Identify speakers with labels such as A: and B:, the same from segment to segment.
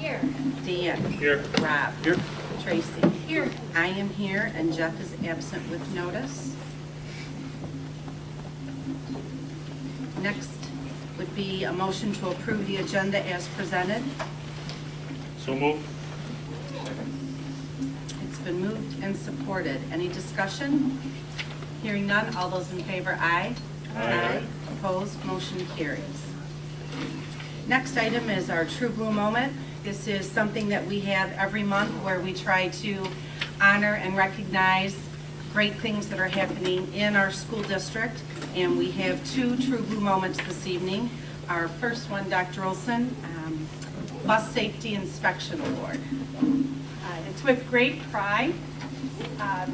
A: Here.
B: Dan.
C: Here.
B: Rob.
C: Here.
B: Tracy.
A: Here.
B: I am here, and Jeff is absent with notice. Next would be a motion to approve the agenda as presented.
C: So moved.
B: It's been moved and supported. Any discussion? Hearing none, all those in favor, aye.
C: Aye.
B: Opposed, motion carries. Next item is our True Blue Moment. This is something that we have every month where we try to honor and recognize great things that are happening in our school district. And we have two True Blue Moments this evening. Our first one, Dr. Olson, Bus Safety Inspection Award.
A: It's with great pride that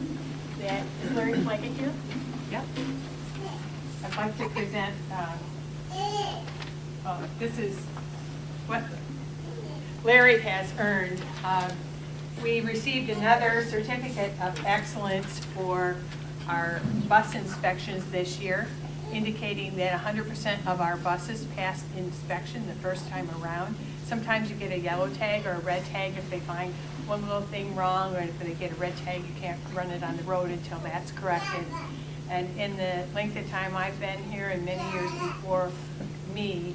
A: is Larry Flaggett here.
B: Yep.
A: I'd like to present, this is what Larry has earned. We received another certificate of excellence for our bus inspections this year, indicating that 100% of our buses passed inspection the first time around. Sometimes you get a yellow tag or a red tag if they find one little thing wrong, or if they get a red tag, you can't run it on the road until that's corrected. And in the length of time I've been here and many years before me,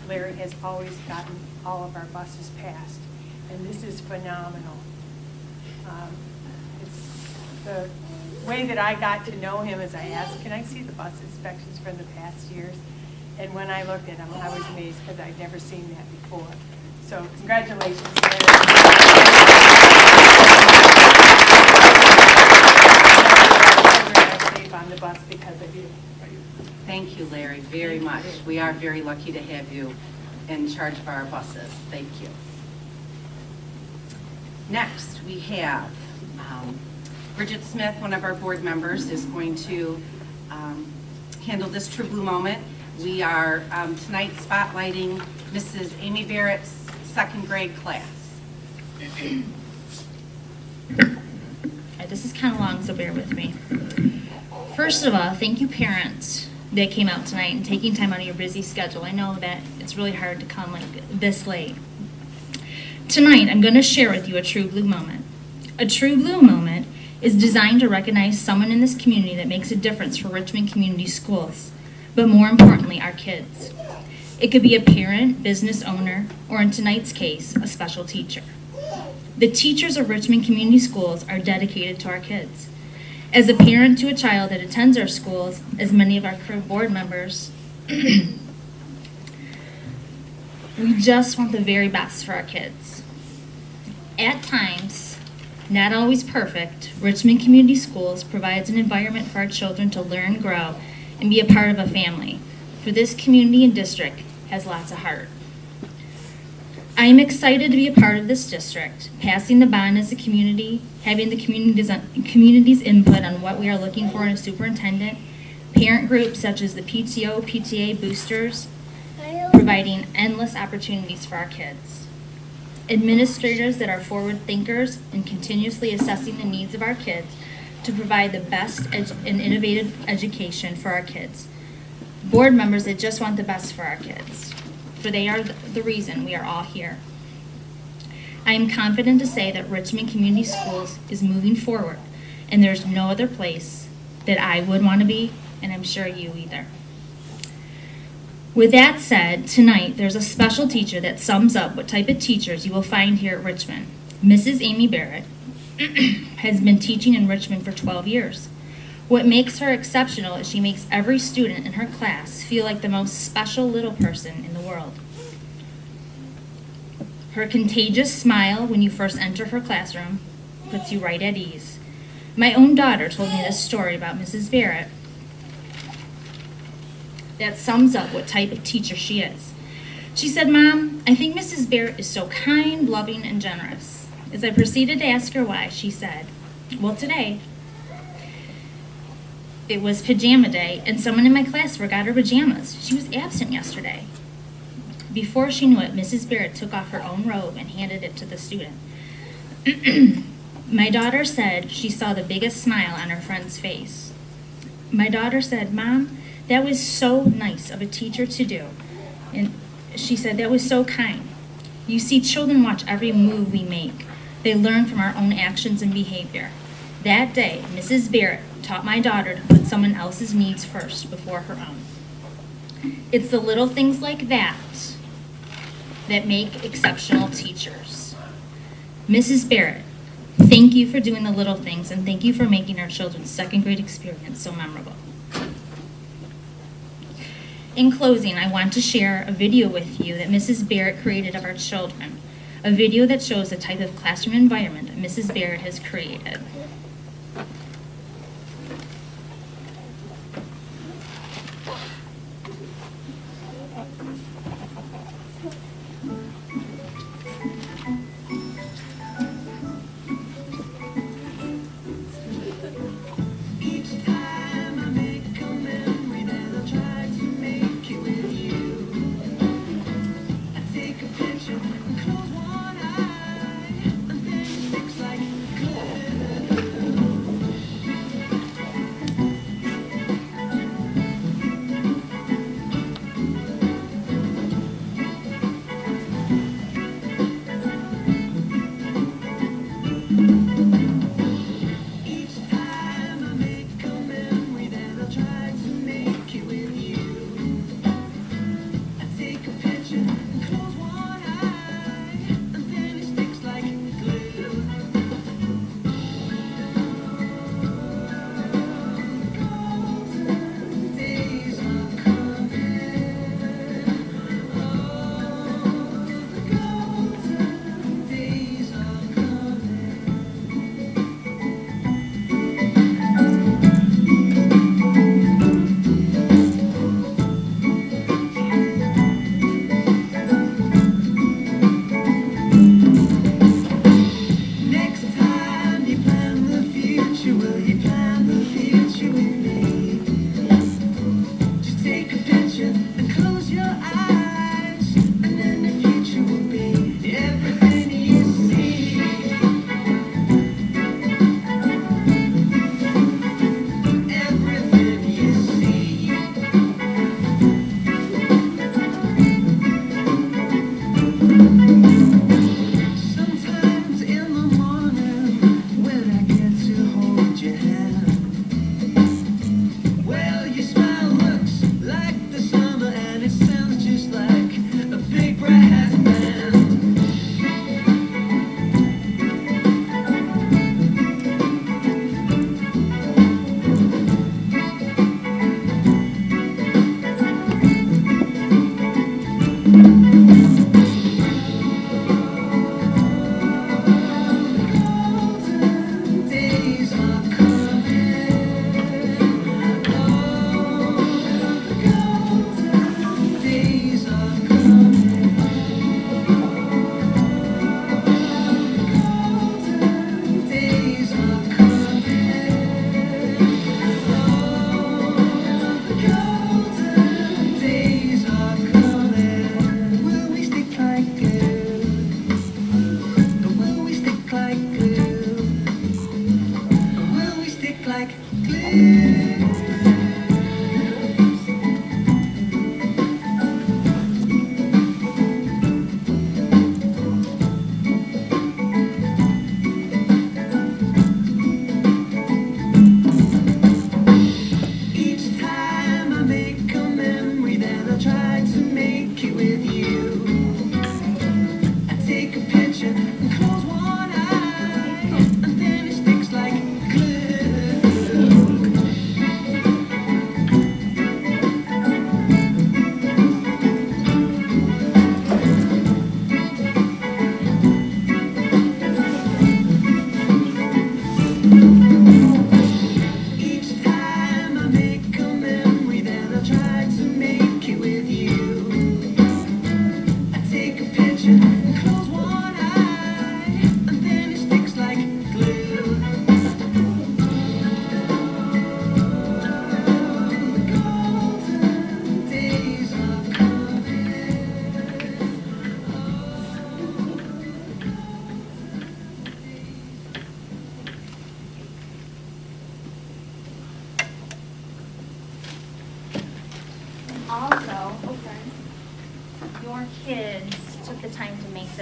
A: Larry has always gotten all of our buses passed. And this is phenomenal. It's the way that I got to know him is I asked, can I see the bus inspections from the past years? And when I looked at them, I was amazed because I'd never seen that before. So congratulations, Larry. On the bus because of you.
B: Thank you, Larry, very much. We are very lucky to have you in charge of our buses. Thank you. Next, we have Bridget Smith, one of our board members, is going to handle this True Blue Moment. We are tonight spotlighting Mrs. Amy Barrett's second grade class.
D: This is kind of long, so bear with me. First of all, thank you parents that came out tonight and taking time out of your busy schedule. I know that it's really hard to come like this late. Tonight, I'm going to share with you a True Blue Moment. A True Blue Moment is designed to recognize someone in this community that makes a difference for Richmond Community Schools, but more importantly, our kids. It could be a parent, business owner, or in tonight's case, a special teacher. The teachers of Richmond Community Schools are dedicated to our kids. As a parent to a child that attends our schools, as many of our crew board members, we just want the very best for our kids. At times, not always perfect, Richmond Community Schools provides an environment for our children to learn, grow, and be a part of a family. For this community and district has lots of heart. I am excited to be a part of this district, passing the bond as a community, having the community's input on what we are looking for in a superintendent, parent groups such as the PTO, PTA boosters, providing endless opportunities for our kids. Administrators that are forward thinkers and continuously assessing the needs of our kids to provide the best and innovative education for our kids. Board members that just want the best for our kids, for they are the reason we are all here. I am confident to say that Richmond Community Schools is moving forward, and there's no other place that I would want to be, and I'm sure you either. With that said, tonight there's a special teacher that sums up what type of teachers you will find here at Richmond. Mrs. Amy Barrett has been teaching in Richmond for 12 years. What makes her exceptional is she makes every student in her class feel like the most special little person in the world. Her contagious smile when you first enter her classroom puts you right at ease. My own daughter told me this story about Mrs. Barrett that sums up what type of teacher she is. She said, "Mom, I think Mrs. Barrett is so kind, loving, and generous." As I proceeded to ask her why, she said, "Well, today, it was pajama day, and someone in my class forgot her pajamas. She was absent yesterday." Before she knew it, Mrs. Barrett took off her own robe and handed it to the student. My daughter said she saw the biggest smile on her friend's face. My daughter said, "Mom, that was so nice of a teacher to do." And she said, "That was so kind." You see, children watch every move we make. They learn from our own actions and behavior. That day, Mrs. Barrett taught my daughter to put someone else's needs first before her own. It's the little things like that that make exceptional teachers. Mrs. Barrett, thank you for doing the little things, and thank you for making our children's second grade experience so memorable. In closing, I want to share a video with you that Mrs. Barrett created of our children, a video that shows the type of classroom environment that Mrs. Barrett has created.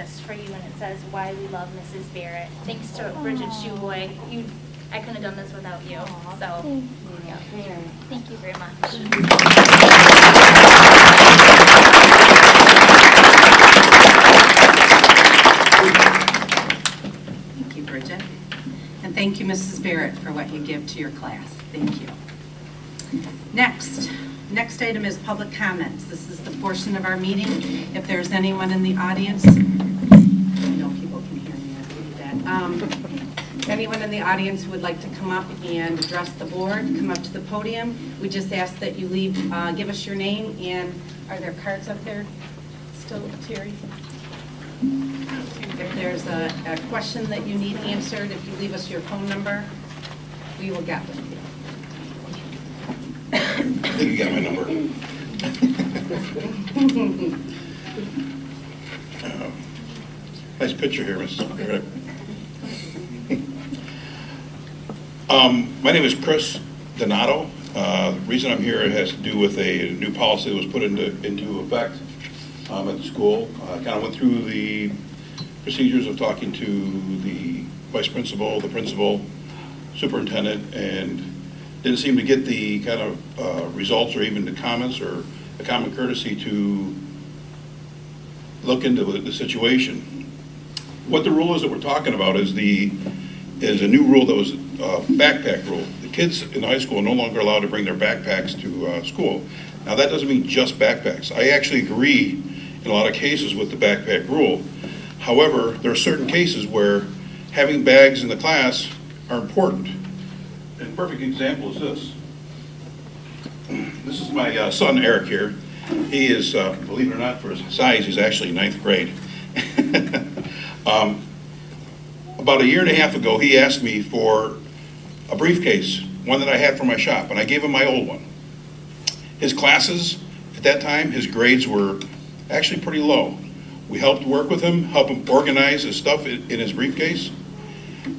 E: just for you, and it says, "Why we love Mrs. Barrett." Thanks to Bridget Shoeboy. I couldn't have done this without you. So, yeah. Thank you very much.
B: Thank you, Bridget. And thank you, Mrs. Barrett, for what you give to your class. Thank you. Next item is public comments. This is the portion of our meeting. If there's anyone in the audience, I know people can hear me, I believe that. Anyone in the audience who would like to come up and address the board, come up to the podium. We just ask that you give us your name, and are there cards up there still, Terry? If there's a question that you need answered, if you leave us your phone number, we will get with you.
F: I think you got my number. Nice picture here, Mrs. Barrett. My name is Chris Donato. The reason I'm here has to do with a new policy that was put into effect at the school. I kind of went through the procedures of talking to the vice principal, the principal, superintendent, and didn't seem to get the kind of results or even the comments or the common courtesy to look into the situation. What the rule is that we're talking about is a new rule that was a backpack rule. The kids in high school are no longer allowed to bring their backpacks to school. Now that doesn't mean just backpacks. I actually agree in a lot of cases with the backpack rule. However, there are certain cases where having bags in the class are important. And a perfect example is this. This is my son Eric here. He is, believe it or not, for his size, he's actually ninth grade. About a year and a half ago, he asked me for a briefcase, one that I had for my shop, and I gave him my old one. His classes, at that time, his grades were actually pretty low. We helped work with him, help him organize his stuff in his briefcase,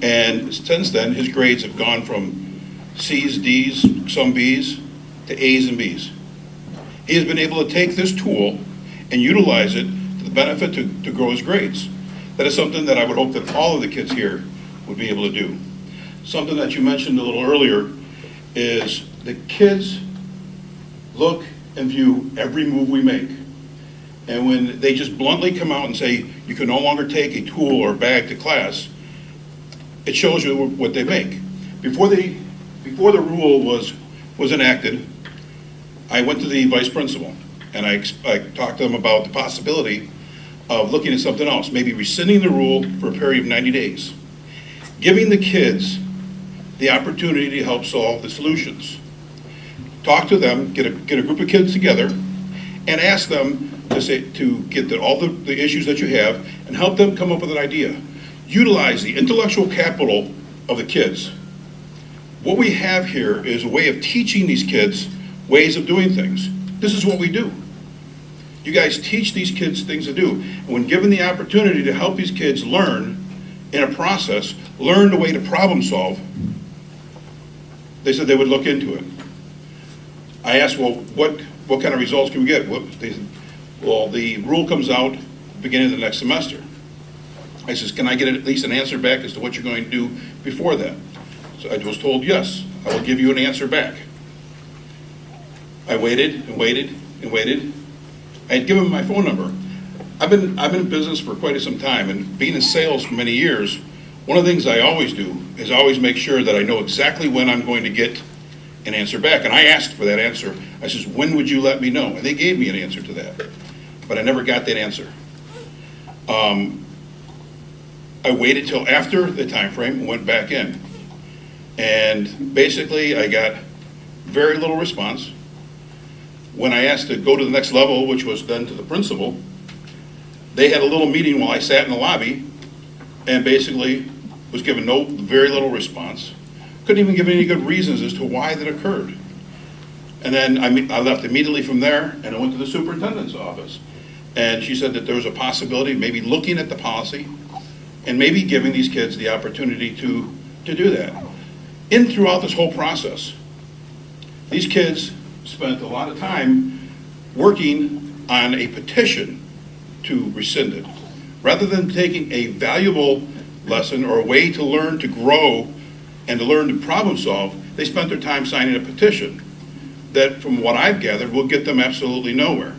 F: and since then, his grades have gone from C's, D's, some B's, to A's and B's. He has been able to take this tool and utilize it to the benefit to grow his grades. That is something that I would hope that all of the kids here would be able to do. Something that you mentioned a little earlier is the kids look and view every move we make. And when they just bluntly come out and say, you can no longer take a tool or bag to class, it shows you what they make. Before the rule was enacted, I went to the vice principal and I talked to them about the possibility of looking at something else, maybe rescinding the rule for a period of 90 days, giving the kids the opportunity to help solve the solutions. Talk to them, get a group of kids together, and ask them to get all the issues that you have and help them come up with an idea. Utilize the intellectual capital of the kids. What we have here is a way of teaching these kids ways of doing things. This is what we do. You guys teach these kids things to do. And when given the opportunity to help these kids learn in a process, learn the way to problem solve, they said they would look into it. I asked, well, what kind of results can we get? They said, well, the rule comes out beginning of the next semester. I says, can I get at least an answer back as to what you're going to do before that? So I was told, yes, I will give you an answer back. I waited and waited and waited. I had given him my phone number. I've been in business for quite some time, and being in sales for many years, one of the things I always do is always make sure that I know exactly when I'm going to get an answer back. And I asked for that answer. I says, when would you let me know? And they gave me an answer to that, but I never got that answer. I waited till after the time frame and went back in. And basically, I got very little response. When I asked to go to the next level, which was then to the principal, they had a little meeting while I sat in the lobby and basically was given very little response. Couldn't even give any good reasons as to why that occurred. And then I left immediately from there and I went to the superintendent's office. And she said that there was a possibility of maybe looking at the policy and maybe giving these kids the opportunity to do that. Throughout this whole process, these kids spent a lot of time working on a petition to rescind it. Rather than taking a valuable lesson or a way to learn to grow and to learn to problem solve, they spent their time signing a petition that, from what I've gathered, will get them absolutely nowhere.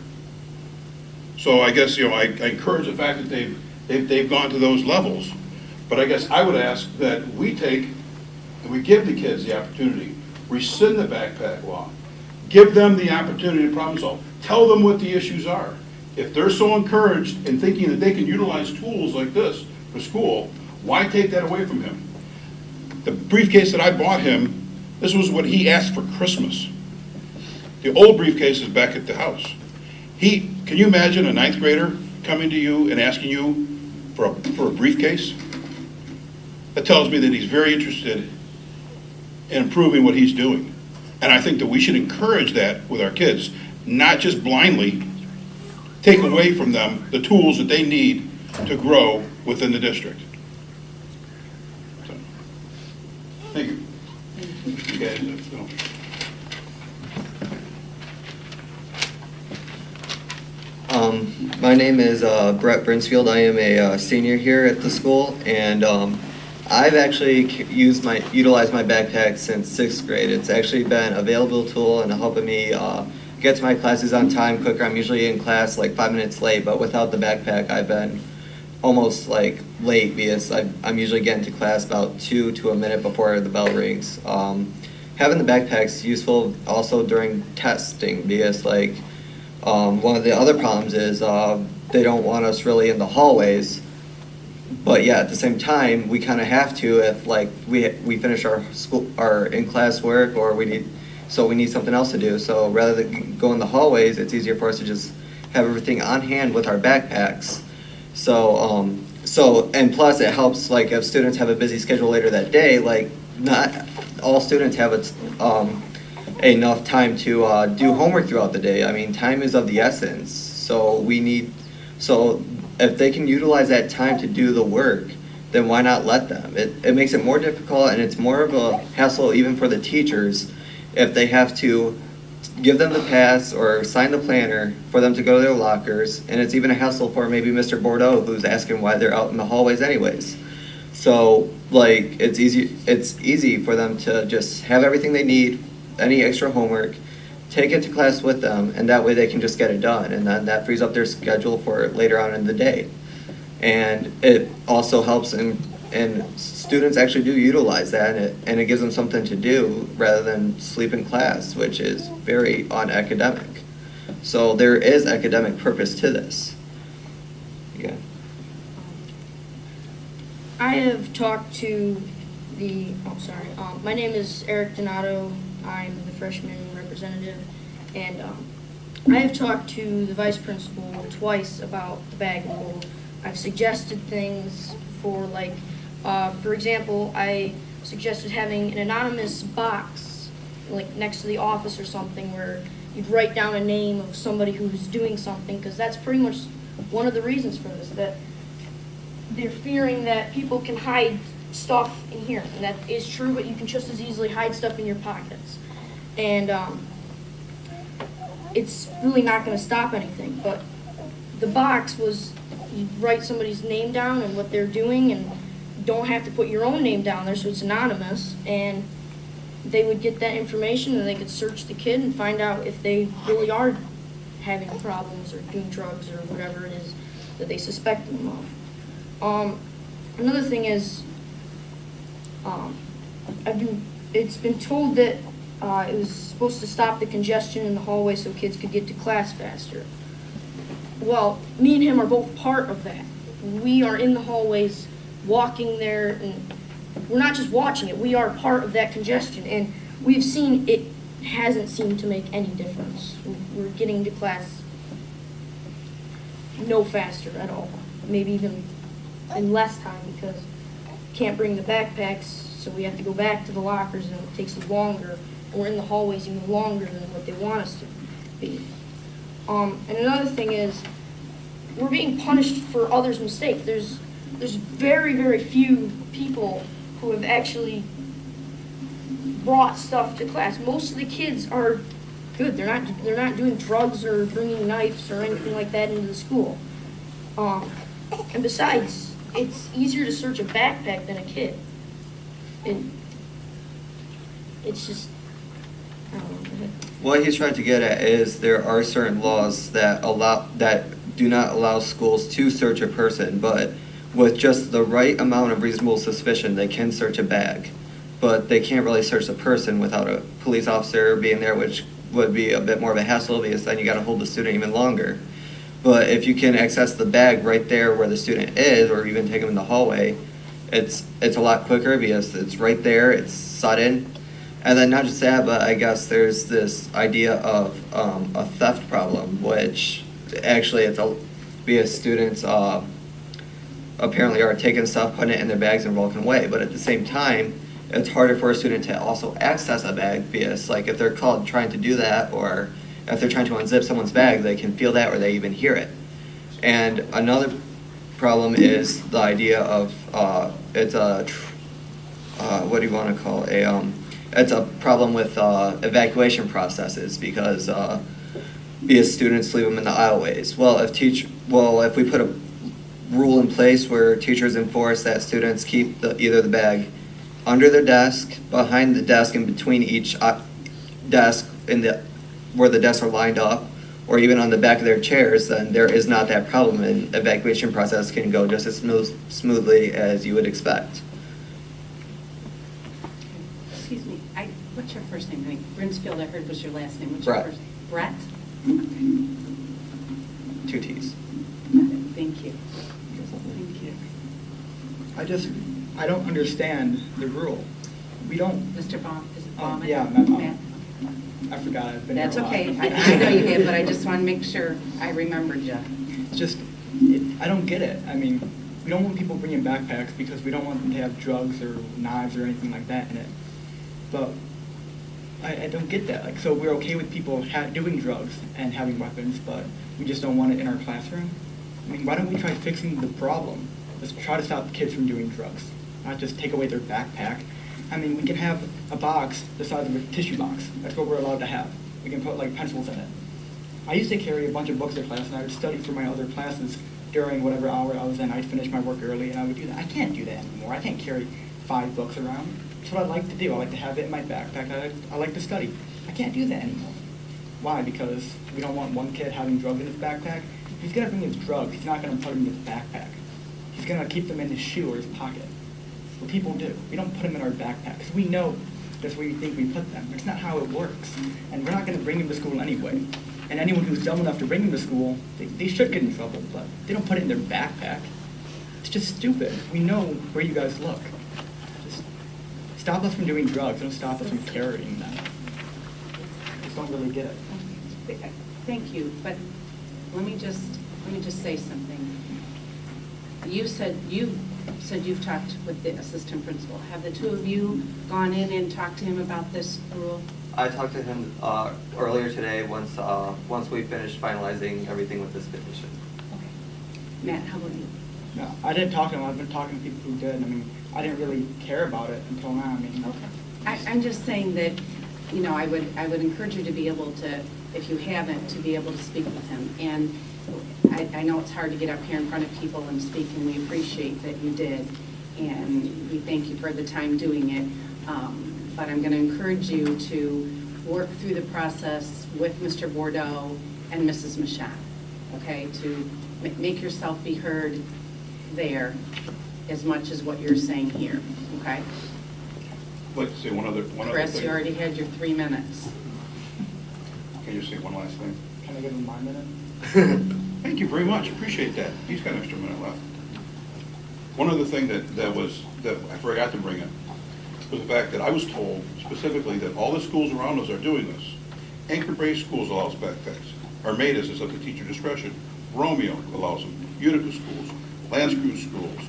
F: So I guess, I encourage the fact that they've gone to those levels. But I guess I would ask that we take and we give the kids the opportunity, rescind the backpack law, give them the opportunity to problem solve, tell them what the issues are. If they're so encouraged in thinking that they can utilize tools like this for school, why take that away from him? The briefcase that I bought him, this was what he asked for Christmas. The old briefcase is back at the house. Can you imagine a 9th grader coming to you and asking you for a briefcase? That tells me that he's very interested in improving what he's doing. And I think that we should encourage that with our kids, not just blindly take away from them the tools that they need to grow within the district. So, thank you. You guys,
G: My name is Brett Brinsfield. I am a senior here at the school, and I've actually utilized my backpack since 6th grade. It's actually been a valuable tool in helping me get to my classes on time quicker. I'm usually in class like 5 minutes late, but without the backpack, I've been almost like late because I'm usually getting to class about 2 to a minute before the bell rings. Having the backpack's useful also during testing because like one of the other problems is they don't want us really in the hallways, but yeah, at the same time, we kind of have to if like we finish our in-class work or we need something else to do. So rather than go in the hallways, it's easier for us to just have everything on hand with our backpacks. So and plus it helps like if students have a busy schedule later that day, like not all students have enough time to do homework throughout the day. I mean, time is of the essence. So if they can utilize that time to do the work, then why not let them? It makes it more difficult and it's more of a hassle even for the teachers if they have to give them the pass or sign the planner for them to go to their lockers, and it's even a hassle for maybe Mr. Bordeaux who's asking why they're out in the hallways anyways. So like it's easy for them to just have everything they need, any extra homework, take it to class with them, and that way they can just get it done, and then that frees up their schedule for later on in the day. And it also helps and students actually do utilize that, and it gives them something to do rather than sleep in class, which is very unacademic. So there is academic purpose to this. Yeah.
H: I have talked to my name is Eric Donato. I'm the freshman representative, and I have talked to the vice principal twice about the bag rule. I've suggested things for like, for example, I suggested having an anonymous box like next to the office or something where you'd write down a name of somebody who's doing something, because that's pretty much one of the reasons for this, that they're fearing that people can hide stuff in here, and that is true, but you can just as easily hide stuff in your pockets. And it's really not going to stop anything, but the box was, you write somebody's name down and what they're doing, and don't have to put your own name down there, so it's anonymous, and they would get that information and they could search the kid and find out if they really are having problems or doing drugs or whatever it is that they suspect them of. Another thing is, it's been told that it was supposed to stop the congestion in the hallway so kids could get to class faster. Well, me and him are both part of that. We are in the hallways, walking there, and we're not just watching it, we are part of that congestion, and we've seen it hasn't seemed to make any difference. We're getting to class no faster at all, maybe even in less time, because can't bring the backpacks, so we have to go back to the lockers, and it takes longer. We're in the hallways even longer than what they want us to be. And another thing is, we're being punished for others' mistakes. There's very, very few people who have actually brought stuff to class. Most of the kids are good. They're not doing drugs or bringing knives or anything like that into the school. And besides, it's easier to search a backpack than a kid. And it's just, I don't know.
G: What he's trying to get at is there are certain laws that do not allow schools to search a person, but with just the right amount of reasonable suspicion, they can search a bag. But they can't really search a person without a police officer being there, which would be a bit more of a hassle because then you got to hold the student even longer. But if you can access the bag right there where the student is, or even take them in the hallway, it's a lot quicker because it's right there, it's sudden. And then not just that, but I guess there's this idea of a theft problem, which actually because students apparently are taking stuff, putting it in their bags and walking away. But at the same time, it's harder for a student to also access a bag because, like, if they're called trying to do that, or if they're trying to unzip someone's bag, they can feel that or they even hear it. And another problem is the idea of what do you want to call it? It's a problem with evacuation processes because students leave them in the aisleways. Well, if we put a rule in place where teachers enforce that students keep either the bag under their desk, behind the desk, in between each desk where the desks are lined up, or even on the back of their chairs, then there is not that problem, and evacuation process can go just as smoothly as you would expect.
B: Excuse me, what's your first name? I think Brinsfield, I heard was your last name. What's
G: Brett.
B: your first name? Brett?
G: 2 T's.
B: Got it. Thank you. Thank you.
I: I don't understand the rule. We don't,
B: Mr. Baum, is it Bauman?
I: yeah,
B: Matt?
I: I forgot, I've been here
B: That's
I: a while.
B: okay. I know you have, but I just want to make sure I remembered you.
I: It's just, I don't get it. I mean, we don't want people bringing backpacks because we don't want them to have drugs or knives or anything like that in it. But I don't get that. Like, so we're okay with people doing drugs and having weapons, but we just don't want it in our classroom? I mean, why don't we try fixing the problem? Let's try to stop kids from doing drugs, not just take away their backpack. I mean, we can have a box the size of a tissue box. That's what we're allowed to have. We can put, like, pencils in it. I used to carry a bunch of books to class, and I would study for my other classes during whatever hour I was in. I'd finish my work early, and I would do that. I can't do that anymore. I can't carry 5 books around. That's what I like to do. I like to have it in my backpack. I like to study. I can't do that anymore. Why? Because we don't want one kid having drugs in his backpack. If he's going to bring his drugs, he's not going to put them in his backpack. He's going to keep them in his shoe or his pocket. What people do. We don't put them in our backpack because we know that's where you think we put them. That's not how it works. And we're not going to bring them to school anyway. And anyone who's dumb enough to bring them to school, they should get in trouble, but they don't put it in their backpack. It's just stupid. We know where you guys look. Just stop us from doing drugs. Don't stop us from carrying them. I just don't really get it.
B: Thank you, but let me just say something. You said you've talked with the assistant principal. Have the two of you gone in and talked to him about this rule?
G: I talked to him earlier today once we finished finalizing everything with this petition.
B: Okay. Matt, how about you?
I: No, I didn't talk to him. I've been talking to people who did. I mean, I didn't really care about it until now. I mean,
B: I'm just saying that, you know, I would encourage you to be able to, if you haven't, to be able to speak with him. And I know it's hard to get up here in front of people and speak, and we appreciate that you did. And we thank you for the time doing it. But I'm going to encourage you to work through the process with Mr. Bordeaux and Mrs. Michaud, okay, to make yourself be heard there as much as what you're saying here, okay?
F: I'd like to say one other
B: Chris,
F: thing.
B: you already had your 3 minutes.
F: Can you say one last thing?
I: can I give him my minute?
F: Thank you very much, appreciate that. He's got an extra minute left. One other thing that I forgot to bring up was the fact that I was told specifically that all the schools around us are doing this. Anchor-based schools allows backpacks. Armadas is up to teacher discretion. Romeo allows them. Utica schools, Lanscrew schools,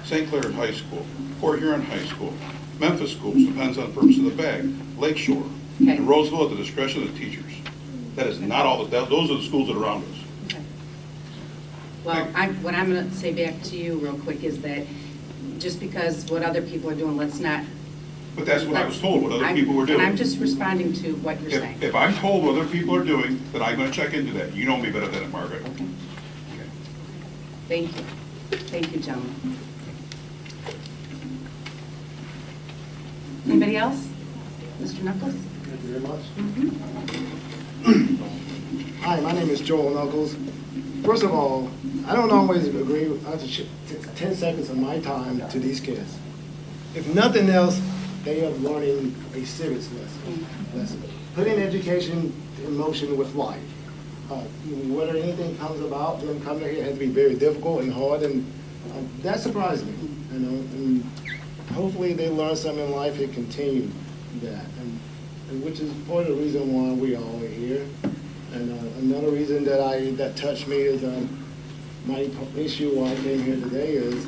F: St. Clair High School, Port Huron High School, Memphis schools, depends on the purpose of the bag, Lakeshore,
B: Okay.
F: and Roseville at the discretion of the teachers. That is not all, those are the schools that are around us.
B: Okay. Well, what I'm going to say back to you real quick is that just because what other people are doing, let's not.
F: But that's what I was told, what other people were doing.
B: And I'm just responding to what you're saying.
F: If I'm told what other people are doing, then I'm going to check into that. You know me better than it, Margaret.
B: Okay. Thank you. Thank you, gentlemen. Anybody else? Mr. Knuckles?
J: Thank you very much.
B: Mhm.
J: Hi, my name is Joel Knuckles. First of all, I don't always agree. I have to 10 seconds of my time to these kids. If nothing else, they are learning a civics lesson. Putting education in motion with life. Whether anything comes about, them coming here has to be very difficult and hard, and that surprised me. You know, and hopefully they learn something in life and continue that, and which is part of the reason why we all are here. And another reason that touched me is my issue why I came here today is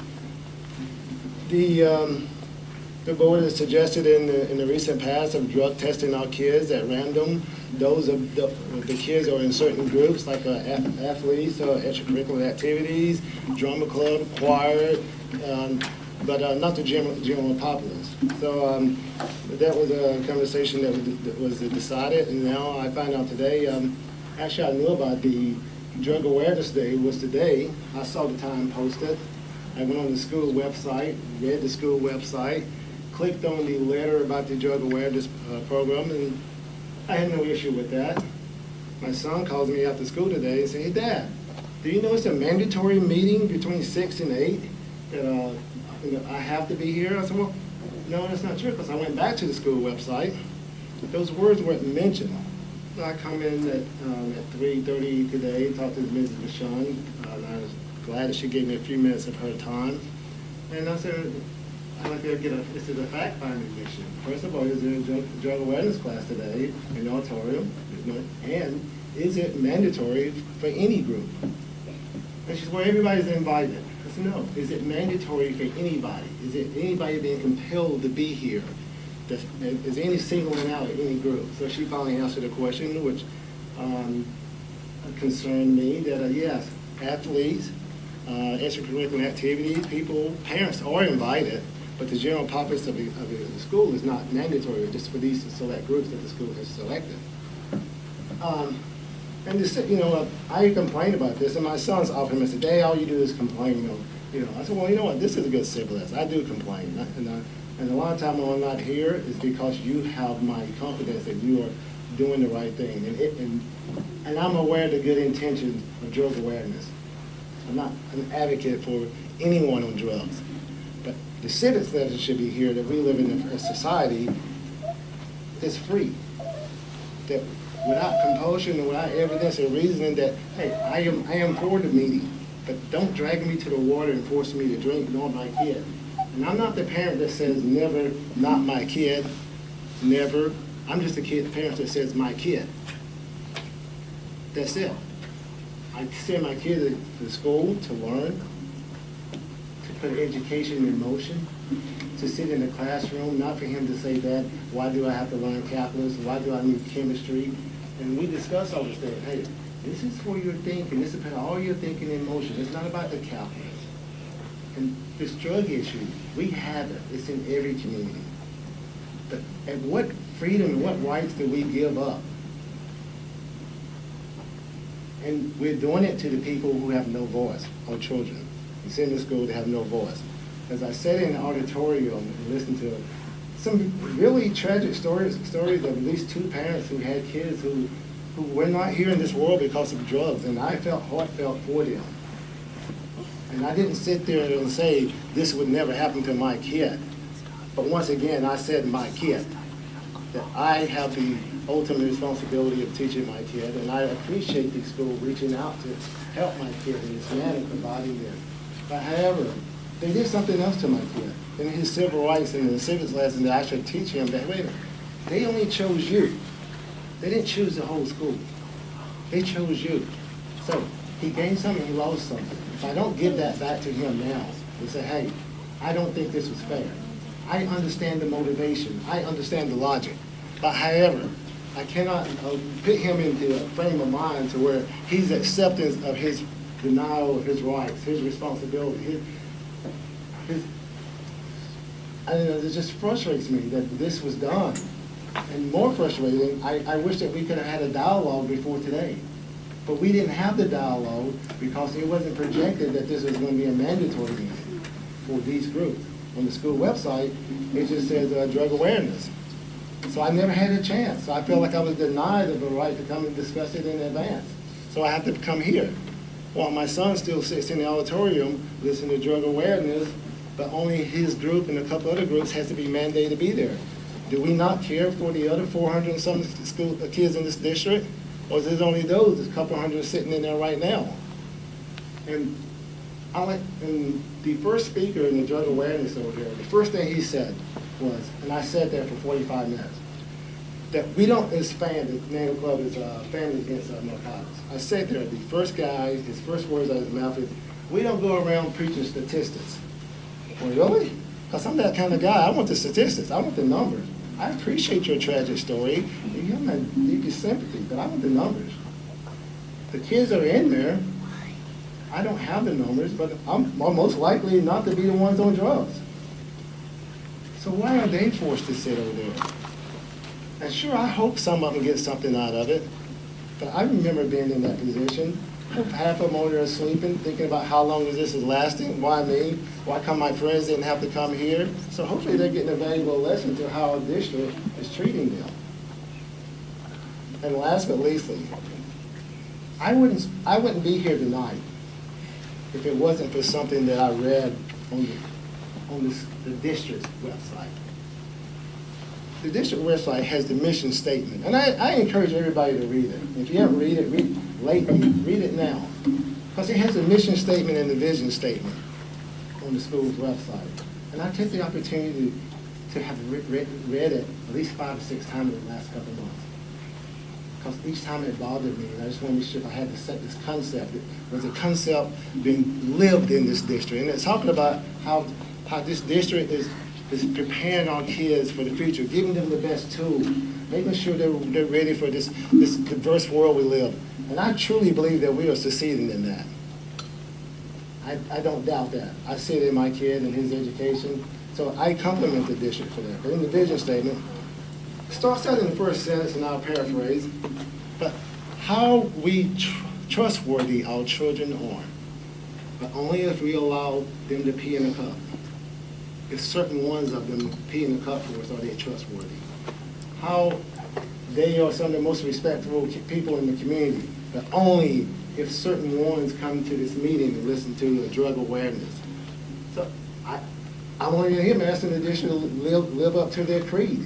J: the board has suggested in the recent past of drug testing our kids at random. Those of the kids are in certain groups like athletes or extracurricular activities, drama club, choir, but not the general populace. So that was a conversation that was decided, and now I find out today. Actually, I knew about the Drug Awareness Day was today. I saw the time posted. I went on the school website, read the school website, clicked on the letter about the drug awareness program, and I had no issue with that. My son calls me after school today and says, "Hey, Dad, do you know it's a mandatory meeting between 6 and 8 that I have to be here?" I said, "Well, no, that's not true," because I went back to the school website. Those words weren't mentioned. So I come in at 3:30 today, talked to Mrs. Michon, and I was glad that she gave me a few minutes of her time. And I said, I'd like to this is a fact-finding mission. First of all, is there a drug awareness class today in the auditorium? And is it mandatory for any group? And she said, well, everybody's invited. I said, no. Is it mandatory for anybody? Is it anybody being compelled to be here? Is any singling out of any group? So she finally answered the question, which concerned me, that yes, athletes, extracurricular activities, parents are invited, but the general populace of the school is not mandatory, just for these select groups that the school has selected. And I complain about this, and my son's optimistic. Today, all you do is complain. I said, well, you know what? This is a good civilist. I do complain, and a lot of time when I'm not here is because you have my confidence that you are doing the right thing, and I'm aware of the good intentions of drug awareness. I'm not an advocate for anyone on drugs, but the civics lesson should be here that we live in a society that's free, that without compulsion and without evidence and reasoning that, hey, I am for the meeting, but don't drag me to the water and force me to drink nor my kid. And I'm not the parent that says never, not my kid, never. I'm just the parent that says my kid. That's it. I send my kid to school to learn, to put education in motion, to sit in the classroom, not for him to say, Dad, why do I have to learn calculus? Why do I need chemistry? And we discuss all this thing. Hey, this is for your thinking. This is put all your thinking in motion. It's not about the calculus. And this drug issue, we have it. It's in every community. But at what freedom and what rights do we give up? And we're doing it to the people who have no voice, our children. We send to school to have no voice. As I sat in the auditorium and listened to some really tragic stories of at least 2 parents who had kids who were not here in this world because of drugs, and I felt heartfelt for them. And I didn't sit there and say, this would never happen to my kid. But once again, I said my kid. That I have the ultimate responsibility of teaching my kid, and I appreciate the school reaching out to help my kid in this manner, providing this. But however, they did something else to my kid. In his civil rights and in the civics lesson that I should teach him that, wait a minute, they only chose you. They didn't choose the whole school. They chose you. So he gained something, he lost something. If I don't give that back to him now and say, hey, I don't think this was fair. I understand the motivation. I understand the logic. But however, I cannot put him into a frame of mind to where he's acceptance of his denial of his rights, his responsibility. It just frustrates me that this was done. And more frustrating, I wish that we could have had a dialogue before today. But we didn't have the dialogue because it wasn't projected that this was going to be a mandatory meeting for these groups. On the school website, it just says drug awareness. So I never had a chance. So I felt like I was denied of the right to come and discuss it in advance. So I had to come here. While my son still sits in the auditorium listening to drug awareness, but only his group and a couple other groups has to be mandated to be there. Do we not care for the other 400 and some school kids in this district? Or is it only those, a couple hundred sitting in there right now? And the first speaker in the drug awareness over here, the first thing he said was, and I sat there for 45 minutes, that we don't, as fans, the name of the club is Families Against Narcotics. I sat there, the first guy, his first words out of his mouth is, we don't go around preaching statistics. Well, really? Because I'm that kind of guy. I want the statistics. I want the numbers. I appreciate your tragic story. You have my deepest sympathy, but I want the numbers. The kids are in there. I don't have the numbers, but I'm most likely not to be the ones on drugs. So why are they forced to sit over there? And sure, I hope some of them get something out of it, but I remember being in that position. Half of them over there sleeping, thinking about how long this is lasting. Why me? Why come my friends didn't have to come here? So hopefully they're getting a valuable lesson to how our district is treating them. And last but leastly, I wouldn't be here tonight if it wasn't for something that I read on the district website. The district website has the mission statement, and I encourage everybody to read it. If you haven't read it, read it now, because it has a mission statement and the vision statement on the school's website. And I take the opportunity to have read it at least 5 or 6 times in the last couple of months, because each time it bothered me, and I just want to be sure if I had to set this concept. It was a concept being lived in this district, and it's talking about how this district is preparing our kids for the future, giving them the best tools, making sure they're ready for this diverse world we live. And I truly believe that we are succeeding in that. I don't doubt that. I see it in my kid and his education. So I compliment the district for that. But in the vision statement, it starts out in the first sentence, and I'll paraphrase, but how we trustworthy our children are, but only if we allow them to pee in a cup. If certain ones of them pee in the cup for us, are they trustworthy? How they are some of the most respectable people in the community, but only if certain ones come to this meeting and listen to the drug awareness. So I want to hear them asking the district to live up to their creed.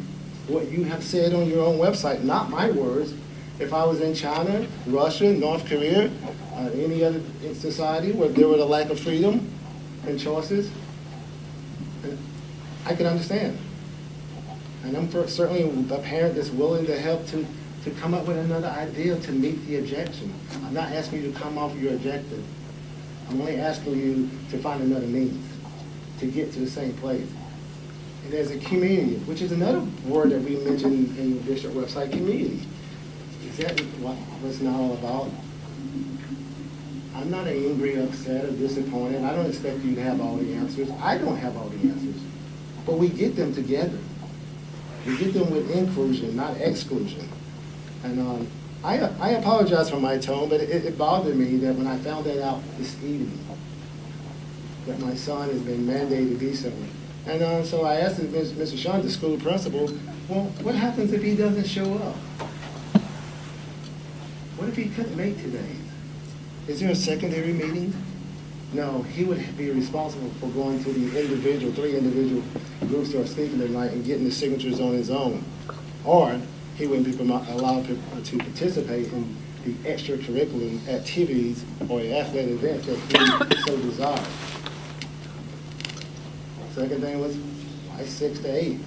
J: What you have said on your own website, not my words. If I was in China, Russia, North Korea, any other society where there was a lack of freedom and choices, I can understand. And I'm certainly a parent that's willing to help to come up with another idea to meet the objection. I'm not asking you to come off your objective. I'm only asking you to find another means to get to the same place. And as a community, which is another word that we mentioned in the district website, community. Is that what it's not all about? I'm not angry, upset, or disappointed. I don't expect you to have all the answers. I don't have all the answers. But we get them together. We get them with inclusion, not exclusion. And I apologize for my tone, but it bothered me that when I found that out this evening, that my son has been mandated to be somewhere. And so I asked Mr. Sean, the school principal, well, what happens if he doesn't show up? What if he couldn't make today? Is there a secondary meeting? No, he would be responsible for going to the three individual groups that are speaking tonight and getting the signatures on his own. Or he wouldn't be allowed to participate in the extracurricular activities or athletic events that he so desired. Second thing was, why 6 to 8?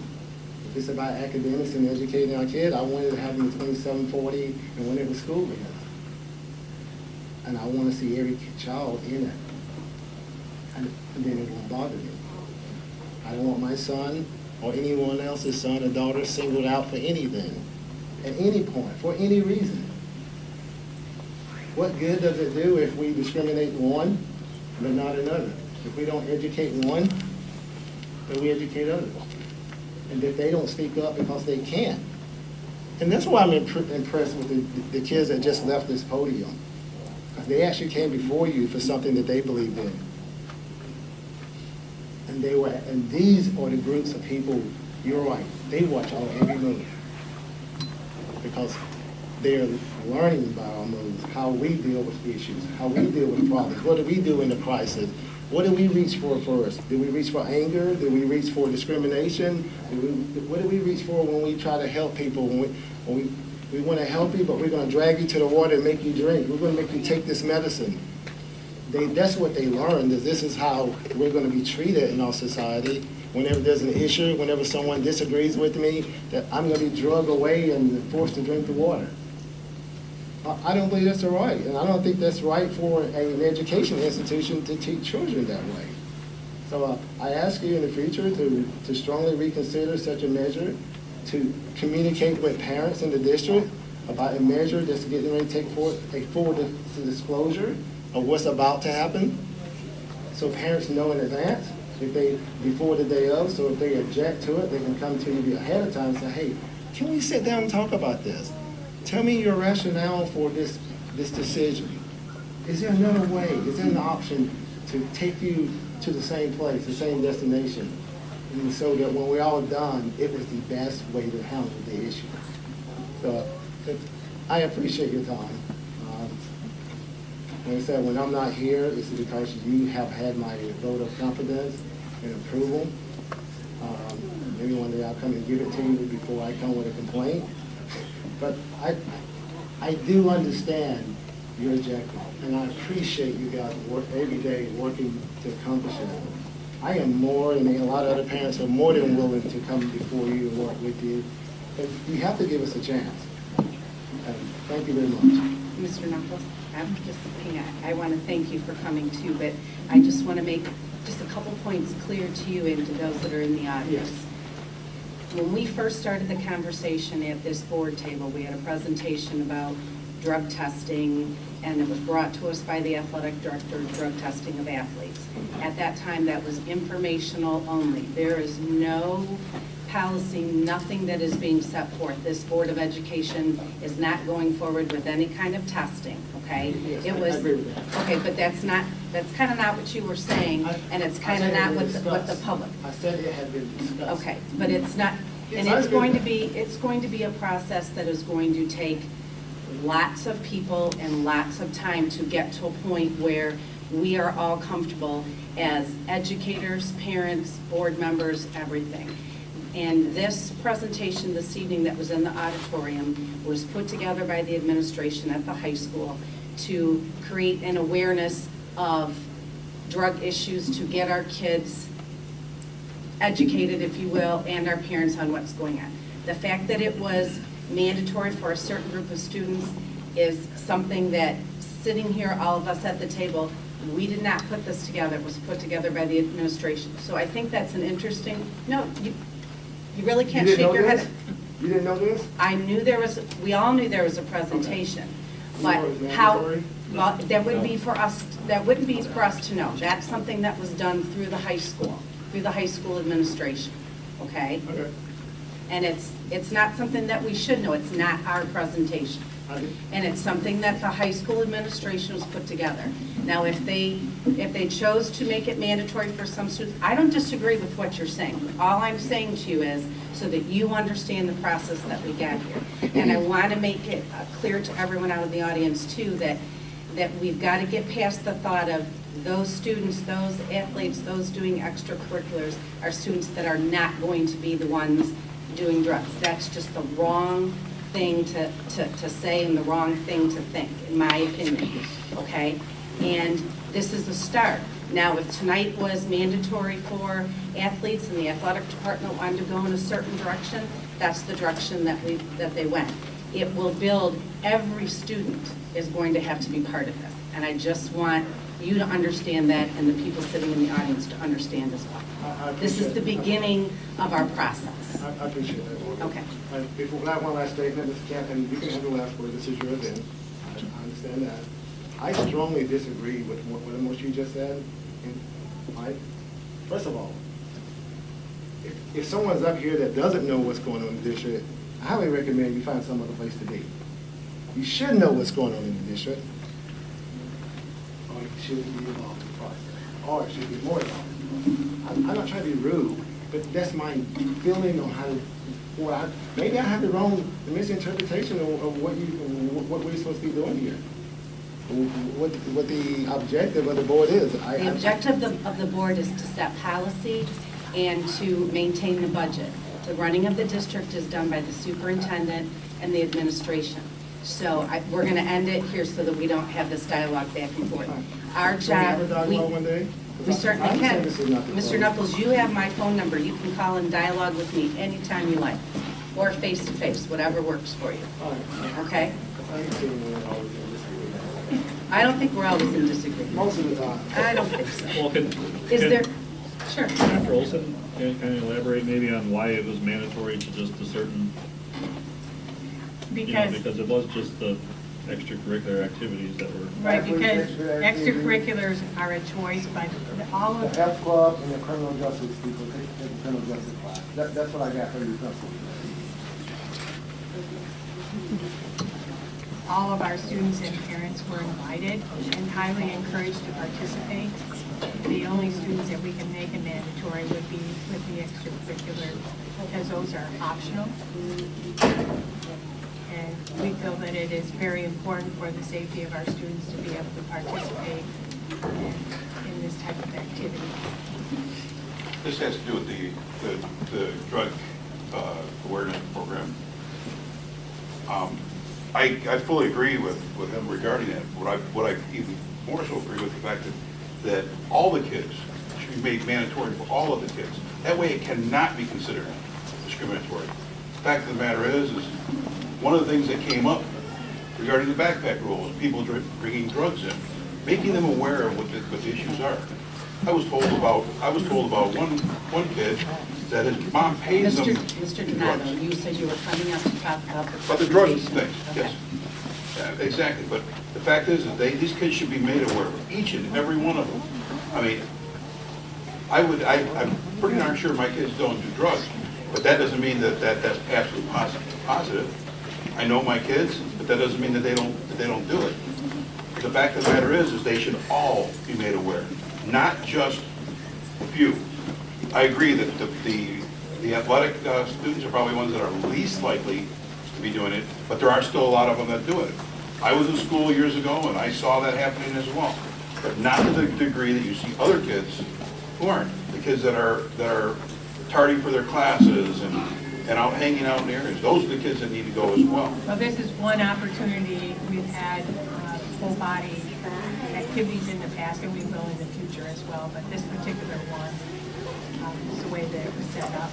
J: If it's about academics and educating our kids, I wanted to have them between 7:40 and whenever school begins. And I want to see every child in it. And then it won't bother me. I don't want my son or anyone else's son or daughter singled out for anything, at any point, for any reason. What good does it do if we discriminate one but not another? If we don't educate one, but we educate others. And if they don't speak up because they can't. And that's why I'm impressed with the kids that just left this podium. They actually came before you for something that they believed in. And these are the groups of people, you're right, they watch our every move. Because they're learning about our moves, how we deal with issues, how we deal with problems. What do we do in the crisis? What do we reach for first? Do we reach for anger? Do we reach for discrimination? What do we reach for when we try to help people? When we want to help you, but we're going to drag you to the water and make you drink. We're going to make you take this medicine. That's what they learned, is this is how we're going to be treated in our society. Whenever there's an issue, whenever someone disagrees with me, that I'm going to be drugged away and forced to drink the water. I don't believe that's right, and I don't think that's right for an education institution to teach children that way. So I ask you in the future to strongly reconsider such a measure, to communicate with parents in the district about a measure that's getting ready to take forward a full disclosure of what's about to happen, so parents know in advance, before the day of, so if they object to it, they can come to you ahead of time and say, hey, can we sit down and talk about this? Tell me your rationale for this decision. Is there another way? Is there an option to take you to the same place, the same destination? And so that when we're all done, it was the best way to handle the issue. So I appreciate your time. Like I said, when I'm not here, it's because you have had my vote of confidence and approval. Maybe one day I'll come and give it to you before I come with a complaint. But I do understand your objective, and I appreciate you guys work every day working to accomplish it. I am more, and a lot of other parents are more than willing to come before you and work with you. But you have to give us a chance. Thank you very much.
B: Mr. Knuckles, I want to thank you for coming too, but I just want to make just a couple points clear to you and to those that are in the audience.
J: Yes.
B: When we first started the conversation at this board table, we had a presentation about drug testing, and it was brought to us by the athletic director, drug testing of athletes. At that time, that was informational only. There is no policy, nothing that is being set forth. This Board of Education is not going forward with any kind of testing, okay?
J: Yes,
B: It was,
J: I agree with that.
B: okay, but that's kind of not what you were saying, and it's kind of not what the public.
J: I said it had been discussed.
B: Okay, but it's not, and
J: Yes, I
B: it's
J: agree
B: going to
J: with
B: be a process that is going to take lots of people and lots of time to get to a point where we are all comfortable as educators, parents, board members, everything. And this presentation this evening that was in the auditorium was put together by the administration at the high school to create an awareness of drug issues, to get our kids educated, if you will, and our parents on what's going on. The fact that it was mandatory for a certain group of students is something that, sitting here, all of us at the table, we did not put this together. It was put together by the administration. So I think that's an interesting, no, you really can't shake your head.
J: You didn't know this?
B: I knew there was, we all knew there was a presentation, but
J: You know it was
B: how,
J: mandatory?
B: well, that would be for us, that wouldn't be for us to know. That's something that was done through the high school administration, okay?
J: Okay.
B: And it's not something that we should know. It's not our presentation. And it's something that the high school administration was put together. Now, if they chose to make it mandatory for some students, I don't disagree with what you're saying. All I'm saying to you is so that you understand the process that we got here. And I want to make it clear to everyone out in the audience too that we've got to get past the thought of those students, those athletes, those doing extracurriculars are students that are not going to be the ones doing drugs. That's just the wrong thing to say and the wrong thing to think, in my opinion, okay? And this is the start. Now, if tonight was mandatory for athletes and the athletic department wanted to go in a certain direction, that's the direction that they went. It will build, every student is going to have to be part of this. And I just want you to understand that and the people sitting in the audience to understand as well. This is the beginning of our process.
J: I appreciate that.
B: Okay.
J: Before I have one last statement, Mr. Camp, you can have the last word. This is your event. I understand that. I strongly disagree with what you just said. First of all, if someone's up here that doesn't know what's going on in the district, I highly recommend you find some other place to be. You should know what's going on in the district. should be involved in the process, or should be more involved. I'm not trying to be rude, but that's my feeling on how, maybe I have the misinterpretation of what we're supposed to be doing here. What the objective of the board is.
B: The objective of the board is to set policy and to maintain the budget. The running of the district is done by the superintendent and the administration. So we're going to end it here so that we don't have this dialogue back and forth. Our job, we certainly can. Mr. Knuckles, you have my phone number. You can call and dialogue with me anytime you like, or face-to-face, whatever works for you. Okay? I don't think we're always in disagreement.
J: Most of the time.
B: I don't think so.
C: Well,
B: Is there? Sure.
C: Dr. Olson, can you elaborate maybe on why it was mandatory to just a certain,
A: Because,
C: because it was just the extracurricular activities that were.
A: right, because extracurriculars are a choice, but all
J: The
A: of,
J: health club and the criminal justice people take the criminal justice class. That's what I got from you, Council.
A: all of our students and parents were invited and highly encouraged to participate. The only students that we can make it mandatory would be with the extracurricular, because those are optional. And we feel that it is very important for the safety of our students to be able to participate in this type of activity.
F: This has to do with the drug awareness program. I fully agree with him regarding that. What I even more so agree with the fact that all the kids should be made mandatory for all of the kids. That way it cannot be considered discriminatory. The fact of the matter is one of the things that came up regarding the backpack rules, people bringing drugs in, making them aware of what the issues are. I was told about one kid that his mom pays him
B: Mr.
F: the
B: Donato,
F: drugs.
B: you said you were coming up to talk about the.
F: But the drugs
B: information.
F: thing,
B: Okay.
F: yes. Yeah, exactly, but the fact is that these kids should be made aware of each and every one of them. I mean, I'm pretty darn sure my kids don't do drugs, but that doesn't mean that's absolutely positive. I know my kids, but that doesn't mean that they don't do it. The fact of the matter is they should all be made aware, not just a few. I agree that the athletic students are probably ones that are least likely to be doing it, but there are still a lot of them that do it. I was in school years ago and I saw that happening as well, but not to the degree that you see other kids who aren't. The kids that are tardy for their classes and out hanging out in areas. Those are the kids that need to go as well.
A: Well, this is one opportunity. We've had full body activities in the past, and we will in the future as well, but this particular one is the way that it was set up.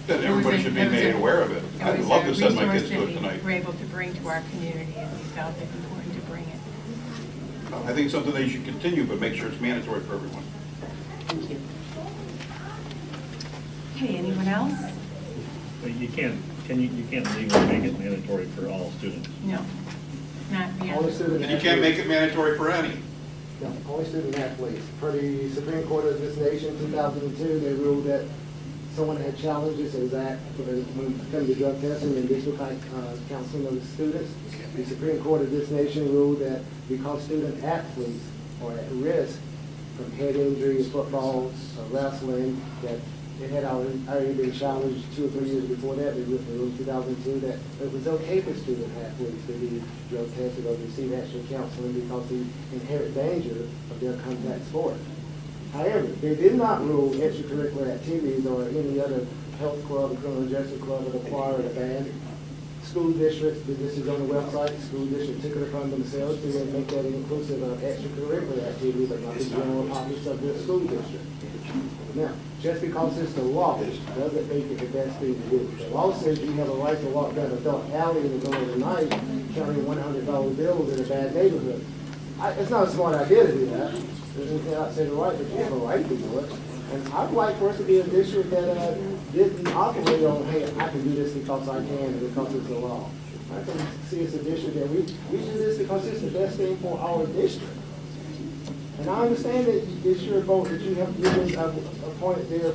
F: That everybody should be made aware of it. I'd love to send my kids to it tonight.
A: It was a resource that we were able to bring to our community, and we felt it important to bring it.
F: I think it's something that you should continue, but make sure it's mandatory for everyone.
B: Thank you. Okay, anyone else?
C: But you can't legally make it mandatory for all students.
A: No, not
J: Only
A: beyond.
J: student
F: And you can't make it mandatory for any.
J: No, only student athletes. Per the Supreme Court of this nation, 2002, they ruled that someone had challenges to that when it comes to drug testing and district counseling of the students. The Supreme Court of this nation ruled that because student athletes are at risk from head injury, football, wrestling, that it had already been challenged 2 or 3 years before that. They ruled in 2002 that it was okay for student athletes to be drug tested or receive actual counseling because of the inherent danger of their contact sport. However, they did not rule extracurricular activities or any other health club, criminal justice club, or the choir, or the band. School districts, this is on the website, school districts took it upon themselves to make that inclusive of extracurricular activities, but not the general populace of their school district. Now, just because it's the law doesn't make it the best thing to do. The law says you have a right to walk down a dark alley in the middle of the night counting $100 bills in a bad neighborhood. It's not a smart idea to do that. It's not saying right, but you have a right to do it. And I'd like for us to be a district that didn't operate on, hey, I can do this because I can and because it's the law. I can see it's a district that we do this because it's the best thing for our district. And I understand that it's your vote that you have been appointed there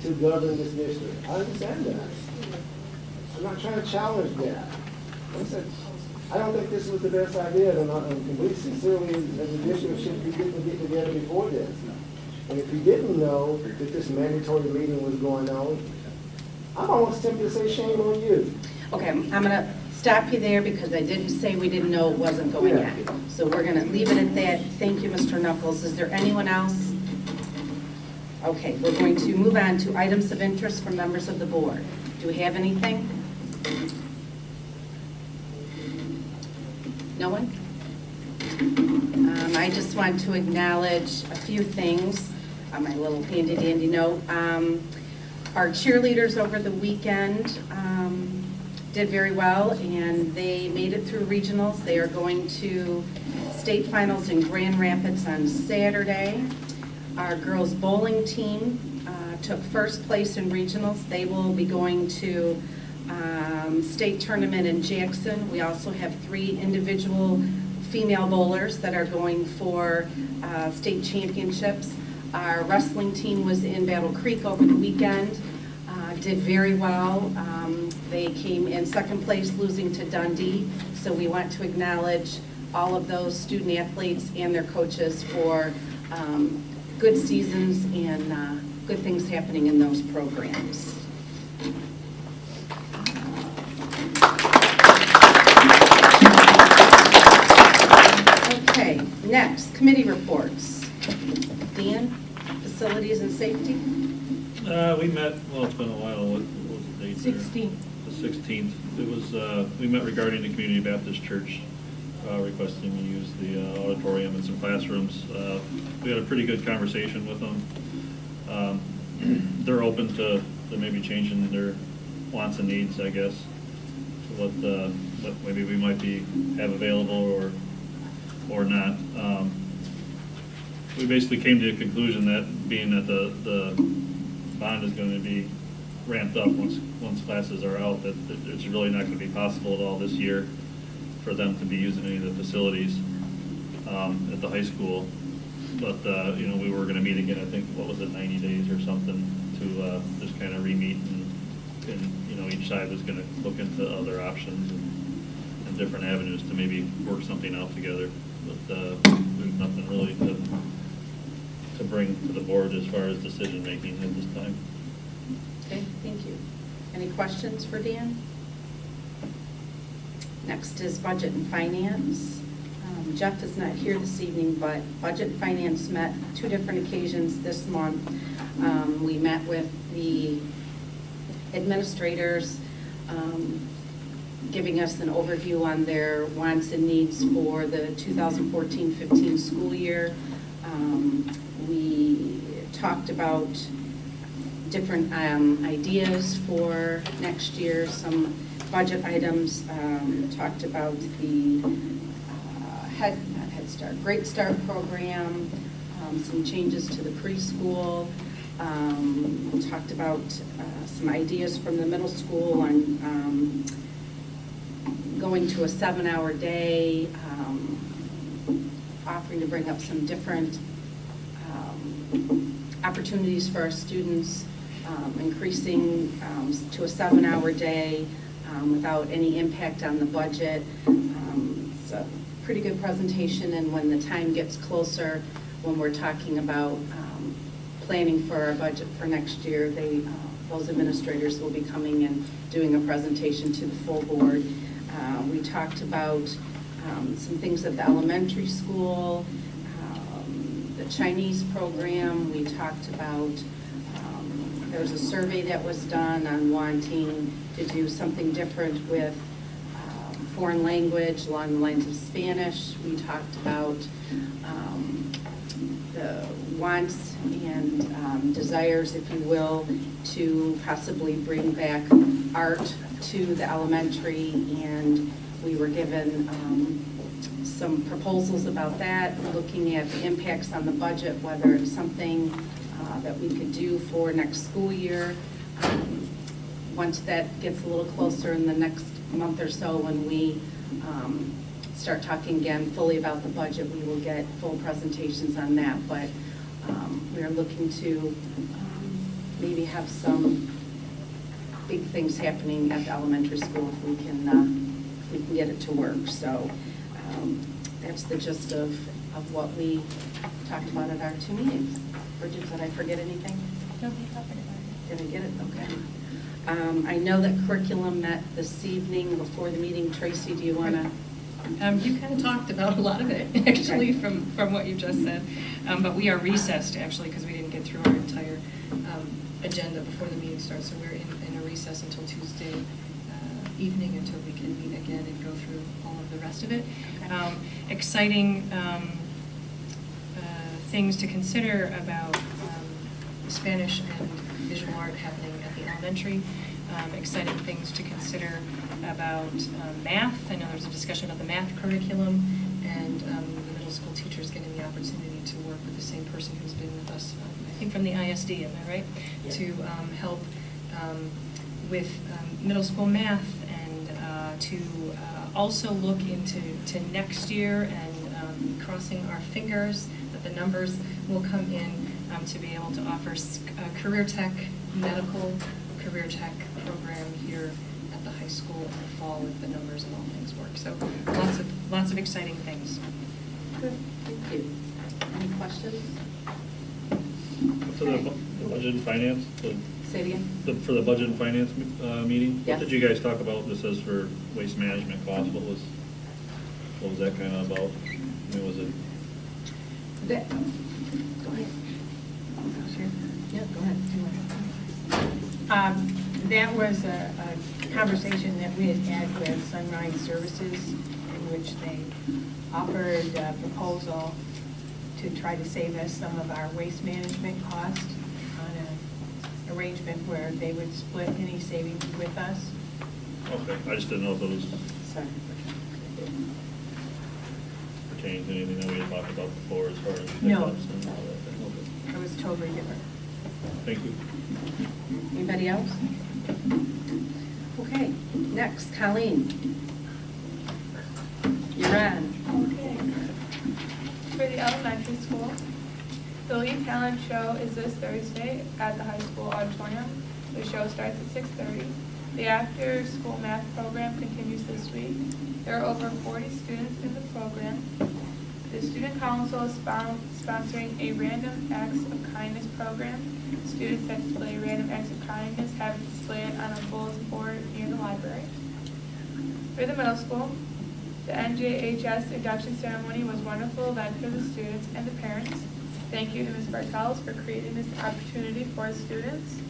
J: to govern this district. I understand that. I'm not trying to challenge that. I don't think this was the best idea, and we sincerely, as a district, should be get together before this. And if you didn't know that this mandatory meeting was going on, I'm almost tempted to say shame on you.
B: Okay, I'm going to stop you there because I didn't say we didn't know it wasn't going on. So we're going to leave it at that. Thank you, Mr. Knuckles. Is there anyone else? Okay, we're going to move on to items of interest from members of the board. Do we have anything? No one? I just want to acknowledge a few things on my little handy dandy note. Our cheerleaders over the weekend did very well, and they made it through regionals. They are going to state finals in Grand Rapids on Saturday. Our girls bowling team took first place in regionals. They will be going to state tournament in Jackson. We also have 3 individual female bowlers that are going for state championships. Our wrestling team was in Battle Creek over the weekend, did very well. They came in second place, losing to Dundee. So we want to acknowledge all of those student athletes and their coaches for good seasons and good things happening in those programs. Okay, next, committee reports. Dan, facilities and safety?
C: We met, well, it's been a while, what was the date there?
B: 16th.
C: The 16th. It was, we met regarding the Community Baptist Church requesting we use the auditorium and some classrooms. We had a pretty good conversation with them. They're open to maybe changing their wants and needs, I guess, to what maybe we might have available or not. We basically came to a conclusion that being that the bond is going to be ramped up once classes are out, that it's really not going to be possible at all this year for them to be using any of the facilities at the high school. But, we were going to meet again, I think, 90 days or something, to just kind of re-meet, and each side was going to look into other options and different avenues to maybe work something out together. But there's nothing really to bring to the board as far as decision-making at this time.
B: Okay, thank you. Any questions for Dan? Next is budget and finance. Jeff is not here this evening, but budget and finance met 2 different occasions this month. We met with the administrators, giving us an overview on their wants and needs for the 2014-15 school year. We talked about different ideas for next year, some budget items, talked about the Great Start program, some changes to the preschool, talked about some ideas from the middle school on going to a 7-hour day, offering to bring up some different opportunities for our students, increasing to a 7-hour day without any impact on the budget. It's a pretty good presentation, and when the time gets closer, when we're talking about planning for our budget for next year, those administrators will be coming and doing a presentation to the full board. We talked about some things at the elementary school, the Chinese program. We talked about, there was a survey that was done on wanting to do something different with foreign language along the lines of Spanish. We talked about the wants and desires, if you will, to possibly bring back art to the elementary, and we were given some proposals about that, looking at the impacts on the budget, whether it's something that we could do for next school year. Once that gets a little closer in the next month or so, when we start talking again fully about the budget, we will get full presentations on that. But we are looking to maybe have some big things happening at the elementary school if we can we can get it to work. So that's the gist of what we talked about at our 2 meetings. Bridget, did I forget anything?
E: No, we covered it
B: Did I get it? Okay. I know that curriculum met this evening before the meeting. Tracy, do you want to?
K: You kind of talked about a lot of it, actually, from what you just said. But we are recessed, actually, because we didn't get through our entire agenda before the meeting starts. So we're in a recess until Tuesday evening until we can meet again and go through all of the rest of it.
B: Okay.
K: Exciting things to consider about Spanish and visual art happening at the elementary. Exciting things to consider about math. I know there's a discussion about the math curriculum, and the middle school teachers getting the opportunity to work with the same person who's been with us, I think from the ISD, am I right?
B: Yeah.
K: To help with middle school math, and to also look into next year, and crossing our fingers that the numbers will come in to be able to offer career tech, medical career tech program here at the high school in the fall if the numbers and all things work. So lots of exciting things.
B: Good, thank you. Any questions?
C: For the budget and finance,
B: Say it again.
C: for the budget and finance meeting,
B: Yes.
C: what did you guys talk about? This is for waste management costs. What was that kind of about? I mean, was it?
B: Go ahead. Yeah, go ahead.
A: That was a conversation that we had with Sunrise Services, in which they offered a proposal to try to save us some of our waste management costs on an arrangement where they would split any savings with us.
C: Okay, I just didn't know if it was
B: Sorry.
C: pertaining to anything that we had talked about before as far as
A: No.
C: pickups and all that thing. Okay.
A: It was totally different.
C: Thank you.
B: Anybody else? Okay, next, Colleen. You're on.
L: Okay. For the elementary school, the Lead Talent Show is this Thursday at the high school auditorium. The show starts at 6:30. The after-school math program continues this week. There are over 40 students in the program. The Student Council is sponsoring a Random Acts of Kindness program. Students that display random acts of kindness have it displayed on a bulletin board near the library. For the middle school, the NJHS induction ceremony was a wonderful event for the students and the parents. Thank you to Ms. Bartels for creating this opportunity for students.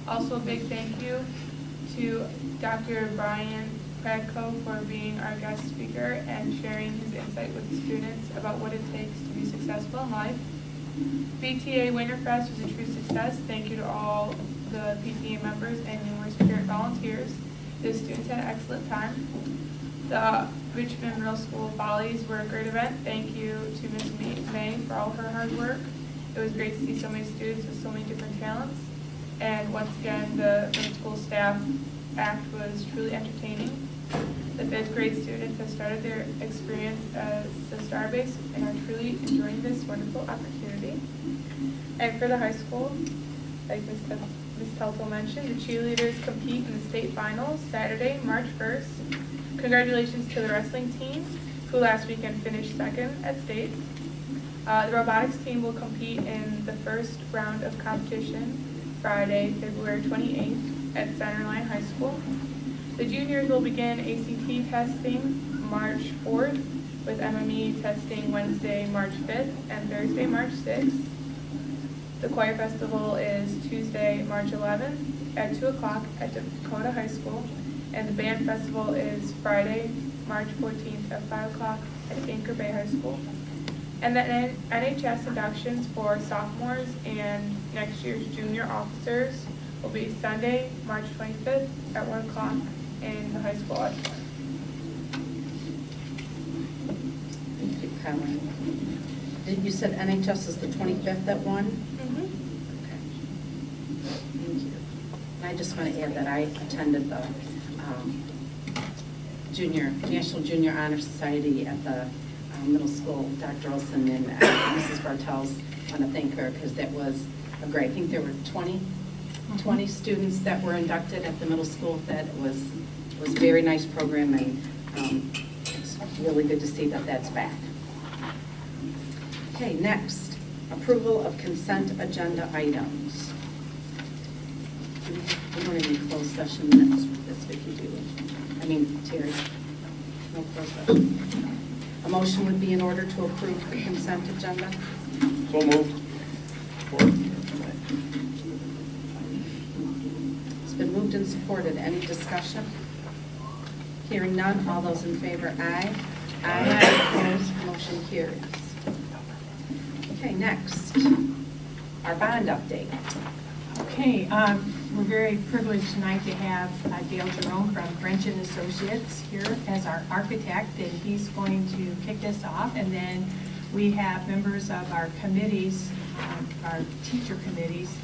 L: Also, a big thank you to Dr. Brian Pradko for being our guest speaker and sharing his insight with the students about what it takes to be successful in life. BTA Winterfest was a true success. Thank you to all the PTA members and numerous parent volunteers. The students had an excellent time. The Richmond Middle School Follies were a great event. Thank you to Ms. May for all her hard work. It was great to see so many students with so many different talents. And once again, the middle school staff act was truly entertaining. The 5th grade students have started their experience as the Starbase and are truly enjoying this wonderful opportunity. And for the high school, like Ms. Telto mentioned, the cheerleaders compete in the state finals Saturday, March 1st. Congratulations to the wrestling team, who last weekend finished second at state. The robotics team will compete in the first round of competition Friday, February 28th at Centerline High School. The juniors will begin ACT testing March 4th, with MME testing Wednesday, March 5th and Thursday, March 6th. The choir festival is Tuesday, March 11th at 2 o'clock at Dakota High School, and the band festival is Friday, March 14th at 5 o'clock at Anchor Bay High School. And the NHS inductions for sophomores and next year's junior officers will be Sunday, March 25th at 1 o'clock in the high school auditorium.
B: Thank you, Colleen. You said NHS is the 25th at 1?
L: Mm-hmm.
B: Okay. Thank you. And I just want to add that I attended the National Junior Honor Society at the middle school. Dr. Olson and Mrs. Bartels, I want to thank her because that was a great, I think there were 20 students that were inducted at the middle school. That was a very nice program, and It's really good to see that that's back. Okay, next, approval of consent agenda items. We don't have any closed session minutes. That's Vicki doing. I mean, Terry. No closed session. A motion would be in order to approve the consent agenda.
I: So moved.
B: It's been moved and supported. Any discussion? Hearing none. All those in favor, aye. Aye. Opposed, motion carries. Okay, next, our bond update.
A: Okay, we're very privileged tonight to have Dale Jerome from French and Associates here as our architect, and he's going to kick this off. And then we have members of our committees, our teacher committees,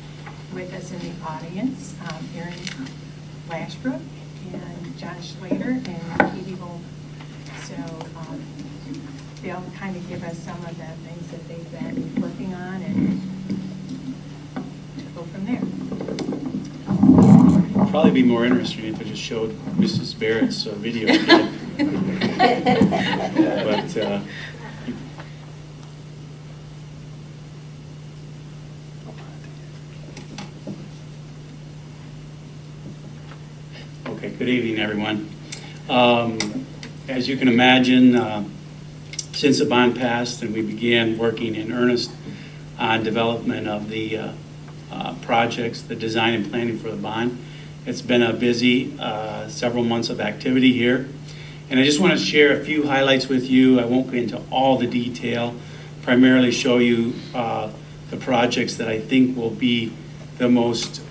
A: with us in the audience, Erin Lashbrook and John Schlater and Katie Volk. So they'll kind of give us some of the things that they've been working on and go from there.
M: Probably be more interesting if I just showed Mrs. Barrett's video. But okay, good evening, everyone. As you can imagine, since the bond passed and we began working in earnest on development of the projects, the design and planning for the bond, it's been a busy several months of activity here. And I just want to share a few highlights with you. I won't go into all the detail, primarily show you the projects that I think will be the most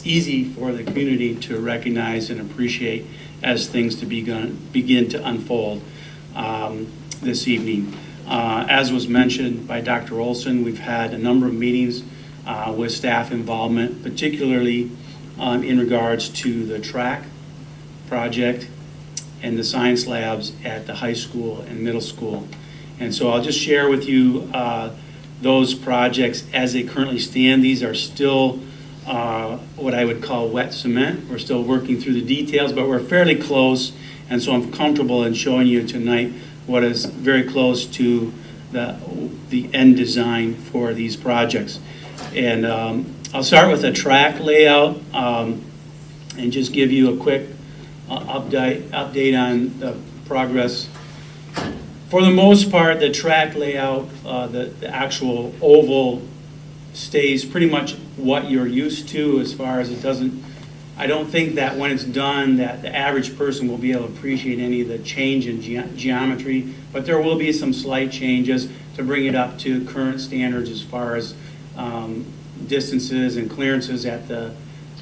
M: easy for the community to recognize and appreciate as things to begin to unfold this evening. As was mentioned by Dr. Olson, we've had a number of meetings with staff involvement, particularly in regards to the track project and the science labs at the high school and middle school. And so I'll just share with you those projects as they currently stand. These are still what I would call wet cement. We're still working through the details, but we're fairly close. And so I'm comfortable in showing you tonight what is very close to the end design for these projects. And I'll start with a track layout and just give you a quick update on the progress. For the most part, the track layout, the actual oval stays pretty much what you're used to as far as it doesn't, I don't think that when it's done that the average person will be able to appreciate any of the change in geometry, but there will be some slight changes to bring it up to current standards as far as distances and clearances at the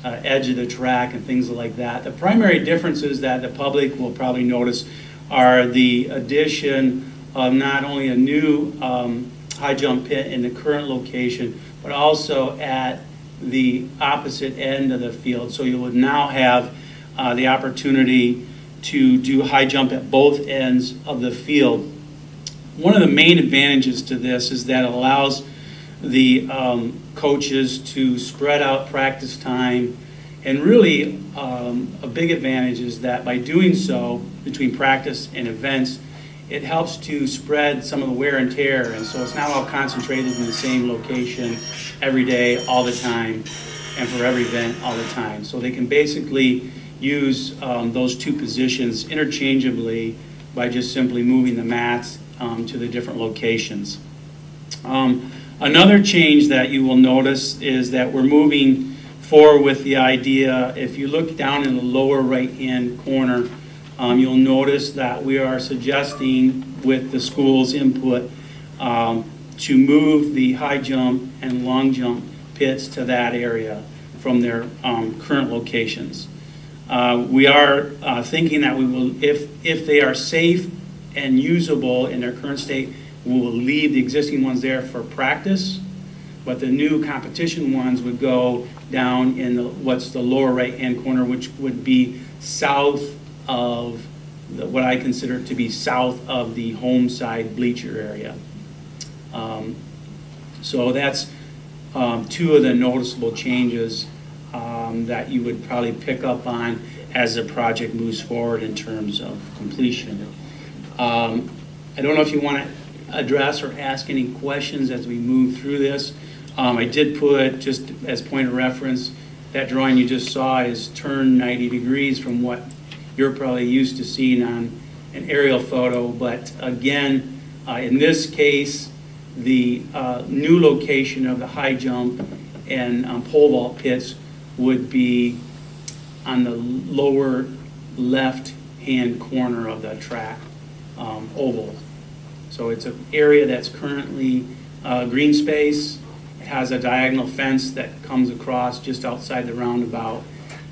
M: edge of the track and things like that. The primary differences that the public will probably notice are the addition of not only a new high jump pit in the current location, but also at the opposite end of the field. So you would now have the opportunity to do high jump at both ends of the field. One of the main advantages to this is that it allows the coaches to spread out practice time, and really a big advantage is that by doing so between practice and events, it helps to spread some of the wear and tear, and so it's not all concentrated in the same location every day, all the time, and for every event, all the time. So they can basically use those two positions interchangeably by just simply moving the mats to the different locations. Another change that you will notice is that we're moving forward with the idea, if you look down in the lower right-hand corner, you'll notice that we are suggesting with the school's input to move the high jump and long jump pits to that area from their current locations. We are thinking that we will, if they are safe and usable in their current state, we will leave the existing ones there for practice, but the new competition ones would go down in what's the lower right-hand corner, which would be south of what I consider to be south of the home side bleacher area. So that's two of the noticeable changes. that you would probably pick up on as the project moves forward in terms of completion. I don't know if you want to address or ask any questions as we move through this. I did put, just as point of reference, that drawing you just saw is turned 90 degrees from what you're probably used to seeing on an aerial photo. But again, in this case, the new location of the high jump and pole vault pits would be on the lower left-hand corner of the track oval. So it's an area that's currently green space. It has a diagonal fence that comes across just outside the roundabout.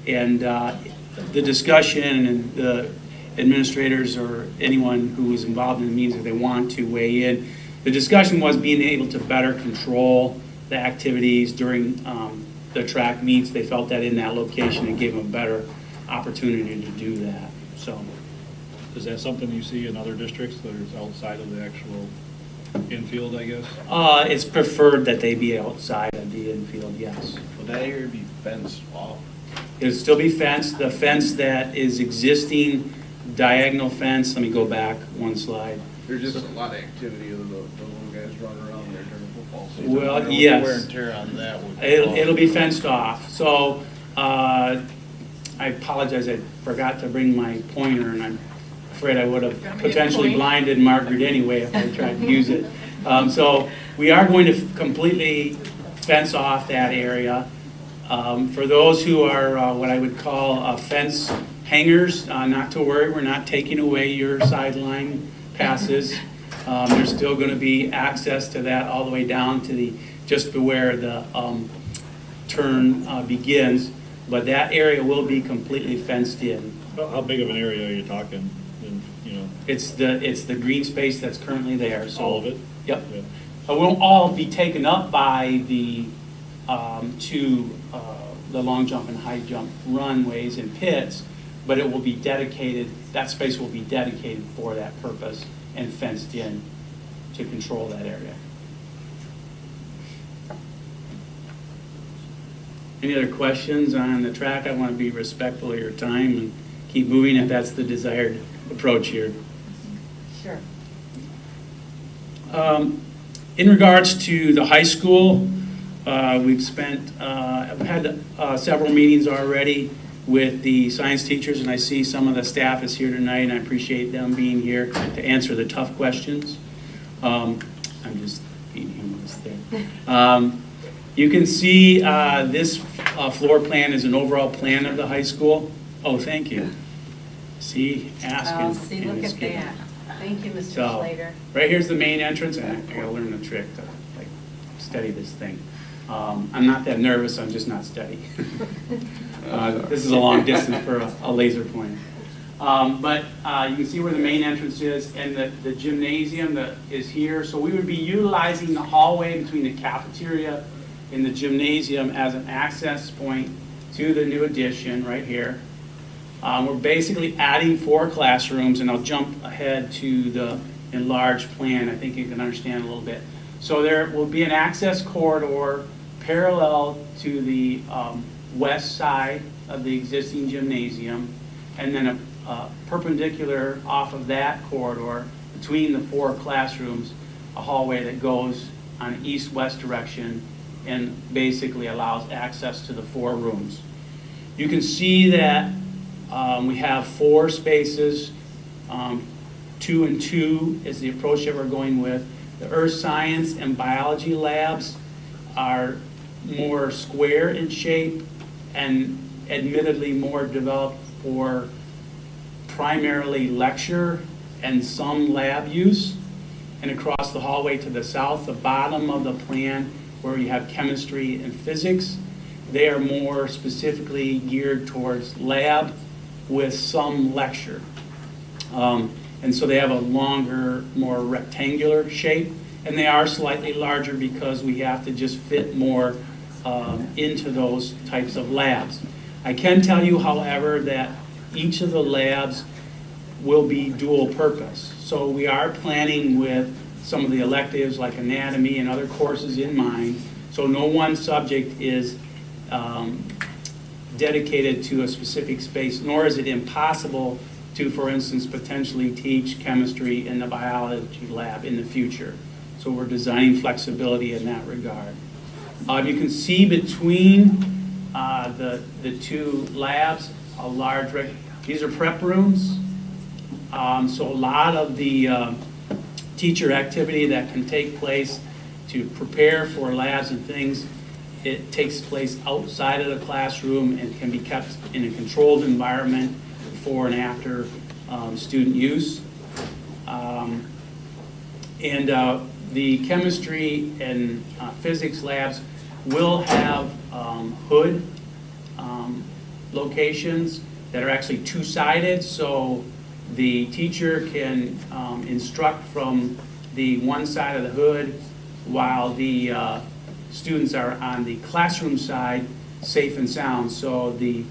M: And the discussion and the administrators or anyone who is involved in the meetings, if they want to weigh in, the discussion was being able to better control the activities during the track meets. They felt that in that location it gave them a better opportunity to do that. So,
C: Is that something you see in other districts that are outside of the actual infield, I guess?
M: it's preferred that they be outside of the infield, yes.
N: Would that area be fenced off?
M: It'll still be fenced. The fence that is existing, diagonal fence, let me go back one slide.
N: There's just a lot of activity of the little guys running around there during football season.
M: Well,
N: I don't know what
M: yes.
N: the wear and tear on that would
M: It'll be fenced off. So I apologize, I forgot to bring my pointer, and I'm afraid I would have potentially blinded Margaret anyway if I tried to use it. So we are going to completely fence off that area. For those who are what I would call fence hangers, not to worry, we're not taking away your sideline passes. There's still going to be access to that all the way down to the just where the turn begins, but that area will be completely fenced in.
C: How big of an area are you talking?
M: It's the green space that's currently there. So
C: All of it?
M: Yep.
C: Yeah.
M: It won't all be taken up by the the long jump and high jump runways and pits, but it will be dedicated, that space will be dedicated for that purpose and fenced in to control that area. Any other questions on the track? I want to be respectful of your time and keep moving if that's the desired approach here.
B: Sure.
M: In regards to the high school, we've had several meetings already with the science teachers, and I see some of the staff is here tonight, and I appreciate them being here to answer the tough questions. I'm just being humorous there. You can see this floor plan is an overall plan of the high school. Oh, thank you. See, asking.
B: Oh, see,
M: and
B: look
M: it's
B: at
M: given.
B: that. Thank you, Mr.
M: So,
B: Slater.
M: right here's the main entrance, and I gotta learn the trick to like steady this thing. I'm not that nervous, I'm just not steady. This is a long distance for a laser pointer. But you can see where the main entrance is, and the gymnasium that is here. So we would be utilizing the hallway between the cafeteria and the gymnasium as an access point to the new addition right here. We're basically adding 4 classrooms, and I'll jump ahead to the enlarged plan. I think you can understand a little bit. So there will be an access corridor parallel to the west side of the existing gymnasium, and then a perpendicular off of that corridor between the 4 classrooms, a hallway that goes on an east-west direction and basically allows access to the 4 rooms. You can see that we have 4 spaces. 2 and 2 is the approach that we're going with. The earth science and biology labs are more square in shape and admittedly more developed for primarily lecture and some lab use. And across the hallway to the south, the bottom of the plan where you have chemistry and physics, they are more specifically geared towards lab with some lecture. And so they have a longer, more rectangular shape, and they are slightly larger because we have to just fit more into those types of labs. I can tell you, however, that each of the labs will be dual purpose. So we are planning with some of the electives like anatomy and other courses in mind. So no one subject is dedicated to a specific space, nor is it impossible to, for instance, potentially teach chemistry in the biology lab in the future. So we're designing flexibility in that regard. You can see between the two labs a large, these are prep rooms. So a lot of the teacher activity that can take place to prepare for labs and things, it takes place outside of the classroom and can be kept in a controlled environment before and after student use. The chemistry and physics labs will have hood locations that are actually two-sided, so the teacher can instruct from the one side of the hood while the students are on the classroom side, safe and sound. So the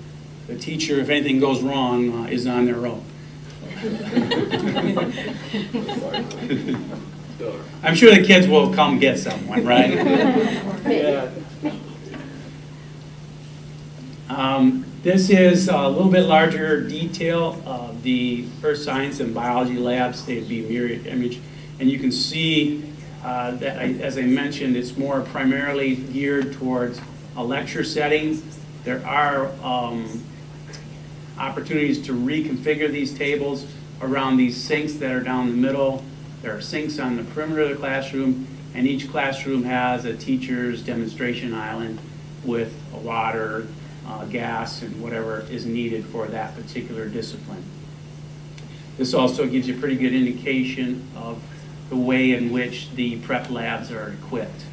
M: teacher, if anything goes wrong, is on their own. I'm sure the kids will come get someone, right?
N: Yeah.
M: This is a little bit larger detail of the earth science and biology labs. They'd be mirror image. And you can see that, as I mentioned, it's more primarily geared towards a lecture setting. There are opportunities to reconfigure these tables around these sinks that are down the middle. There are sinks on the perimeter of the classroom, and each classroom has a teacher's demonstration island with water, gas, and whatever is needed for that particular discipline. This also gives you a pretty good indication of the way in which the prep labs are equipped.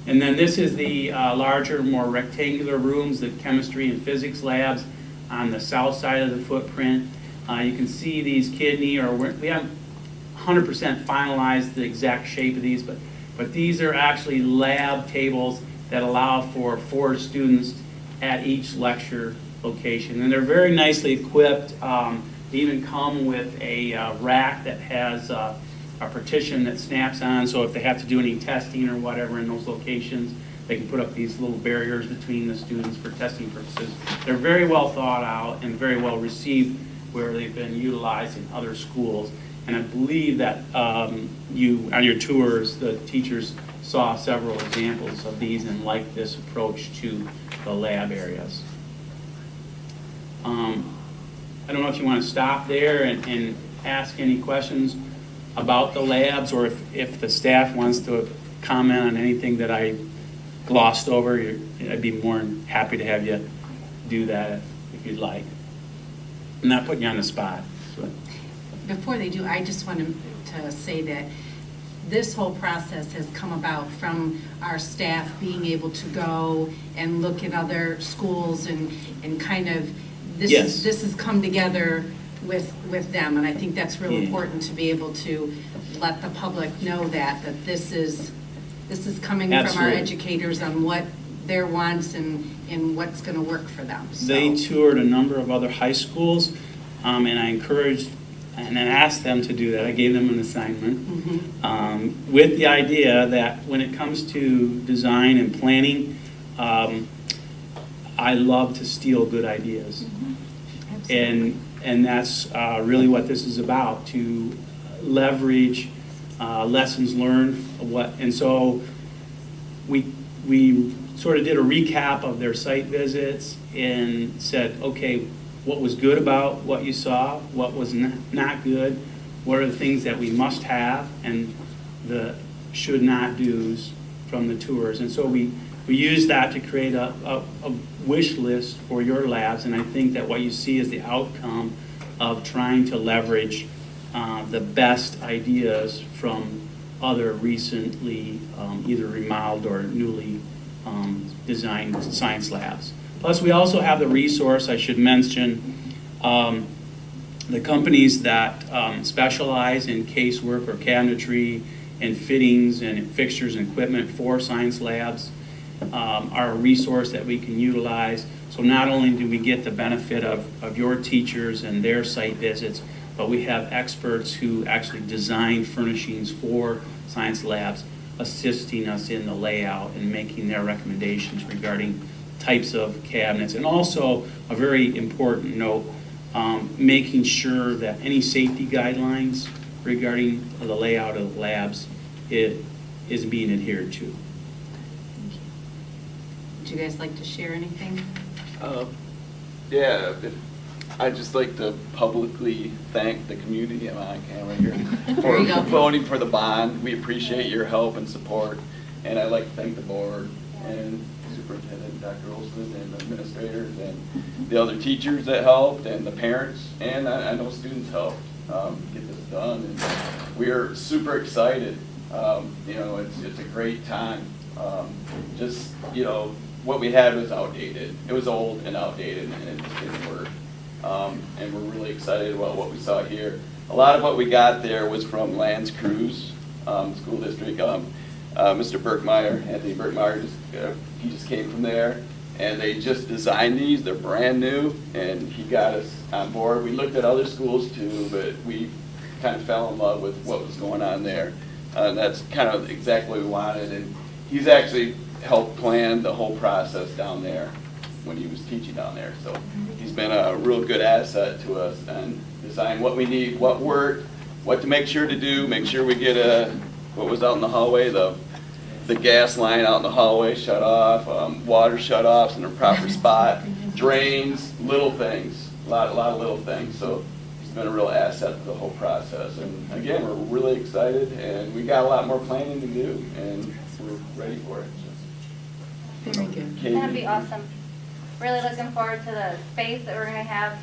M: And then this is the larger, more rectangular rooms, the chemistry and physics labs on the south side of the footprint. You can see these kidney, or we haven't 100% finalized the exact shape of these, but these are actually lab tables that allow for 4 students at each lecture location. And they're very nicely equipped. They even come with a rack that has a partition that snaps on, so if they have to do any testing or whatever in those locations, they can put up these little barriers between the students for testing purposes. They're very well thought out and very well received where they've been utilized in other schools. And I believe that on your tours, the teachers saw several examples of these and liked this approach to the lab areas. I don't know if you want to stop there and ask any questions about the labs, or if the staff wants to comment on anything that I glossed over, I'd be more than happy to have you do that if you'd like. I'm not putting you on the spot. So.
B: Before they do, I just wanted to say that this whole process has come about from our staff being able to go and look at other schools and kind of, this has come together with them, and I think that's real important to be able to let the public know that this is coming from our educators on what their wants and what's going to work for them. So.
M: They toured a number of other high schools, and I encouraged and then asked them to do that. I gave them an assignment with the idea that when it comes to design and planning, I love to steal good ideas. And that's really what this is about, to leverage lessons learned. And so we sort of did a recap of their site visits and said, okay, what was good about what you saw, what was not good, what are the things that we must have, and the should not do's from the tours. And so we used that to create a wish list for your labs, and I think that what you see is the outcome of trying to leverage the best ideas from other recently either remodeled or newly designed science labs. Plus, we also have the resource, I should mention, the companies that specialize in casework or cabinetry and fittings and fixtures and equipment for science labs are a resource that we can utilize. So not only do we get the benefit of your teachers and their site visits, but we have experts who actually design furnishings for science labs assisting us in the layout and making their recommendations regarding types of cabinets. And also, a very important note, making sure that any safety guidelines regarding the layout of the labs is being adhered to.
B: Would you guys like to share anything?
O: Yeah, I'd just like to publicly thank the community, I'm on camera here, for voting for the bond. We appreciate your help and support, and I'd like to thank the board and Superintendent Dr. Olson and the administrators and the other teachers that helped and the parents, and I know students helped get this done. And we're super excited. You know, it's a great time. Just, you know, what we had was outdated. It was old and outdated, and it just didn't work. And we're really excited about what we saw here. A lot of what we got there was from Lands Cruz School District. Mr. Berkmeyer, Anthony Berkmeyer, he just came from there, and they just designed these. They're brand new, and he got us on board. We looked at other schools too, but we kind of fell in love with what was going on there. And that's kind of exactly what we wanted. And he's actually helped plan the whole process down there when he was teaching down there. So he's been a real good asset to us and design what we need, what worked, what to make sure to do, make sure we get what was out in the hallway, the gas line out in the hallway shut off, water shut offs in the proper spot, drains, little things, a lot of little things. So he's been a real asset to the whole process. And again, we're really excited, and we got a lot more planning to do, and we're ready for it.
B: Very good.
E: It's going to be awesome. Really looking forward to the space that we're going to have.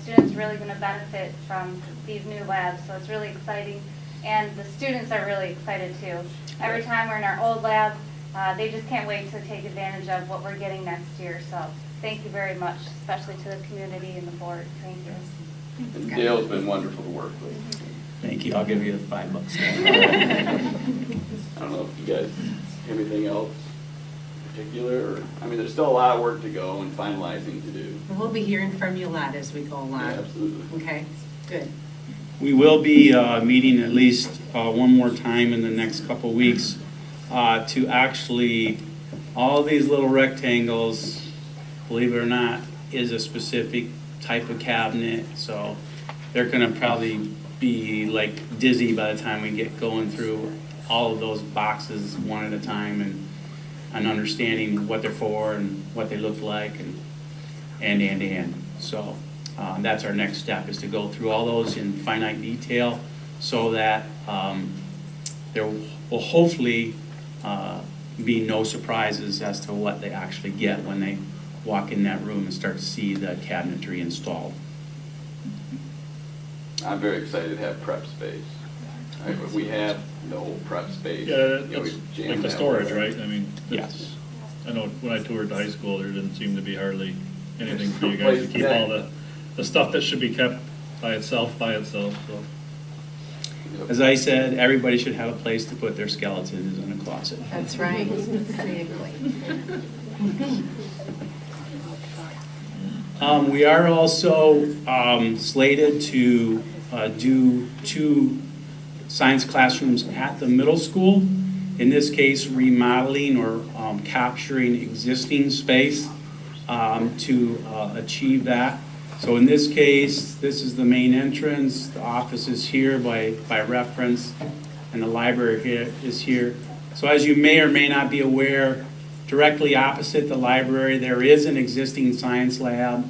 E: Students really going to benefit from these new labs, so it's really exciting. And the students are really excited too. Every time we're in our old lab, they just can't wait to take advantage of what we're getting next year. So thank you very much, especially to the community and the board. Thank you.
O: And Dale's been wonderful to work with.
M: Thank you. I'll give you $5.
O: I don't know if you guys have anything else in particular, or, I mean, there's still a lot of work to go and finalizing to do.
B: We'll be hearing from you a lot as we go along.
O: Yeah, absolutely.
B: Okay, good.
M: We will be meeting at least one more time in the next couple weeks to actually, all these little rectangles, believe it or not, is a specific type of cabinet. So they're going to probably be like dizzy by the time we get going through all of those boxes one at a time and understanding what they're for and what they look like and. So that's our next step, is to go through all those in finite detail so that there will hopefully be no surprises as to what they actually get when they walk in that room and start to see the cabinetry installed.
O: I'm very excited to have prep space. We have no prep space.
C: Yeah,
O: You know, we
C: it's
O: jammed
C: like the
O: that
C: storage,
O: with-
C: right? I mean,
M: Yes.
C: I know when I toured the high school, there didn't seem to be hardly anything for you guys to keep all the stuff that should be kept by itself, so.
M: As I said, everybody should have a place to put their skeletons in a closet.
B: That's right. Exactly.
M: We are also slated to do 2 science classrooms at the middle school. In this case, remodeling or capturing existing space to achieve that. So in this case, this is the main entrance. The office is here by reference, and the library here is here. So as you may or may not be aware, directly opposite the library, there is an existing science lab,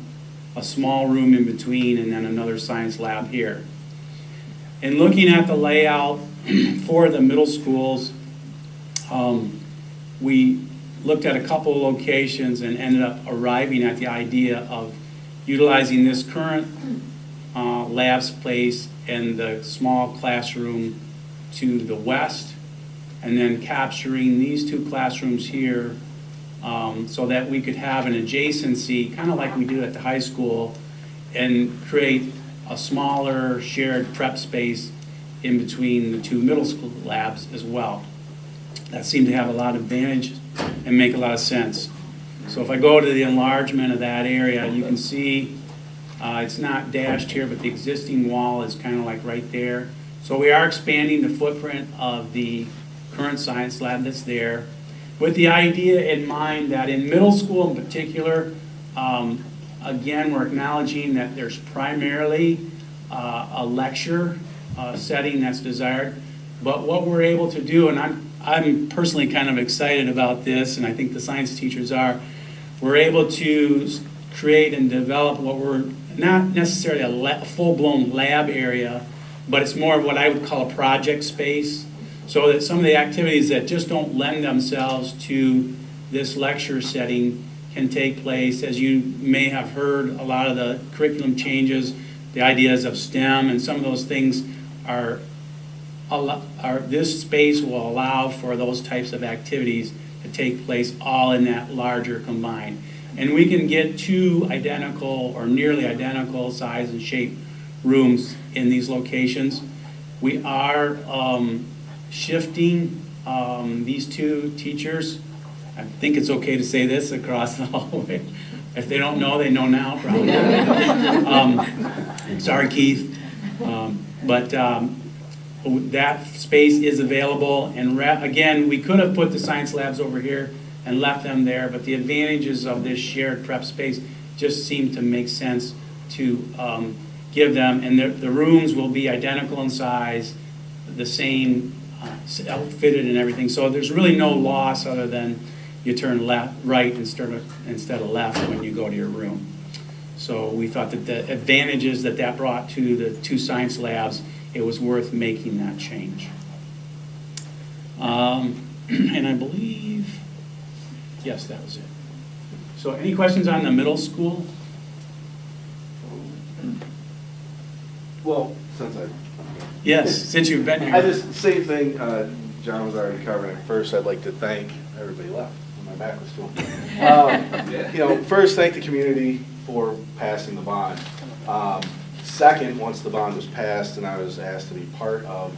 M: a small room in between, and then another science lab here. In looking at the layout for the middle schools, we looked at a couple of locations and ended up arriving at the idea of utilizing this current lab space and the small classroom to the west, and then capturing these 2 classrooms here so that we could have an adjacency, kind of like we do at the high school, and create a smaller shared prep space in between the 2 middle school labs as well. That seemed to have a lot of advantage and make a lot of sense. So if I go to the enlargement of that area, you can see it's not dashed here, but the existing wall is kind of like right there. So we are expanding the footprint of the current science lab that's there, with the idea in mind that in middle school in particular, again, we're acknowledging that there's primarily a lecture setting that's desired, but what we're able to do, and I'm personally kind of excited about this, and I think the science teachers are, we're able to create and develop what we're not necessarily a full-blown lab area, but it's more of what I would call a project space, so that some of the activities that just don't lend themselves to this lecture setting can take place. As you may have heard, a lot of the curriculum changes, the ideas of STEM and some of those things this space will allow for those types of activities to take place all in that larger combined. And we can get 2 identical or nearly identical size and shape rooms in these locations. We are shifting these 2 teachers. I think it's okay to say this across the hallway. If they don't know, they know now, probably. Sorry, Keith. But that space is available. And again, we could have put the science labs over here and left them there, but the advantages of this shared prep space just seem to make sense to give them. And the rooms will be identical in size, the same outfitted and everything. So there's really no loss other than you turn right instead of left when you go to your room. So we thought that the advantages that brought to the 2 science labs, it was worth making that change. And I believe, yes, that was it. So any questions on the middle school?
N: Well, since I.
M: Yes, since you've been here.
N: I just, same thing, John was already covering. First, I'd like to thank, everybody left, my back was to him. First, thank the community for passing the bond. Second, once the bond was passed and I was asked to be part of,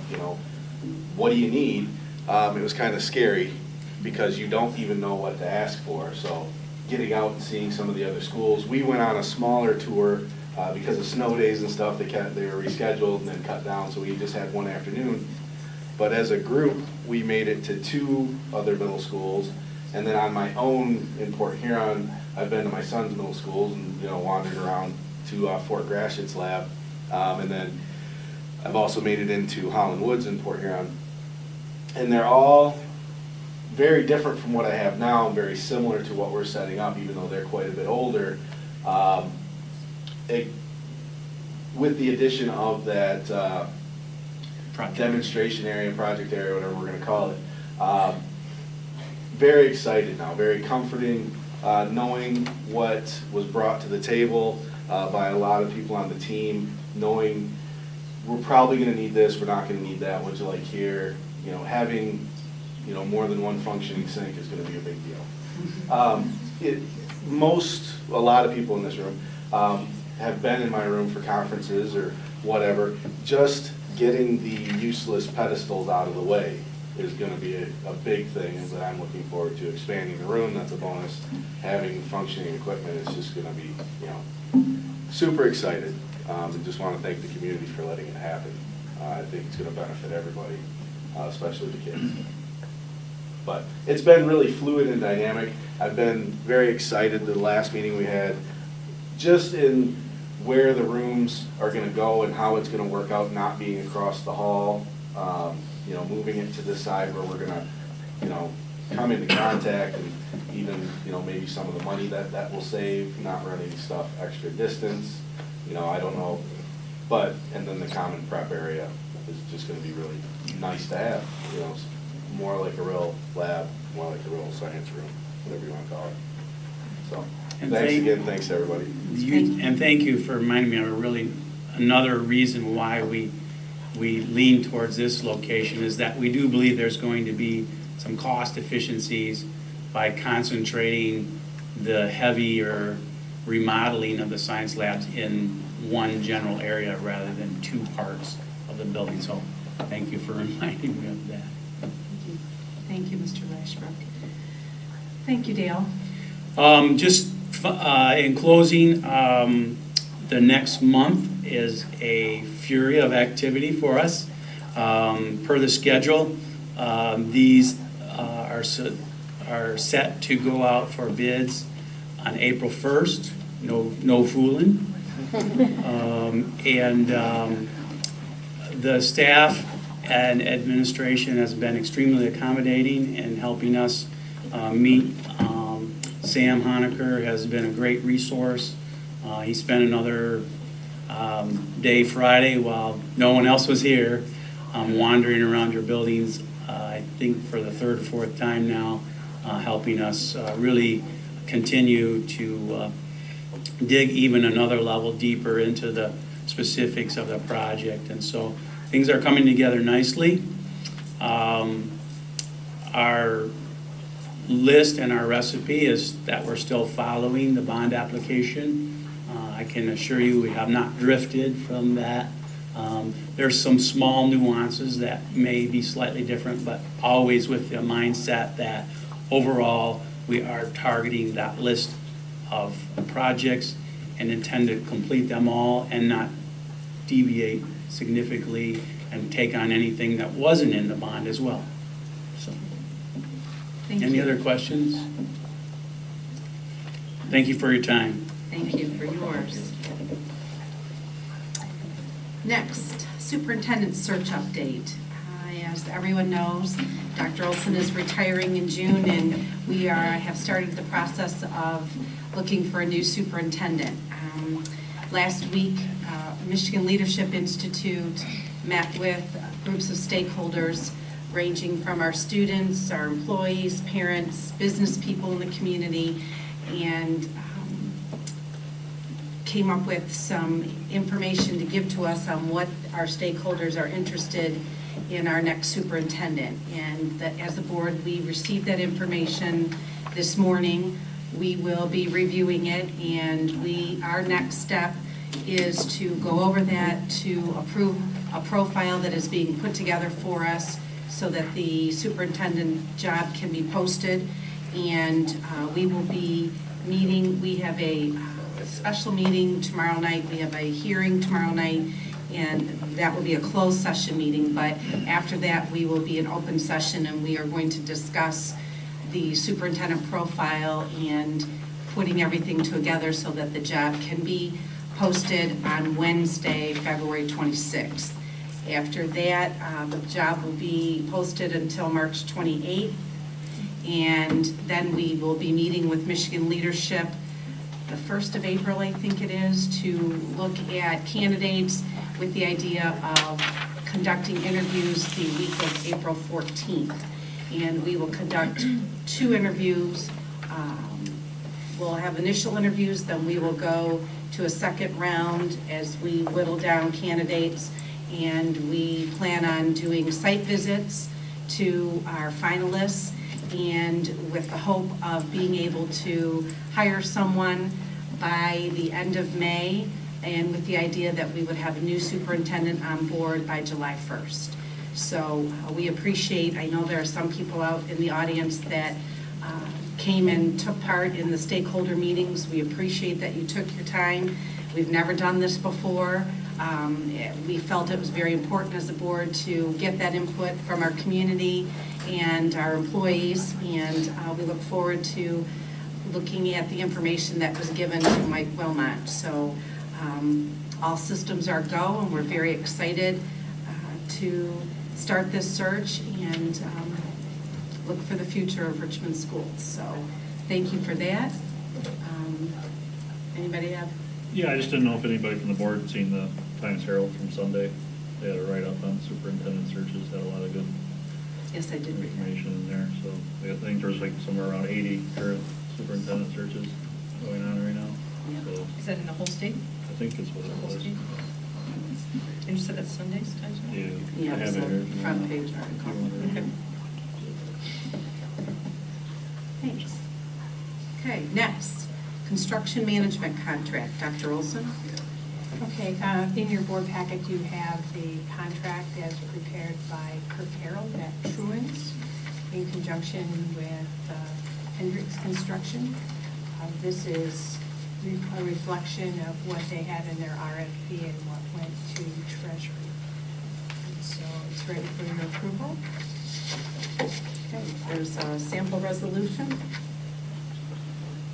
N: what do you need? It was kind of scary because you don't even know what to ask for. So getting out and seeing some of the other schools, we went on a smaller tour because of snow days and stuff. They were rescheduled and then cut down, so we just had one afternoon. But as a group, we made it to 2 other middle schools, and then on my own in Port Huron, I've been to my son's middle schools and wandered around to Fort Gratiot's lab, and then I've also made it into Holland Woods in Port Huron, and they're all very different from what I have now, and very similar to what we're setting up, even though they're quite a bit older. With the addition of that demonstration area, project area, whatever we're going to call it, very excited now, very comforting, knowing what was brought to the table by a lot of people on the team, knowing we're probably going to need this, we're not going to need that, what'd you like here, having more than one functioning sink is going to be a big deal. A lot of people in this room have been in my room for conferences or whatever. Just getting the useless pedestals out of the way is going to be a big thing, and that I'm looking forward to expanding the room. That's a bonus. Having functioning equipment is just going to be, super excited. And just want to thank the community for letting it happen. I think it's going to benefit everybody, especially the kids. But it's been really fluid and dynamic. I've been very excited the last meeting we had, just in where the rooms are going to go and how it's going to work out, not being across the hall, moving it to this side where we're going to, come into contact, and even, maybe some of the money that will save, not running stuff extra distance, I don't know. But, and then the common prep area is just going to be really nice to have, more like a real lab, more like a real science room, whatever you want to call it. So,
M: And
N: thanks again, thanks everybody.
M: And thank you for reminding me of another reason why we lean towards this location is that we do believe there's going to be some cost efficiencies by concentrating the heavier remodeling of the science labs in one general area rather than 2 parts of the building. So thank you for reminding me of that.
B: Thank you, Mr. Lashbrook. Thank you, Dale.
M: Just in closing, the next month is a fury of activity for us. Per the schedule, These are set to go out for bids on April 1st. No fooling. The staff and administration has been extremely accommodating in helping us meet. Sam Honecker has been a great resource. He spent another day Friday while no one else was here, wandering around your buildings, I think for the third or fourth time now, helping us really continue to dig even another level deeper into the specifics of the project. And so things are coming together nicely. Our list and our recipe is that we're still following the bond application. I can assure you we have not drifted from that. There's some small nuances that may be slightly different, but always with the mindset that overall we are targeting that list of projects and intend to complete them all and not deviate significantly and take on anything that wasn't in the bond as well. So, any other questions? Thank you for your time.
B: Thank you for yours. Next, superintendent search update. As everyone knows, Dr. Olson is retiring in June, and we have started the process of looking for a new superintendent. Last week, Michigan Leadership Institute met with groups of stakeholders ranging from our students, our employees, parents, business people in the community, and came up with some information to give to us on what our stakeholders are interested in our next superintendent. And that as a board, we received that information this morning. We will be reviewing it, and our next step is to go over that, to approve a profile that is being put together for us so that the superintendent job can be posted. And we will be meeting, we have a special meeting tomorrow night, we have a hearing tomorrow night, and that will be a closed session meeting. But after that, we will be in open session, and we are going to discuss the superintendent profile and putting everything together so that the job can be posted on Wednesday, February 26th. After that, the job will be posted until March 28th, and then we will be meeting with Michigan Leadership the 1st of April, I think it is, to look at candidates with the idea of conducting interviews the week of April 14th. And we will conduct 2 interviews. We'll have initial interviews, then we will go to a second round as we whittle down candidates. And we plan on doing site visits to our finalists, and with the hope of being able to hire someone by the end of May, and with the idea that we would have a new superintendent on board by July 1st. So we appreciate, I know there are some people out in the audience that came and took part in the stakeholder meetings. We appreciate that you took your time. We've never done this before. We felt it was very important as a board to get that input from our community and our employees, and we look forward to looking at the information that was given to Mike Wilmot. So all systems are go, and we're very excited to start this search and look for the future of Richmond schools. So thank you for that. Anybody have?
C: Yeah, I just didn't know if anybody from the board had seen the Times Herald from Sunday. They had a write-up on superintendent searches, had a lot of good
B: Yes, I did read that.
C: information in there. So I think there's like somewhere around 80 current superintendent searches going on right now. So
K: Is that in the whole state?
C: I think it's what
K: The
C: it
K: whole
C: was.
K: state? And you said that's Sunday's Times Herald?
C: Yeah,
B: Yeah,
C: I have
B: it's
C: it
B: a
C: here.
B: front page article.
K: Okay.
B: Thanks. Okay, next, construction management contract. Dr. Olson?
A: Okay, in your board packet, you have the contract as prepared by Kirk Harold at Truants in conjunction with Hendricks Construction. This is a reflection of what they had in their RFP and what went to Treasury. And so it's ready for your approval.
B: Okay, there's a sample resolution.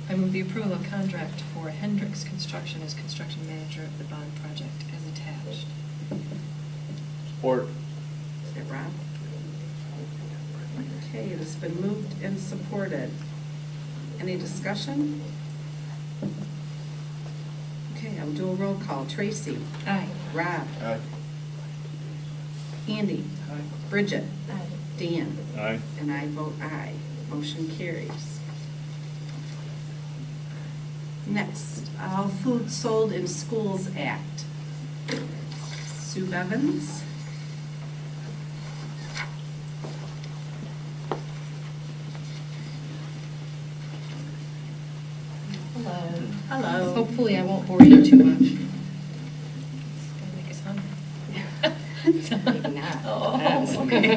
K: I move the approval of contract for Hendricks Construction as construction manager of the bond project as attached.
N: Support.
B: Is that Rob? Okay, it has been moved and supported. Any discussion? Okay, I'll do a roll call. Tracy?
K: Aye.
B: Rob?
N: Aye.
B: Andy?
I: Aye.
B: Bridget? Dan?
C: Aye.
B: And I vote aye. Motion carries. Next, All Food Sold in Schools Act. Sue Bevins?
D: Hello.
B: Hello.
D: Hopefully I won't bore you too much.
K: Gonna make us hungry.
D: Maybe not.
K: Oh, okay.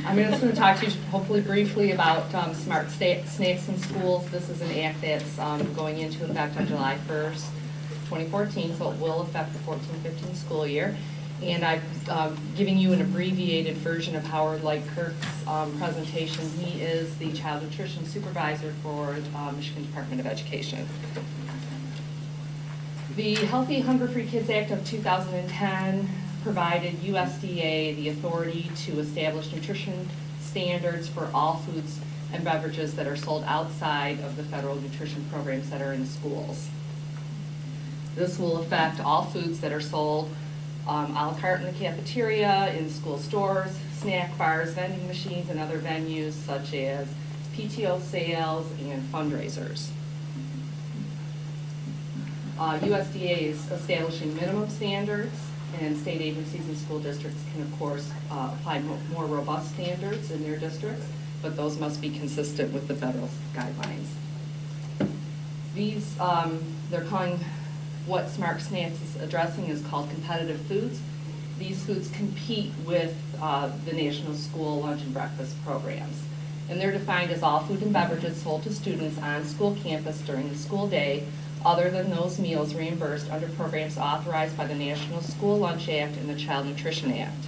P: I'm just going to talk to you hopefully briefly about Smart Snacks in Schools. This is an act that's going into effect on July 1st, 2014, so it will affect the 14-15 school year. And I'm giving you an abbreviated version of Howard Lightkerk's presentation. He is the Child Nutrition Supervisor for Michigan Department of Education. The Healthy Hunger-Free Kids Act of 2010 provided USDA the authority to establish nutrition standards for all foods and beverages that are sold outside of the federal nutrition programs that are in schools. This will affect all foods that are sold a la carte in the cafeteria, in school stores, snack bars, vending machines, and other venues such as PTO sales and fundraisers. USDA is establishing minimum standards, and state agencies and school districts can, of course, apply more robust standards in their districts, but those must be consistent with the federal guidelines. These, they're calling, what Smart Snacks is addressing is called competitive foods. These foods compete with the national school lunch and breakfast programs. And they're defined as all food and beverages sold to students on school campus during the school day, other than those meals reimbursed under programs authorized by the National School Lunch Act and the Child Nutrition Act.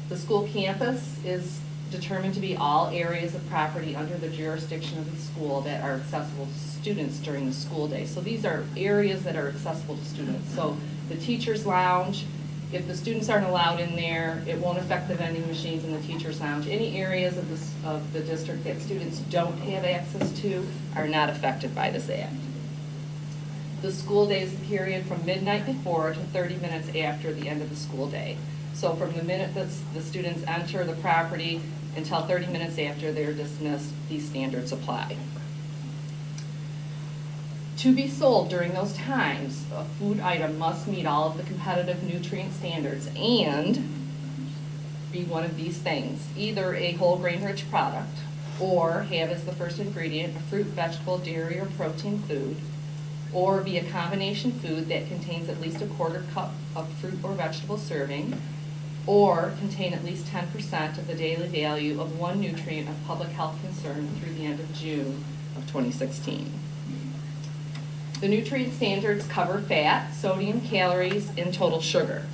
P: The school campus is determined to be all areas of property under the jurisdiction of the school that are accessible to students during the school day. So these are areas that are accessible to students. So the teacher's lounge, if the students aren't allowed in there, it won't affect the vending machines in the teacher's lounge. Any areas of the district that students don't have access to are not affected by this act. The school day is the period from midnight before to 30 minutes after the end of the school day. So from the minute that the students enter the property until 30 minutes after they're dismissed, these standards apply. To be sold during those times, a food item must meet all of the competitive nutrient standards and be one of these things: either a whole grain rich product, or have as the first ingredient a fruit, vegetable, dairy, or protein food, or be a combination food that contains at least a quarter cup of fruit or vegetable serving, or contain at least 10% of the daily value of one nutrient of public health concern through the end of June of 2016. The nutrient standards cover fat, sodium, calories, and total sugar.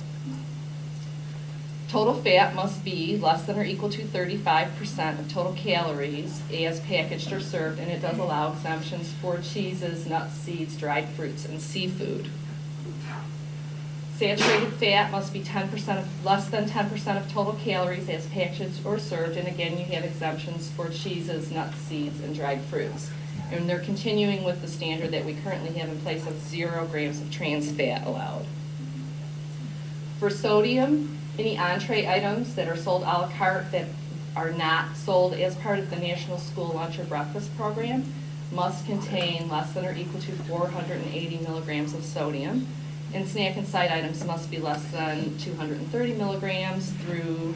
P: Total fat must be less than or equal to 35% of total calories as packaged or served, and it does allow exemptions for cheeses, nuts, seeds, dried fruits, and seafood. Saturated fat must be less than 10% of total calories as packaged or served, and again, you have exemptions for cheeses, nuts, seeds, and dried fruits. And they're continuing with the standard that we currently have in place of 0 grams of trans fat allowed. For sodium, any entree items that are sold a la carte that are not sold as part of the National School Lunch or Breakfast Program must contain less than or equal to 480 milligrams of sodium. And snack and side items must be less than 230 milligrams through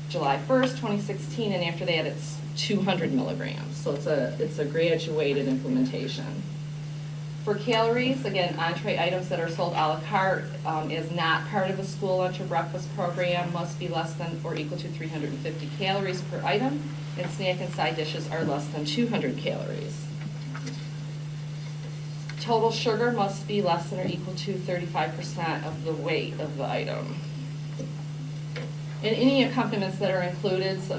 P: July 1st, 2016, and after that it's 200 milligrams. So it's a graduated implementation. For calories, again, entree items that are sold a la carte as not part of a school lunch or breakfast program must be less than or equal to 350 calories per item, and snack and side dishes are less than 200 calories. Total sugar must be less than or equal to 35% of the weight of the item. And any accompaniments that are included, so,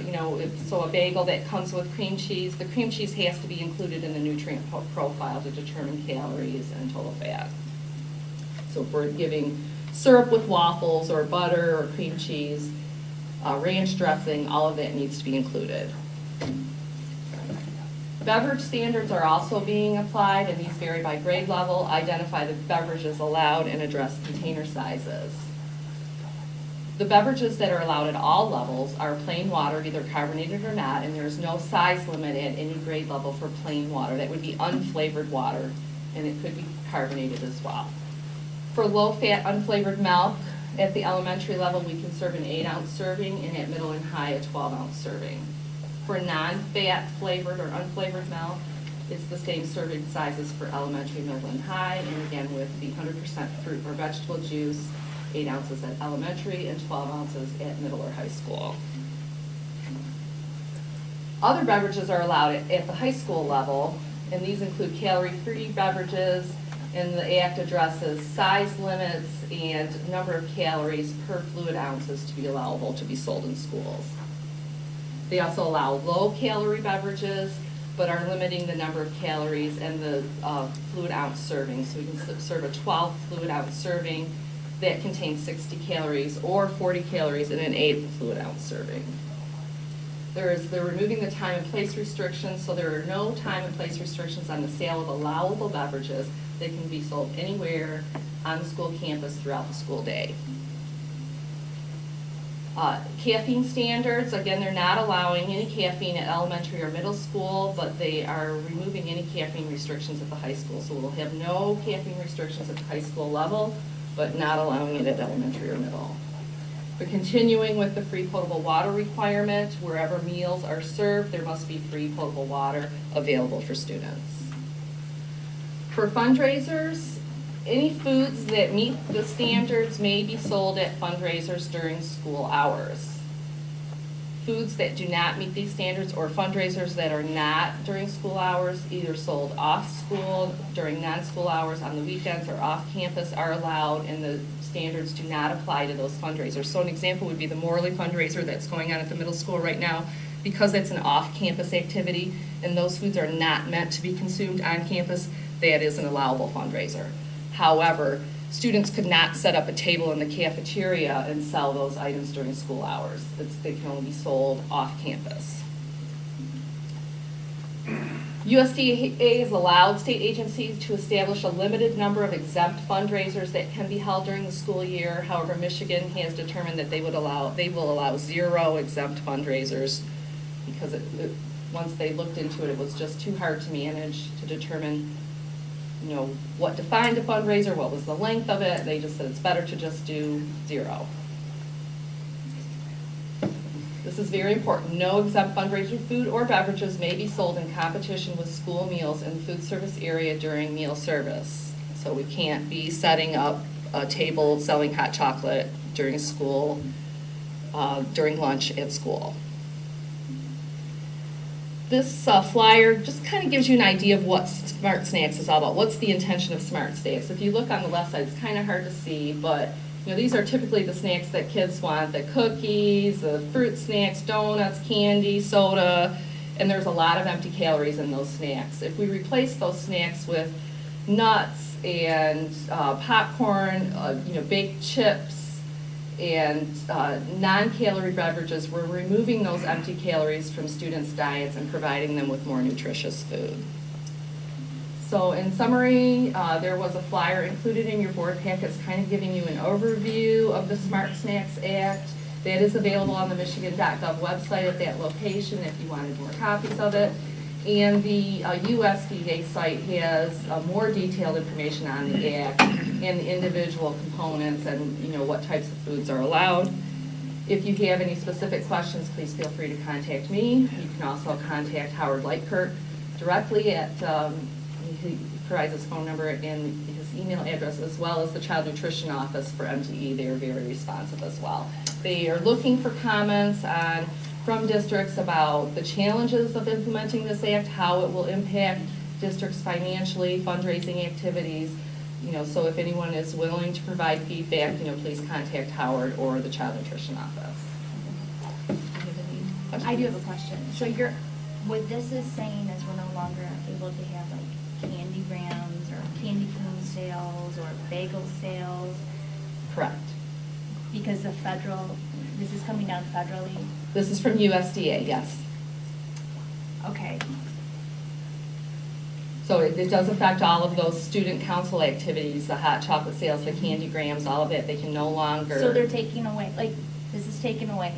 P: so a bagel that comes with cream cheese, the cream cheese has to be included in the nutrient profile to determine calories and total fat. So if we're giving syrup with waffles or butter or cream cheese, ranch dressing, all of that needs to be included. Beverage standards are also being applied, and these vary by grade level, identify the beverages allowed, and address container sizes. The beverages that are allowed at all levels are plain water, either carbonated or not, and there's no size limit at any grade level for plain water. That would be unflavored water, and it could be carbonated as well. For low-fat unflavored milk, at the elementary level, we can serve an 8-ounce serving, and at middle and high, a 12-ounce serving. For non-fat flavored or unflavored milk, it's the same serving sizes for elementary, middle, and high, and again with the 100% fruit or vegetable juice, 8 ounces at elementary and 12 ounces at middle or high school. Other beverages are allowed at the high school level, and these include calorie-free beverages, and the Act addresses size limits and number of calories per fluid ounces to be allowable to be sold in schools. They also allow low-calorie beverages, but are limiting the number of calories and the fluid ounce serving. So we can serve a 12 fluid ounce serving that contains 60 calories or 40 calories in an 8 fluid ounce serving. They're removing the time and place restrictions, so there are no time and place restrictions on the sale of allowable beverages. They can be sold anywhere on the school campus throughout the school day. Caffeine standards, again, they're not allowing any caffeine at elementary or middle school, but they are removing any caffeine restrictions at the high school. So we'll have no caffeine restrictions at the high school level, but not allowing it at elementary or middle. But continuing with the free potable water requirement, wherever meals are served, there must be free potable water available for students. For fundraisers, any foods that meet the standards may be sold at fundraisers during school hours. Foods that do not meet these standards or fundraisers that are not during school hours, either sold off school, during non-school hours, on the weekends, or off campus, are allowed, and the standards do not apply to those fundraisers. So an example would be the Morley fundraiser that's going on at the middle school right now. Because it's an off-campus activity and those foods are not meant to be consumed on campus, that is an allowable fundraiser. However, students could not set up a table in the cafeteria and sell those items during school hours. They can only be sold off campus. USDA has allowed state agencies to establish a limited number of exempt fundraisers that can be held during the school year. However, Michigan has determined that they will allow 0 exempt fundraisers because once they looked into it, it was just too hard to manage to determine what defined a fundraiser, what was the length of it. They just said it's better to just do 0. This is very important. No exempt fundraiser food or beverages may be sold in competition with school meals in the food service area during meal service. So we can't be setting up a table selling hot chocolate during school, during lunch at school. This flyer just kind of gives you an idea of what Smart Snacks is all about. What's the intention of Smart Snacks? If you look on the left side, it's kind of hard to see, but these are typically the snacks that kids want, the cookies, the fruit snacks, donuts, candy, soda, and there's a lot of empty calories in those snacks. If we replace those snacks with nuts and popcorn, baked chips, and non-calorie beverages, we're removing those empty calories from students' diets and providing them with more nutritious food. So in summary, there was a flyer included in your board packets kind of giving you an overview of the Smart Snacks Act. That is available on the michigan.gov website at that location if you wanted more copies of it. And the USDA site has more detailed information on the Act and the individual components and what types of foods are allowed. If you have any specific questions, please feel free to contact me. You can also contact Howard Lightkirk directly at, he provides his phone number and his email address, as well as the Child Nutrition Office for MTE. They are very responsive as well. They are looking for comments from districts about the challenges of implementing this act, how it will impact districts financially, fundraising activities. So if anyone is willing to provide feedback, please contact Howard or the Child Nutrition Office.
Q: I do have a question. So what this is saying is we're no longer able to have like candy grams or candy cane sales or bagel sales
P: Correct.
Q: because this is coming down federally?
P: This is from USDA, yes.
Q: Okay.
P: So it does affect all of those student council activities, the hot chocolate sales, the candy grams, all of it. They can no longer.
Q: So they're taking away, this is taken away?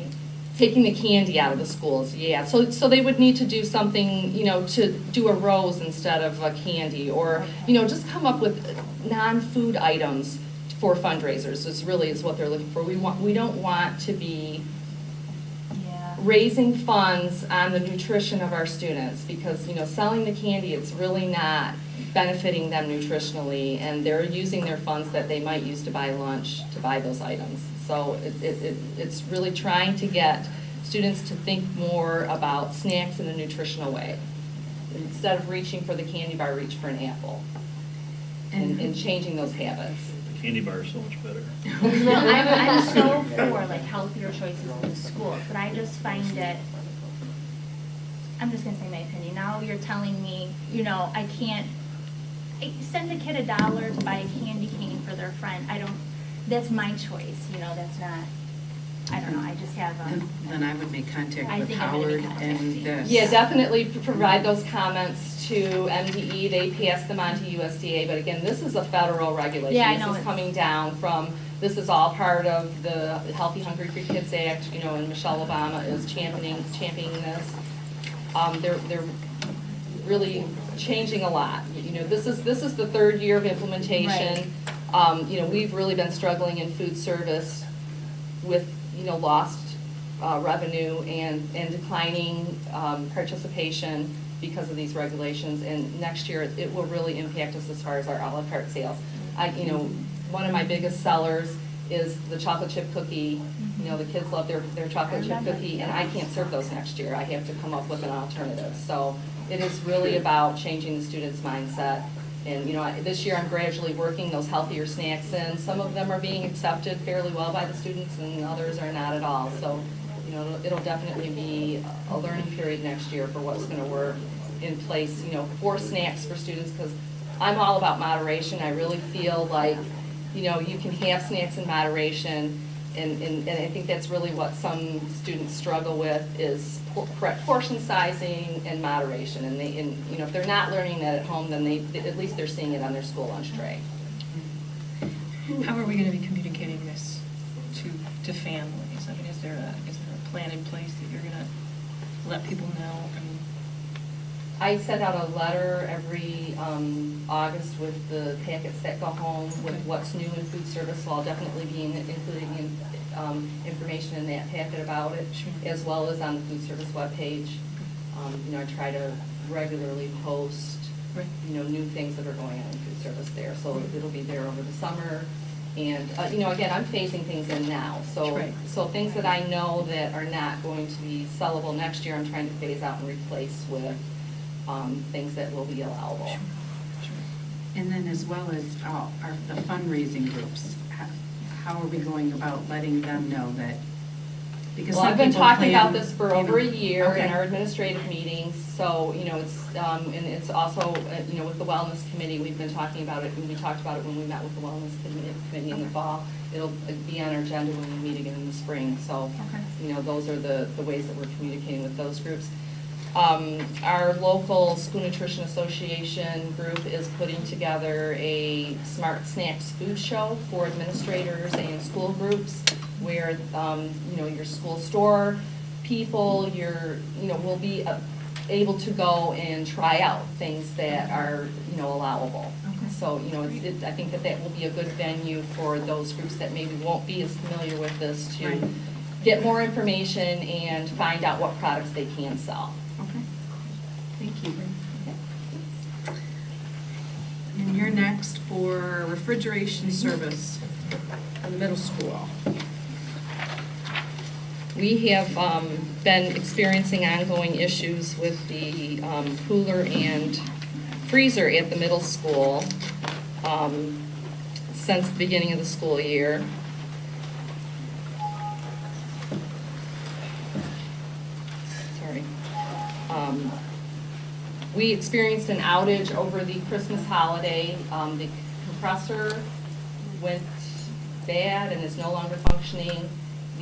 P: Taking the candy out of the schools, yeah. So they would need to do something, to do a rose instead of a candy, or, just come up with non-food items for fundraisers. Is what they're looking for. We don't want to be raising funds on the nutrition of our students, because, selling the candy, it's really not benefiting them nutritionally, and they're using their funds that they might use to buy lunch to buy those items. So it's really trying to get students to think more about snacks in a nutritional way. Instead of reaching for the candy bar, reach for an apple, and changing those habits.
C: The candy bar is so much better.
Q: Well, I'm so for healthier choices in the schools, but I just find it, I'm just gonna say my opinion. Now you're telling me, I can't send a kid $1 to buy a candy cane for their friend. That's my choice, that's not, I don't know, I just have
B: Then I would make contact
Q: I
B: with
Q: think I'm gonna
B: Howard
Q: make contact
B: and
Q: with
B: this.
P: Yeah, definitely provide those comments to MDE. They pass them on to USDA, but again, this is a federal regulation.
Q: Yeah, I know
P: This is coming down from, this is all part of the Healthy Hungry for Kids Act, and Michelle Obama is championing this. They're really changing a lot. This is the third year of implementation. We've really been struggling in food service with, lost revenue and declining participation because of these regulations. And next year, it will really impact us as far as our a la carte sales. One of my biggest sellers is the chocolate chip cookie. The kids love their chocolate chip cookie, and I can't serve those next year. I have to come up with an alternative. So it is really about changing the student's mindset. And, this year I'm gradually working those healthier snacks in. Some of them are being accepted fairly well by the students, and others are not at all. So, it'll definitely be a learning period next year for what's going to work in place, for snacks for students, because I'm all about moderation. I really feel like, you can have snacks in moderation, and I think that's really what some students struggle with is correct portion sizing and moderation. And if they're not learning that at home, then at least they're seeing it on their school lunch tray.
K: How are we going to be communicating this to families? I mean, is there a plan in place that you're going to let people know?
P: I send out a letter every August with the packets that go home with what's new in food service, so I'll definitely be including information in that packet about it, as well as on the food service webpage. I try to regularly post, new things that are going on in food service there, so it'll be there over the summer. And, again, I'm phasing things in now, so things that I know that are not going to be sellable next year, I'm trying to phase out and replace with things that will be allowable.
B: And then as well as the fundraising groups, how are we going about letting them know that? Because
P: Well,
B: some
P: I've been
B: people
P: talking
B: plan,
P: about this for over a year
B: Okay.
P: in our administrative meetings, so, and it's also, with the wellness committee, we've been talking about it, and we talked about it when we met with the wellness committee in the fall. It'll be on our agenda when we meet again in the spring, so, those are the ways that we're communicating with those groups. Our local School Nutrition Association group is putting together a Smart Snacks food show for administrators and school groups where, your school store people, will be able to go and try out things that are, allowable. So, I think that will be a good venue for those groups that maybe won't be as familiar with this to get more information and find out what products they can sell.
B: Okay. Thank you. And you're next for refrigeration service in the middle school.
P: We have been experiencing ongoing issues with the cooler and freezer at the middle school since the beginning of the school year. We experienced an outage over the Christmas holiday. The compressor went bad and is no longer functioning.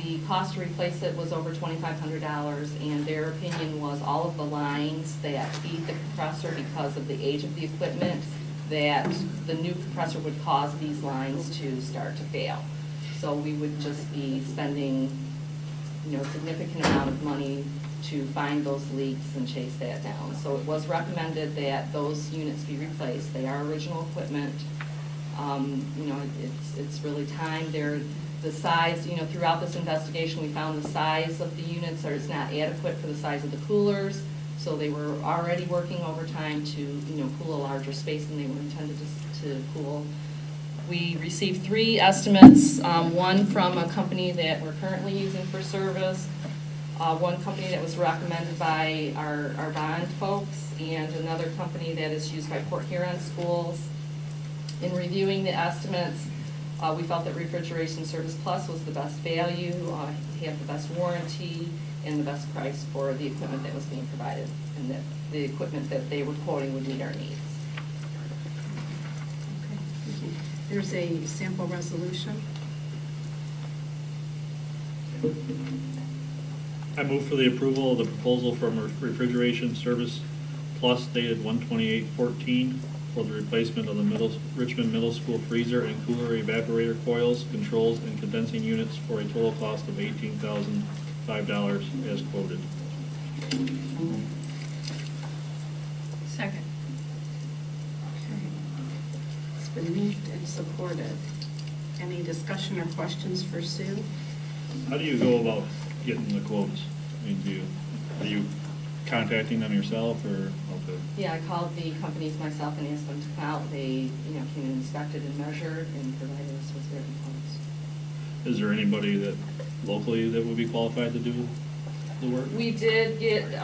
P: The cost to replace it was over $2,500, and their opinion was all of the lines that feed the compressor, because of the age of the equipment, that the new compressor would cause these lines to start to fail. So we would just be spending, a significant amount of money to find those leaks and chase that down. So it was recommended that those units be replaced. They are original equipment. It's really time. The size, throughout this investigation, we found the size of the units is not adequate for the size of the coolers. So they were already working overtime to, cool a larger space than they were intended to cool. We received 3 estimates, one from a company that we're currently using for service, one company that was recommended by our bond folks, and another company that is used by Port Huron schools. In reviewing the estimates, we felt that Refrigeration Service Plus was the best value, had the best warranty, and the best price for the equipment that was being provided, and that the equipment that they were quoting would meet our needs.
B: There's a sample resolution.
C: I move for the approval of the proposal from Refrigeration Service Plus dated 1/28/14 for the replacement of the Richmond Middle School freezer and cooler evaporator coils, controls, and condensing units for a total cost of $18,005 as quoted.
K: Second.
B: It's been moved and supported. Any discussion or questions for Sue?
C: How do you go about getting the quotes? I mean, are you contacting them yourself, or? Okay.
P: Yeah, I called the companies myself and asked them to come out. They, came and inspected and measured and provided us with their quotes.
C: Is there anybody that locally that would be qualified to do the work?
P: We did get,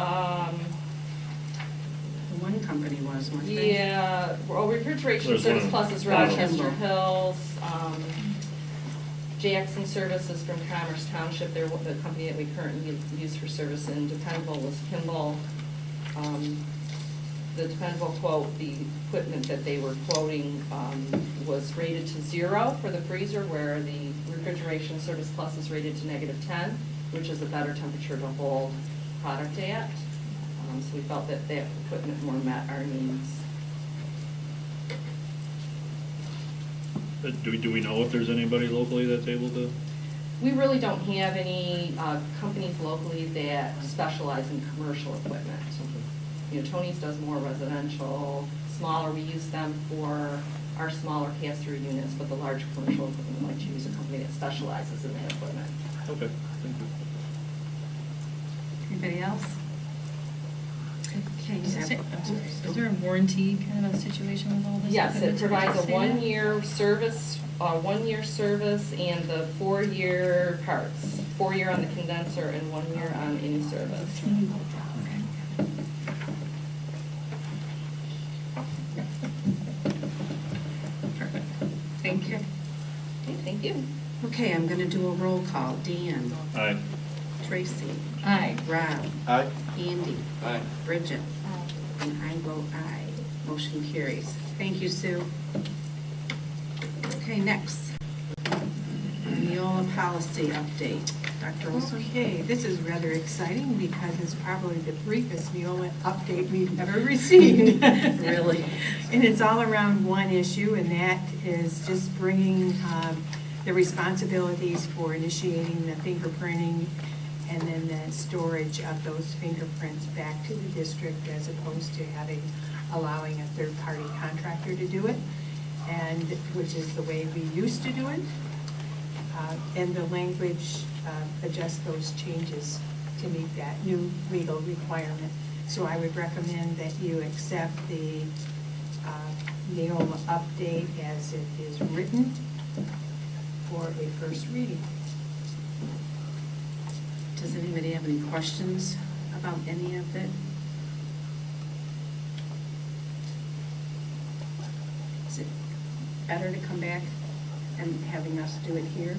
B: One company was, weren't they?
P: yeah, well, Refrigeration
C: There's
P: Service
C: one.
P: Plus is Rochester Hills. Jackson Services from Commerce Township, they're the company that we currently use for service, and dependable was Kimball. The dependable quote, the equipment that they were quoting was rated to 0 for the freezer, where the Refrigeration Service Plus is rated to -10, which is a better temperature to hold product at. So we felt that that equipment more met our needs.
C: Do we know if there's anybody locally that's able to?
P: We really don't have any companies locally that specialize in commercial equipment. Tony's does more residential, smaller, we use them for our smaller pass-through units, but the large commercial equipment, we like to use a company that specializes in that equipment.
C: Okay, thank you.
B: Anybody else? Okay.
K: Is there a warranty kind of a situation with all this?
P: Yes, it
K: equipment?
P: provides a
K: Say that?
P: 1-year service, and the 4-year parts. 4-year on the condenser and 1 year on any service.
K: Perfect. Thank you.
P: Okay, thank you.
B: Okay, I'm going to do a roll call. Dan?
C: Aye.
B: Tracy?
K: Aye.
B: Rob?
N: Aye.
B: Andy?
O: Aye.
B: Bridget? And I vote aye. Motion carries. Thank you, Sue. Okay, next. Neola policy update. Dr. Olson?
A: Okay, this is rather exciting because it's probably the briefest Neola update we've ever received.
B: Really?
A: And it's all around one issue, and that is just bringing the responsibilities for initiating the fingerprinting and then the storage of those fingerprints back to the district, as opposed to allowing a third-party contractor to do it, and which is the way we used to do it. And the language adjusts those changes to meet that new legal requirement. So I would recommend that you accept the Neola update as it is written for a first reading.
B: Does anybody have any questions about any of it? Is it better to come back and having us do it here?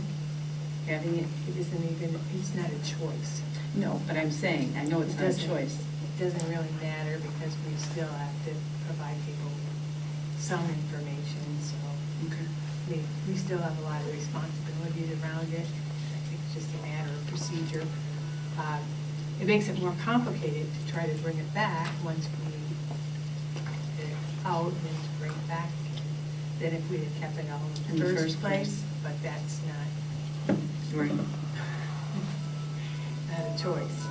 A: It isn't even, it's not a choice.
B: No, but I'm saying, I know it's not a choice.
A: doesn't really matter because we still have to provide people some information, so we still have a lot of responsibilities around it. I think it's just a matter of procedure. It makes it more complicated to try to bring it back once we get it out and then to bring it back again, than if we had kept it all in the first place, but that's not,
B: Right.
A: not a choice.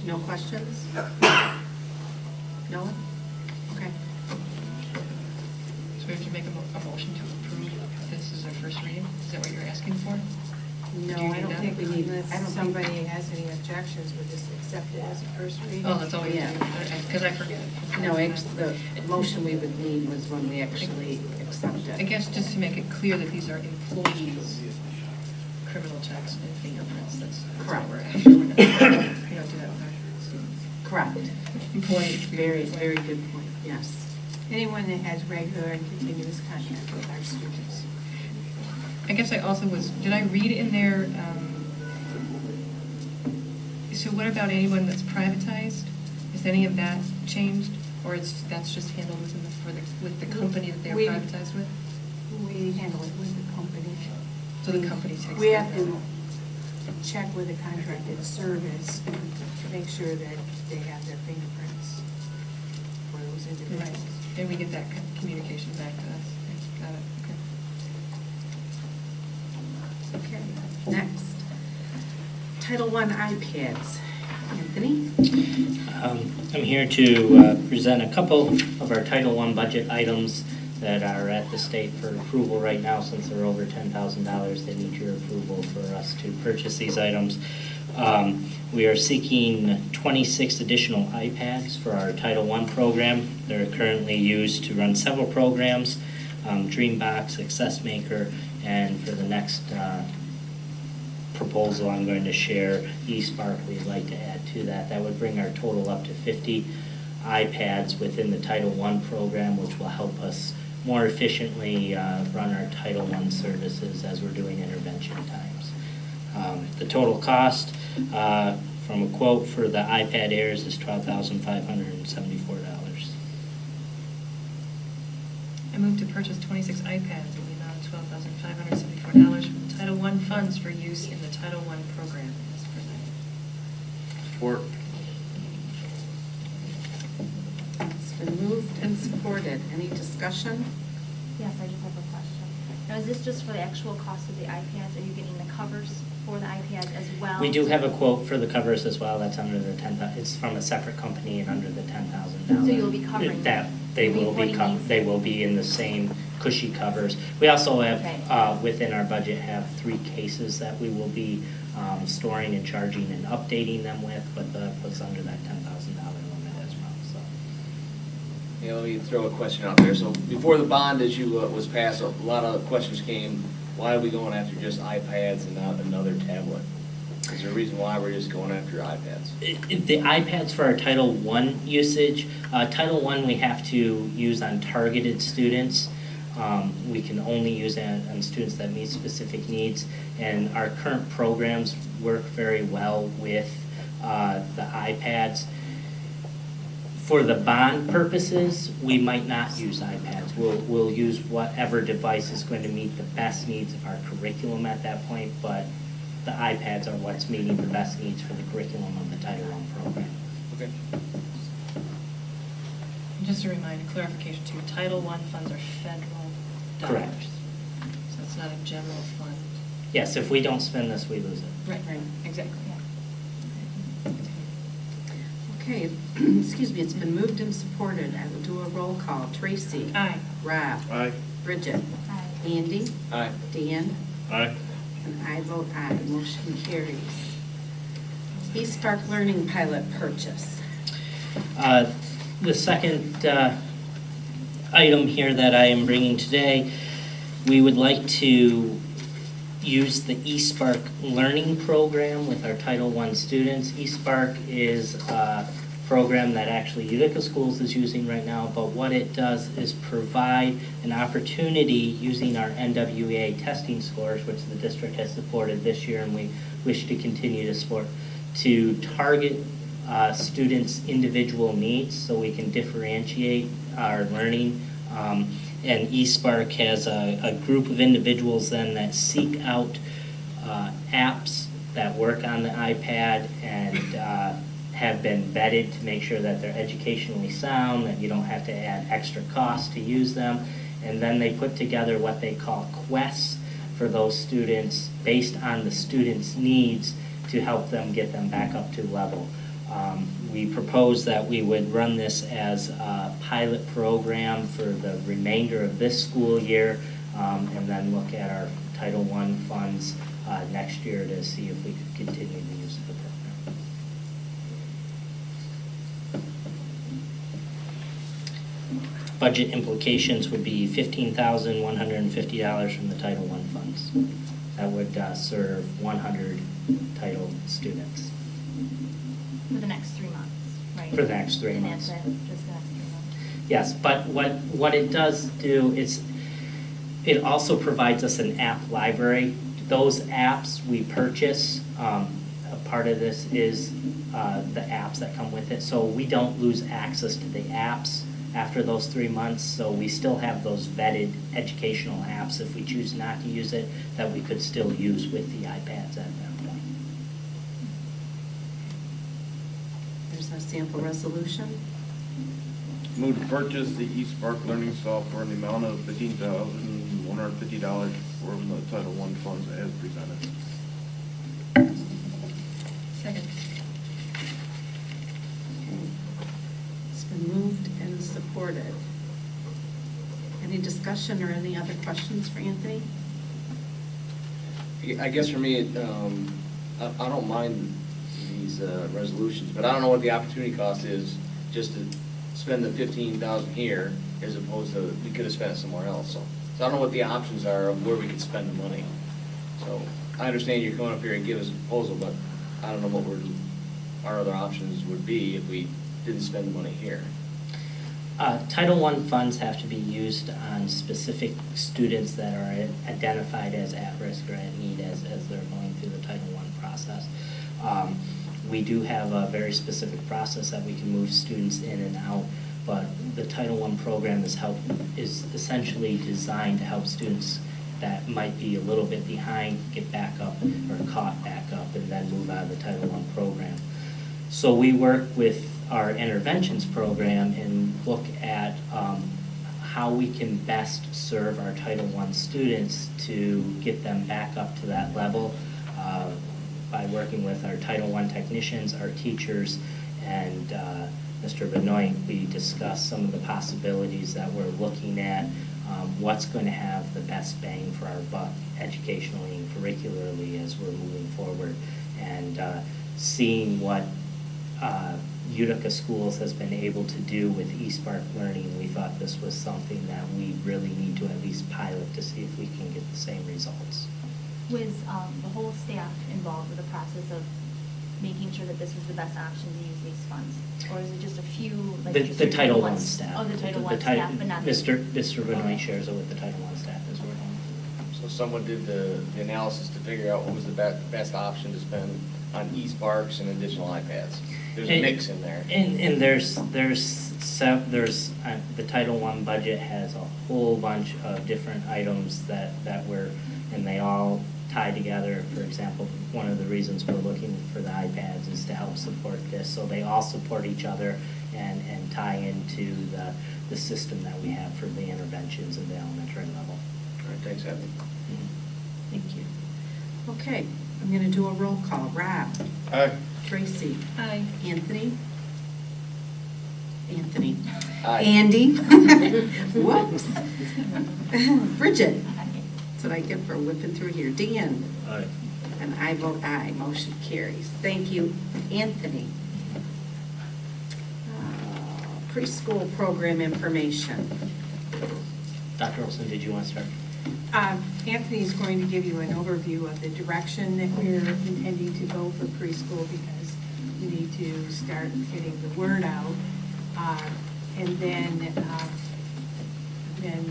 B: No questions? No? Okay.
K: So we have to make a motion to approve this as our first reading? Is that what you're asking for?
A: No,
K: Do you
A: I
K: do
A: don't
K: that?
A: think we need,
B: I don't
A: unless
B: think-
A: somebody has any objections, we'll just accept it as a first reading.
K: Oh, that's all we do,
B: Yeah.
K: because I forget.
B: No, the motion we would need was when we actually accept
K: I
B: it.
K: guess just to make it clear that these are employees' criminal checks and fingerprints, that's what
B: Correct.
K: we're actually, we don't do that with our students.
B: Correct.
K: Employees.
B: Very, very good point, yes.
A: Anyone that has regular and continuous contact with our students.
K: I guess I also did I read in there, so what about anyone that's privatized? Is any of that changed? Or that's just handled with the company that they're
A: We-
K: privatized with?
A: We handle it with the company.
K: So the company takes
A: We
K: care
A: have
K: of
A: to check with a contracted service to make sure that they have their fingerprints for those individuals.
K: And we get that communication back to us. Got it, okay.
B: Okay, next. Title I iPads. Anthony?
R: I'm here to present a couple of our Title I budget items that are at the state for approval right now. Since they're over $10,000, they need your approval for us to purchase these items. We are seeking 26 additional iPads for our Title I program. They're currently used to run several programs, Dreambox, Success Maker, and for the next proposal I'm going to share, eSpark, we'd like to add to that. That would bring our total up to 50 iPads within the Title I program, which will help us more efficiently run our Title I services as we're doing intervention times. The total cost from a quote for the iPad Airs is $12,574.
K: I move to purchase 26 iPads in the amount of $12,574 from Title I funds for use in the Title I program as presented.
O: Support.
B: It's been moved and supported. Any discussion?
Q: Yes, I just have a question. Now, is this just for the actual cost of the iPads? Are you getting the covers for the iPads as well?
R: We do have a quote for the covers as well. That's under the it's from a separate company and under the $10,000.
Q: So you'll be covering
R: that. They will be they will be in the same cushy covers. We also have within our budget have 3 cases that we will be storing and charging and updating them with, but that was under that $10,000 limit as well. So.
O: Yeah, let me throw a question out there. So before the bond issue was passed, a lot of questions came, why are we going after just iPads and not another tablet? Is there a reason why we're just going after iPads?
R: The iPads for our Title I usage, Title I we have to use on targeted students. We can only use it on students that meet specific needs, and our current programs work very well with the iPads. For the bond purposes, we might not use iPads. We'll use whatever device is going to meet the best needs of our curriculum at that point, but the iPads are what's meeting the best needs for the curriculum of the Title I program.
O: Okay.
K: And just a reminder, clarification too, Title I funds are federal dollars.
R: Correct.
K: So it's not a general fund.
R: Yes, if we don't spend this, we lose it.
K: Right, exactly.
B: Okay, excuse me, it's been moved and supported. I will do a roll call. Tracy?
K: Aye.
B: Rob?
C: Aye.
B: Bridget?
Q: Aye.
B: Andy?
O: Aye.
B: Dan?
C: Aye.
B: And I vote aye. Motion carries. eSpark Learning Pilot Purchase.
R: The second item here that I am bringing today, we would like to use the eSpark Learning Program with our Title I students. eSpark is a program that actually Utica Schools is using right now, but what it does is provide an opportunity using our NWEA testing scores, which the district has supported this year and we wish to continue to support, to target students' individual needs so we can differentiate our learning. And eSpark has a group of individuals then that seek out apps that work on the iPad and have been vetted to make sure that they're educationally sound, that you don't have to add extra costs to use them. And then they put together what they call quests for those students based on the students' needs to help them get them back up to level. We propose that we would run this as a pilot program for the remainder of this school year, and then look at our Title I funds next year to see if we could continue to use the program. Budget implications would be $15,150 from the Title I funds. That would serve 100 Title students.
Q: For the next 3 months, right?
R: For the next 3
Q: And
R: months.
Q: that's it, just the next 3 months.
R: Yes, but what it does do is it also provides us an app library. Those apps we purchase, a part of this is the apps that come with it. So we don't lose access to the apps after those 3 months. So we still have those vetted educational apps if we choose not to use it that we could still use with the iPads at that point.
B: There's our sample resolution.
S: Move to purchase the eSpark learning software in the amount of $15,150 from the Title I funds as presented.
K: Second.
B: It's been moved and supported. Any discussion or any other questions for Anthony?
T: I guess for me, I don't mind these resolutions, but I don't know what the opportunity cost is just to spend the 15,000 here as opposed to, we could have spent it somewhere else. So I don't know what the options are of where we could spend the money. So I understand you're coming up here and give us a proposal, but I don't know what our other options would be if we didn't spend the money here.
R: Title I funds have to be used on specific students that are identified as at-risk or at need as they're going through the Title I process. We do have a very specific process that we can move students in and out, but the Title I program is essentially designed to help students that might be a little bit behind get back up or caught back up and then move out of the Title I program. So we work with our interventions program and look at how we can best serve our Title I students to get them back up to that level by working with our Title I technicians, our teachers, and Mr. Benoit. We discussed some of the possibilities that we're looking at, what's going to have the best bang for our buck educationally and curricularly as we're moving forward, and seeing what Utica Schools has been able to do with eSpark Learning. We thought this was something that we really need to at least pilot to see if we can get the same results.
Q: Was the whole staff involved with the process of making sure that this was the best option to use these funds? Or is it just a few, like just
R: The
Q: your
R: Title I
Q: I
R: staff.
Q: Oh, the Title I staff, but not the...
R: Mr. Benoit shares it with the Title I staff as well.
T: So someone did the analysis to figure out what was the best option to spend on eSparks and additional iPads. There's a mix in there.
R: And there's the Title I budget has a whole bunch of different items that and they all tie together. For example, one of the reasons we're looking for the iPads is to help support this. So they all support each other and tie into the system that we have for the interventions at the elementary level.
T: All right, thanks, Evan.
B: Thank you. Okay, I'm going to do a roll call. Rob?
S: Aye.
B: Tracy?
K: Aye.
B: Anthony?
T: Aye.
B: Andy? Whoops. Bridget? That's what I get for whipping through here. Dan?
C: Aye.
B: And I vote aye. Motion carries. Thank you, Anthony. Preschool program information.
R: Dr. Olson, did you want to start?
A: Anthony is going to give you an overview of the direction that we're intending to go for preschool, because we opportunity to start getting the word out. And then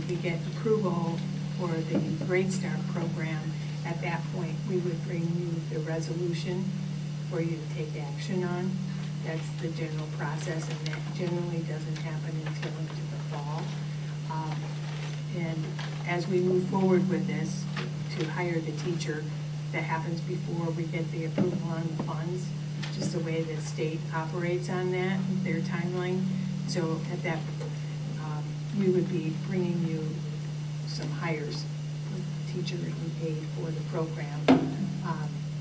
A: we get approval for the Grade Start program. At that point, we would bring you the resolution for you to take action on. That's the general process, and that generally doesn't happen until into the fall. And as we move forward with this, to hire the teacher, that happens before we get the approval on the funds, just the way the state operates on that, their timeline. So at that, we would be bringing you some hires, teacher and aide for the program,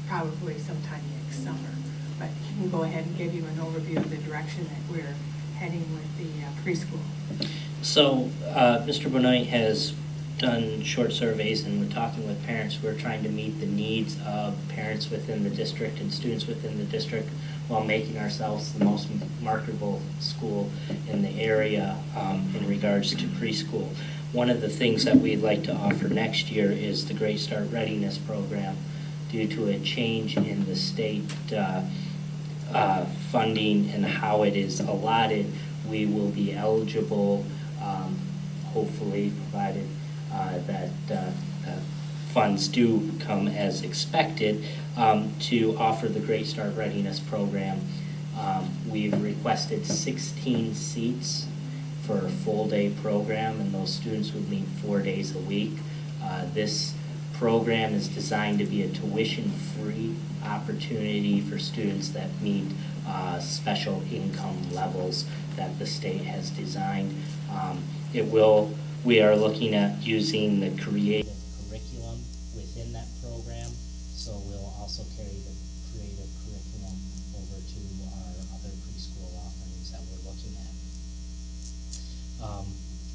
A: probably sometime next summer. But I can go ahead and give you an overview of the direction that we're heading with the preschool.
R: So, Mr. Benoit has done short surveys, and we're talking with parents. We're trying to meet the needs of parents within the district and students within the district while making ourselves the most marketable school in the area in regards to preschool. One of the things that we'd like to offer next year is the Great Start Readiness Program. Due to a change in the state funding and how it is allotted, we will be eligible, hopefully, provided that funds do come as expected, to offer the Great Start Readiness Program. We've requested 16 seats for a full-day program, and those students would meet 4 days a week. This program is designed to be a tuition-free opportunity for students that meet special income levels that the state has designed. We are looking at using the creative curriculum within that program, so we'll also carry the creative curriculum over to our other preschool offerings that we're looking at.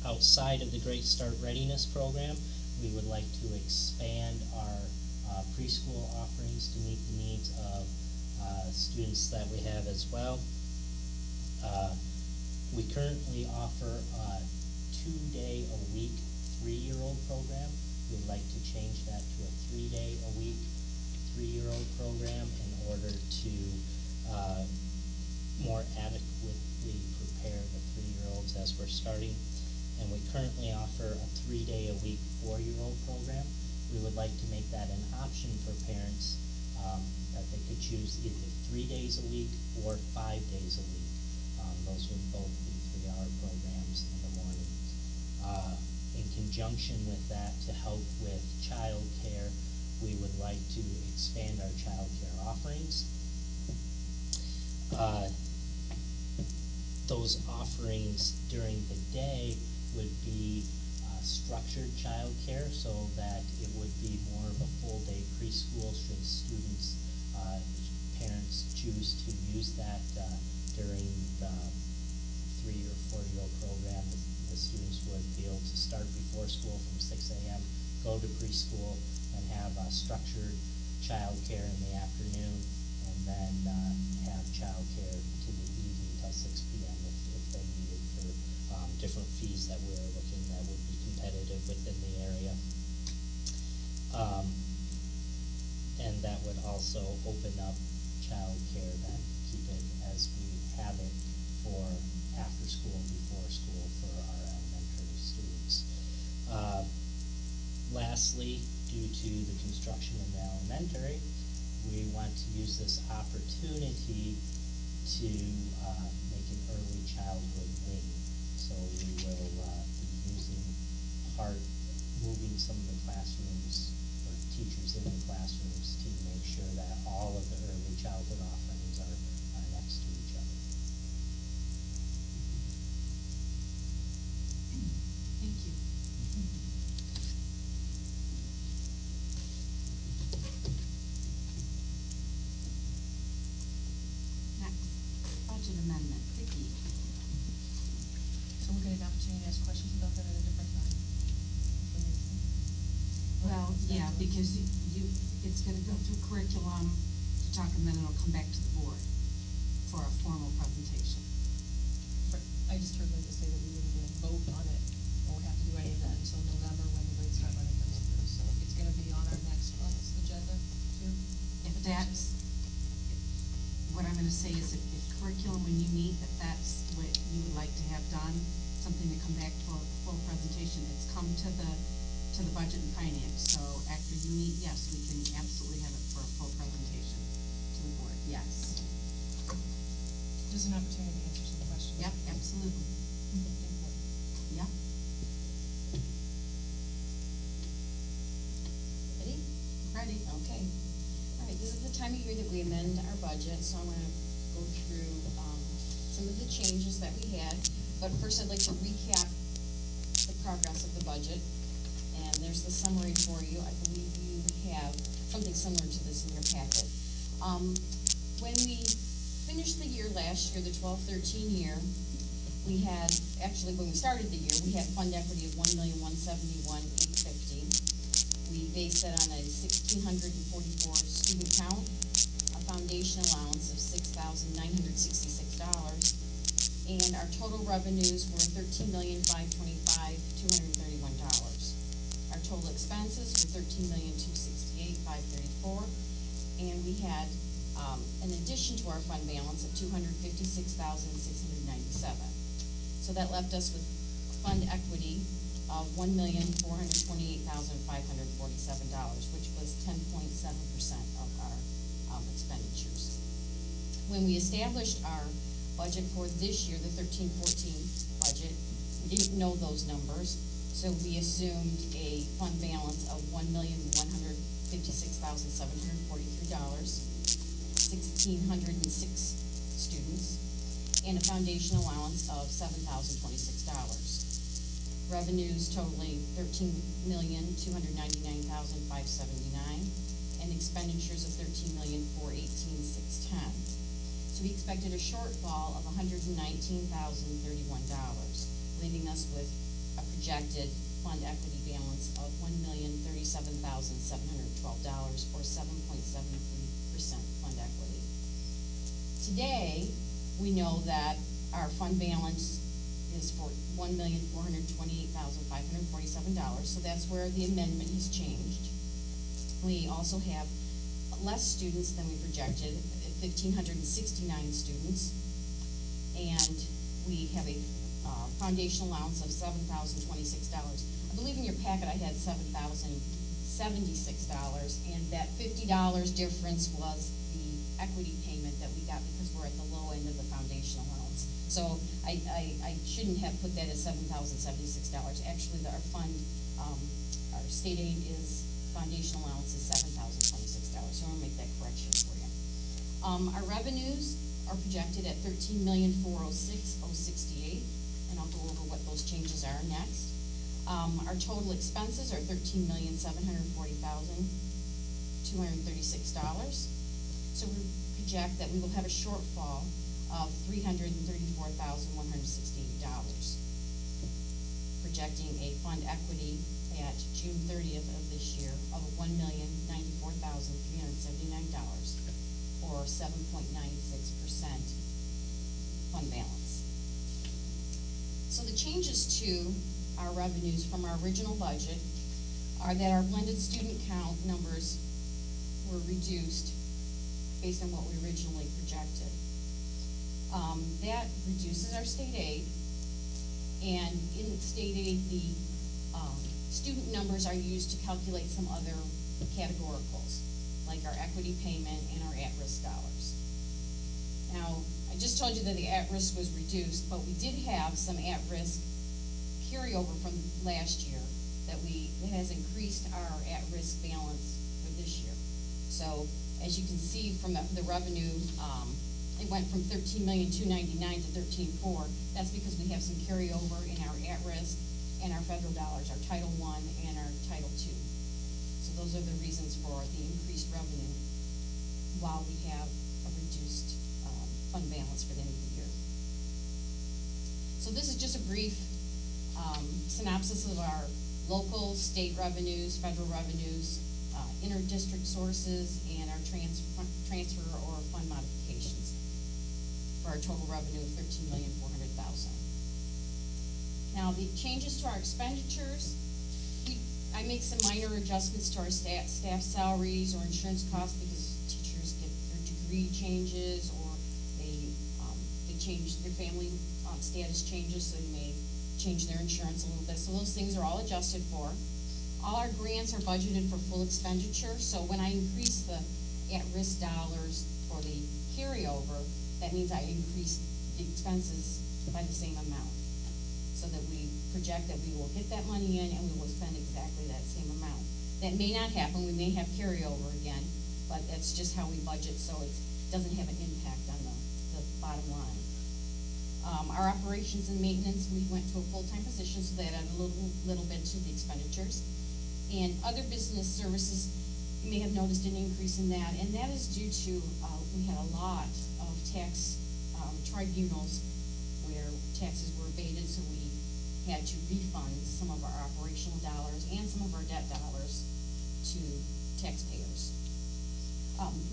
R: Outside of the Great Start Readiness Program, we would like to expand our preschool offerings to meet the needs of students that we have as well. We currently offer a 2-day-a-week 3-year-old program. We'd like to change that to a 3-day-a-week 3-year-old program in order to more adequately prepare the 3-year-olds as we're starting. And we currently offer a 3-day-a-week 4-year-old program. We would like to make that an option for parents, that they could choose either 3 days a week or 5 days a week. Those would both be 3-hour programs in the morning. In conjunction with that, to help with child care, we would like to expand our child care offerings. Those offerings during the day would be structured child care, so that it would be more of a full-day preschool should students, parents choose to use that during the 3 or 4-year-old program. The students would be able to start before school from 6 a.m., go to preschool, and have structured child care in the afternoon, and then have child care to the evening till 6 p.m. if they needed, for different fees that we're looking that would be competitive within the area. And that would also open up child care, then keep it as we have it for after school, before school for our elementary students. Lastly, due to the construction in the elementary, we want to use this opportunity to make an early childhood wing. So we will be moving some of the classrooms, or teachers in the classrooms, to make sure that all of the early childhood offerings are next to each other.
B: Thank you. Next, budget amendment, Vicki.
U: So we're getting an opportunity to ask questions about that at a different time?
B: Well, yeah, because it's gonna go through curriculum to talk, and then it'll come back to the board for a formal presentation.
U: I just heard Linda say that we wouldn't get a vote on it, or have to do any of that until November when the Great Start money comes through. So it's gonna be on our next month's agenda too?
B: If that's, what I'm gonna
H: to say is if curriculum, when you meet, if that's what you would like to have done, something to come back to a full presentation, it's come to the budget and finance. So after you meet, yes, we can absolutely have it for a full presentation to the board, yes.
U: Just an opportunity to answer some questions.
H: Yep, absolutely. Yep.
V: Ready?
H: Ready.
V: Okay. All right, this is the time of year that we amend our budget, so I'm going to go through some of the changes that we had. But first, I'd like to recap the progress of the budget. And there's the summary for you. I believe you have something similar to this in your packet. When we finished the year last year, the 12-13 year, we had, actually when we started the year, we had fund equity of $1,171,850. We based that on a 1,644 student count, a foundation allowance of $6,966, and our total revenues were $13,525,231. Our total expenses were $13,268,534, and we had an addition to our fund balance of $256,697. So that left us with fund equity of $1,428,547, which was 10.7% of our expenditures. When we established our budget for this year, the 13-14 budget, we didn't know those numbers, so we assumed a fund balance of $1,156,743, 1,606 students, and a foundation allowance of $7,026. Revenues totaling $13,299,579, and expenditures of $13,418,610. So we expected a shortfall of $119,031, leaving us with a projected fund equity balance of $1,037,712, or 7.73% fund equity. Today, we know that our fund balance is for $1,428,547, so that's where the amendment has changed. We also have less students than we projected, 1,569 students, and we have a foundation allowance of $7,026. I believe in your packet I had $7,076, and that $50 difference was the equity payment that we got because we're at the low end of the foundation allowance. So I shouldn't have put that as $7,076. Actually, our fund, our state aid is, foundation allowance is $7,026. So I'm gonna make that correction for you. Our revenues are projected at $13,406,068, and I'll go over what those changes are next. Our total expenses are $13,740,236. So we project that we will have a shortfall of $334,168, projecting a fund equity at June 30th of this year of $1,094,379, or 7.96% fund balance. So the changes to our revenues from our original budget are that our blended student count numbers were reduced based on what we originally projected. That reduces our state aid, and in state aid, the student numbers are used to calculate some other categoricals, like our equity payment and our at-risk dollars. Now, I just told you that the at-risk was reduced, but we did have some at-risk carryover from last year that has increased our at-risk balance for this year. So as you can see from the revenue, it went from $13,299,000 to $13,400. That's because we have some carryover in our at-risk and our federal dollars, our Title I and our Title II. So those are the reasons for the increased revenue while we have a reduced fund balance for the end of the year. So this is just a brief synopsis of our local, state revenues, federal revenues, inter-district sources, and our transfer or fund modifications for our total revenue of $13,400,000. Now, the changes to our expenditures, I make some minor adjustments to our staff salaries or insurance costs because teachers get their degree changes, or change, their family status changes, so you may change their insurance a little bit. So those things are all adjusted for. All our grants are budgeted for full expenditure, so when I increase the at-risk dollars for the carryover, that means I increase the expenses by the same amount. So that we project that we will get that money in and we will spend exactly that same amount. That may not happen, we may have carryover again, but that's just how we budget, so it doesn't have an impact on the bottom line. Our operations and maintenance, we went to a full-time position, so that added a little bit to the expenditures. And other business services, you may have noticed an increase in that, and that is due to, we had a lot of tax tribunals where taxes were abated, so we had to refund some of our operational dollars and some of our debt dollars to taxpayers.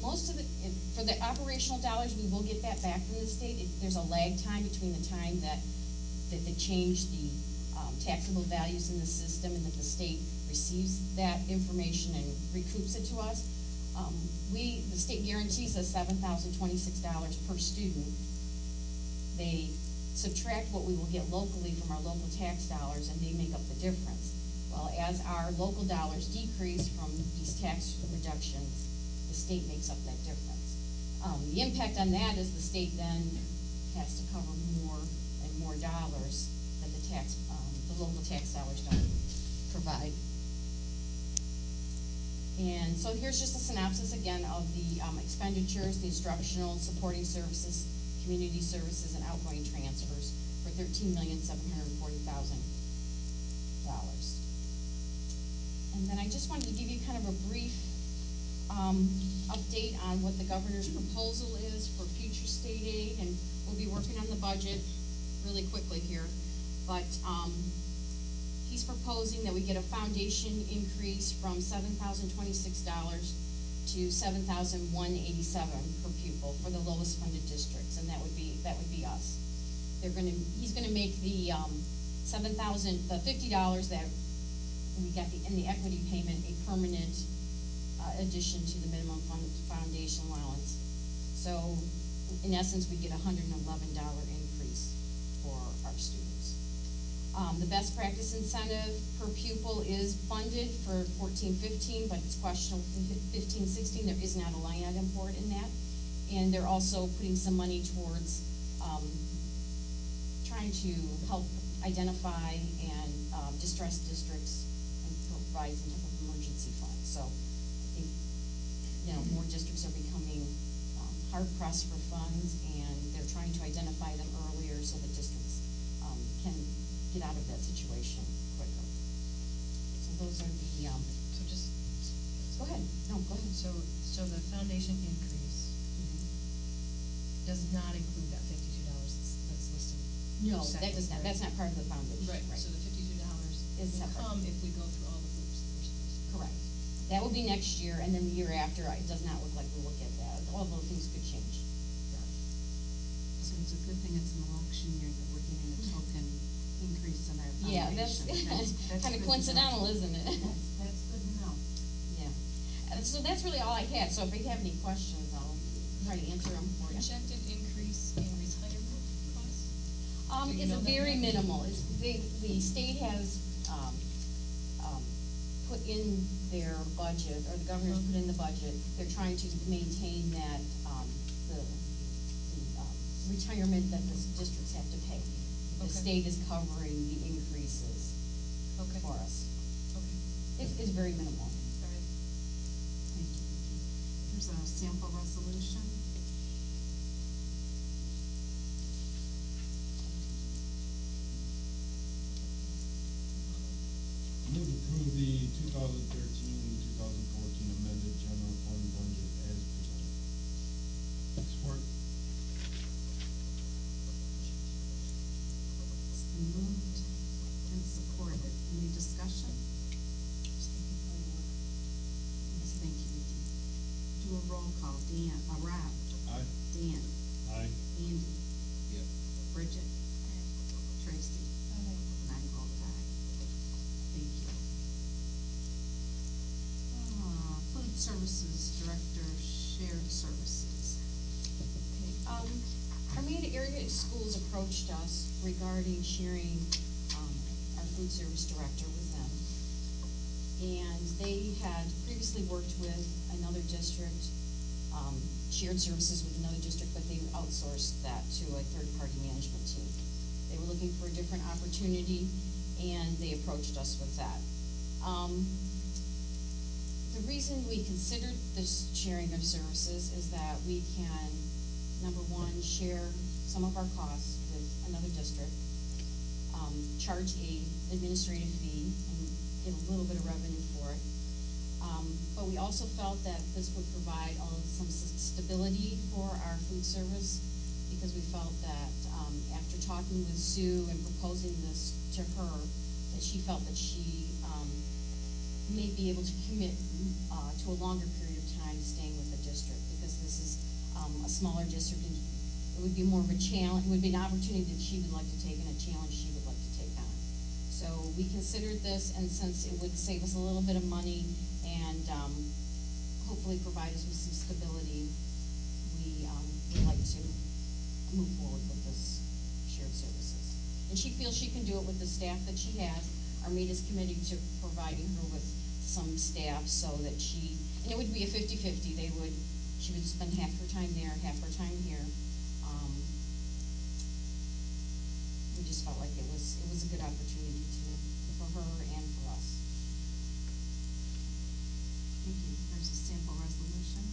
V: Most of the, for the operational dollars, we will get that back from the state. There's a lag time between the time that they change the taxable values in the system and that the state receives that information and recoups it to us. The state guarantees us $7,026 per student. They subtract what we will get locally from our local tax dollars, and they make up the difference. Well, as our local dollars decrease from these tax reductions, the state makes up that difference. The impact on that is the state then has to cover more and more dollars that the local tax dollars don't provide. And so here's just a synopsis again of the expenditures, the instructional, supporting services, community services, and outgoing transfers for $13,740,000. And then I just wanted to give you kind of a brief update on what the governor's proposal is for future state aid, and we'll be working on the budget really quickly here. But he's proposing that we get a foundation increase from $7,026 to $7,187 per pupil for the lowest funded districts, and that would be us. He's gonna make the $50 that we got in the equity payment a permanent addition to the minimum foundation allowance. So in essence, we get a $111 increase for our students. The best practice incentive per pupil is funded for 14-15, but it's questionable for 15-16. There is not a line item for it in that. And they're also putting some money towards trying to help identify and distressed districts and provide some type of emergency fund. So I think, more districts are becoming hard pressed for funds, and they're trying to identify them earlier so that districts can get out of that situation quicker. So those are the,
K: So just.
V: Go ahead. No, go ahead.
K: So the foundation increase does not include that $52 that's listed.
V: No, that does not. That's not part of the foundation.
K: Right, so the $52
V: Is
K: will
V: separate.
K: come if we go through all the hoops that we're supposed to.
V: Correct. That will be next year, and then the year after, it does not look like we will get that. All those things could change.
H: So it's a good thing it's an election year that we're getting a token increase in our foundation.
V: Yeah, that's kind of coincidental, isn't it?
H: That's good to know.
V: Yeah. So that's really all I had. So if you have any questions, I'll try to answer them for you.
K: Projected increase in retirement costs?
V: It's very minimal. The state has put in their budget, or the governor's put in the budget. They're trying to maintain that the retirement that the districts have to pay. The state is covering the increases for us.
K: Okay.
V: It's very minimal.
K: All right.
H: Thank you. Here's a sample resolution.
F: Move to approve the 2013-2014 amended general fund budget as presented. Support.
H: It's been moved and supported. Any discussion? Yes, thank you, Vicki. Do a roll call. Rob.
F: Aye.
H: Dan.
F: Aye.
H: Andy.
F: Yep.
H: Bridget. Tracy. And I vote aye. Thank you. Food Services Director, Shared Services.
V: Okay, Armada area schools approached us regarding sharing our food service director with them. And they had previously worked with another district, shared services with another district, but they outsourced that to a third-party management team. They were looking for a different opportunity, and they approached us with that. The reason we considered this sharing of services is that we can, number one, share some of our costs with another district, charge a administrative fee, and get a little bit of revenue for it. But we also felt that this would provide some stability for our food service, because we felt that after talking with Sue and proposing this to her, that she felt that she may be able to commit to a longer period of time staying with the district, because this is a smaller district, and it would be more of a challenge, it would be an opportunity that she would like to take and a challenge she would like to take on. So we considered this, and since it would save us a little bit of money and hopefully provide us with some stability, we would like to move forward with this shared services. And she feels she can do it with the staff that she has. Armada's committed to providing her with some staff so that and it would be a 50-50. She would spend half her time there, half her time here. We just felt like it was a good opportunity for her and for us.
H: Thank you. There's a sample resolution.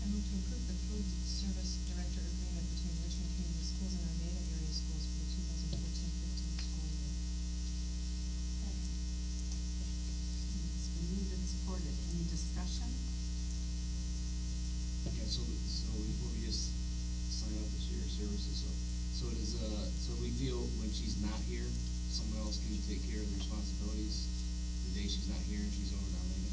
U: I move to approve the food service director agreement between Richmond Community Schools and Armada area schools for the 2014-15 school year.
H: It's been moved and supported. Any discussion?
F: Okay, so before we just sign up to share services, so we feel when she's not here, someone else can take care of the responsibilities the day she's not here and she's over in Armada?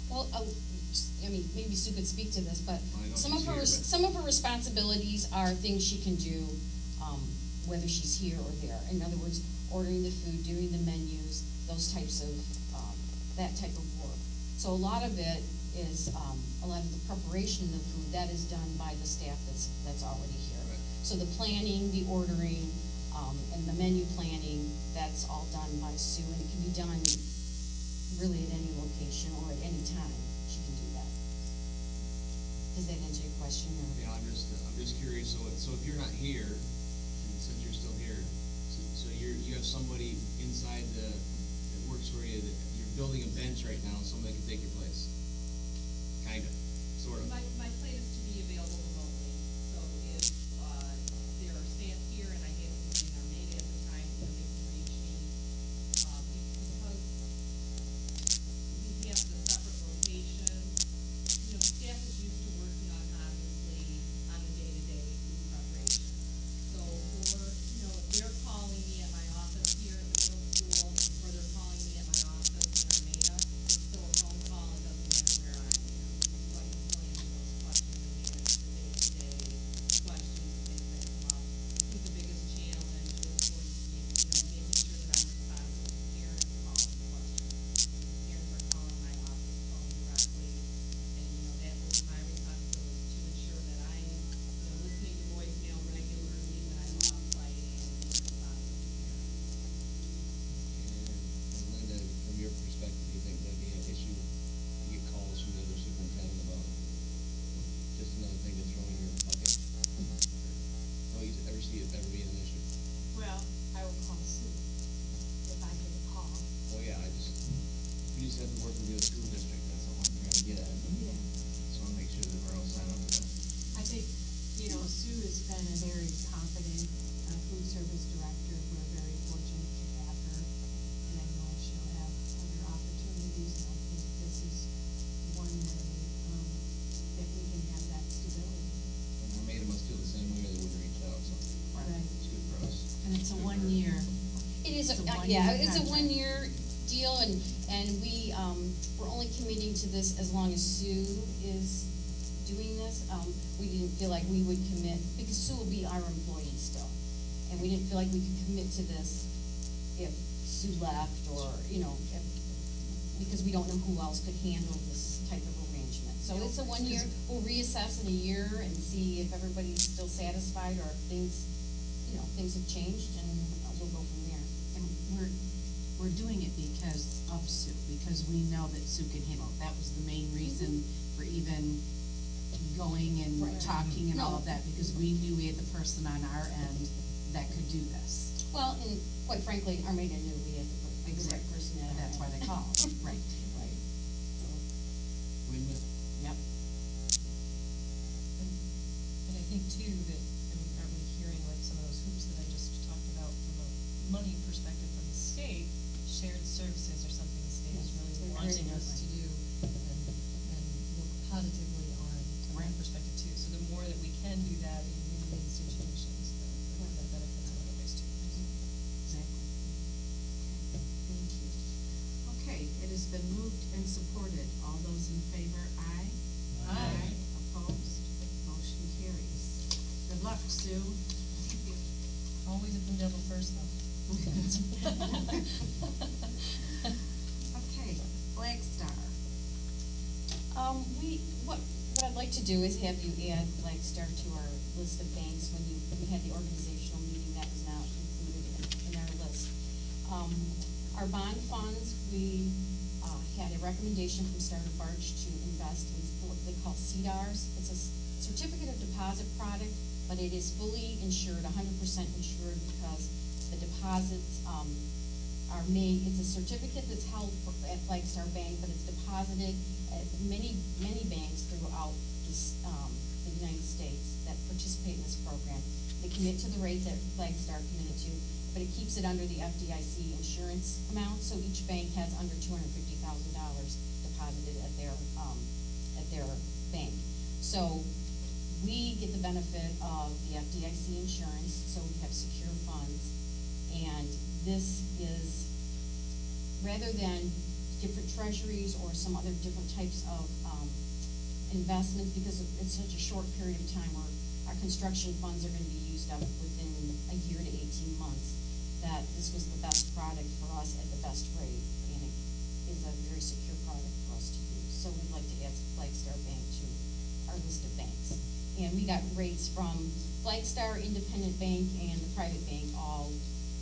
V: Well, I mean, maybe Sue could speak to this, but
F: I know
V: some of
F: she's
V: her
F: here, but-
V: some of her responsibilities are things she can do, whether she's here or there. In other words, ordering the food, doing the menus, those types of that type of work. So a lot of it is a lot of the preparation of the food that is done by the staff that's already here.
F: Right.
V: So the planning, the ordering, and the menu planning, that's all done by Sue, and it can be done really at any location or at any time. She can do that. Does that answer your question? Or?
F: Yeah, I'm just curious, so if you're not here, and since you're still here, so you have somebody inside that works for you, that you're building a bench right now, somebody can take your place? Kinda, sort of.
G: My plan is to be available remotely, so if there are staff here and I get to be in Armada at the time, then they can reach me. Because we have the separate location, staff is used to working on, obviously, on the day-to-day food preparation. So, if they're calling me at my office here at the middle school, or they're calling me at my office in Armada, it's still a phone call, it doesn't matter where I am. So I can still answer those questions and manage the day-to-day questions and things that come up. I think the biggest challenge is going to be, making sure that I'm responsive to parents calling questions. Parents are calling my office phone directly, and, that will be my responsibility to ensure that I'm, listening to voicemail regularly when I'm off-site and being responsive to parents.
F: And Linda, from your perspective, do you think that'd be an issue? You get calls from the other superintendent about just another thing to throw in your bucket? Oh, you ever see it ever being an issue?
G: Well, I will call Sue if I get a call.
F: Well, yeah, we just have to work with the other school district, that's all I'm trying to get at.
G: Yeah.
F: Just wanna make sure that we're all signed up for that.
G: I think, Sue has been a very competent food service director. We're very fortunate to have her, and I know she'll have other opportunities, and I think this is one way that we can have that stability.
F: And Armada must feel the same way, or they wouldn't reach out, so
G: Right.
F: it's good for us.
G: And it's a
F: Good for her.
G: 1 year.
V: It is,
G: It's a
V: it's a
G: contract.
V: 1 year deal, and we're only committing to this as long as Sue is doing this. We didn't feel like we would commit, because Sue will be our employee still, and we didn't feel like we could commit to this if Sue left, or, because we don't know who else could handle this type of arrangement. So it's a 1 year, we'll reassess in a year and see if everybody's still satisfied or if things, things have changed, and we'll go from there.
H: And we're doing it because of Sue, because we know that Sue can handle it. That was the main reason for even going and
V: Right.
H: talking and all
V: No.
H: of that, because we knew we had the person on our end that could do this.
V: Well, and quite frankly, Armada knew we had the right person at our
H: That's why
V: end.
H: they called, right.
V: Right.
F: Win-win.
H: Yep.
G: And I think too that, are we hearing like some of those hoops that I just talked about from a money perspective from the state? Shared services are something the state is
V: Yes,
G: really
V: they're
G: wanting
V: very
G: us to do and look positively on from that perspective too. So the more that we can do that in community institutions, that benefits in other ways too.
H: Exactly. Thank you. Okay, it has been moved and supported. All those in favor, aye?
G: Aye.
H: Opposed? Motion carries. Good luck, Sue.
G: Always a Blue Devil first though.
H: Okay, Flag Star.
V: What I'd like to do is have you add Flagstar to our list of banks when we had the organizational meeting. That was not included in our list. Our bond funds, we had a recommendation from Standard Barge to invest in what they call CDARS. It's a certificate of deposit product, but it is fully insured, 100% insured, because the deposits are made, it's a certificate that's held at Flagstar Bank, but it's deposited at many banks throughout the United States that participate in this program. They commit to the rate that Flagstar committed to, but it keeps it under the FDIC insurance amount, so each bank has under $250,000 deposited at their bank. So we get the benefit of the FDIC insurance, so we have secure funds. And this is, rather than different treasuries or some other different types of investments, because it's such a short period of time where our construction funds are going to be used up within a year to 18 months, that this was the best product for us at the best rate, and it is a very secure product for us to use. So we'd like to add Flagstar Bank to our list of banks. And we got rates from Flagstar, Independent Bank, and the private bank all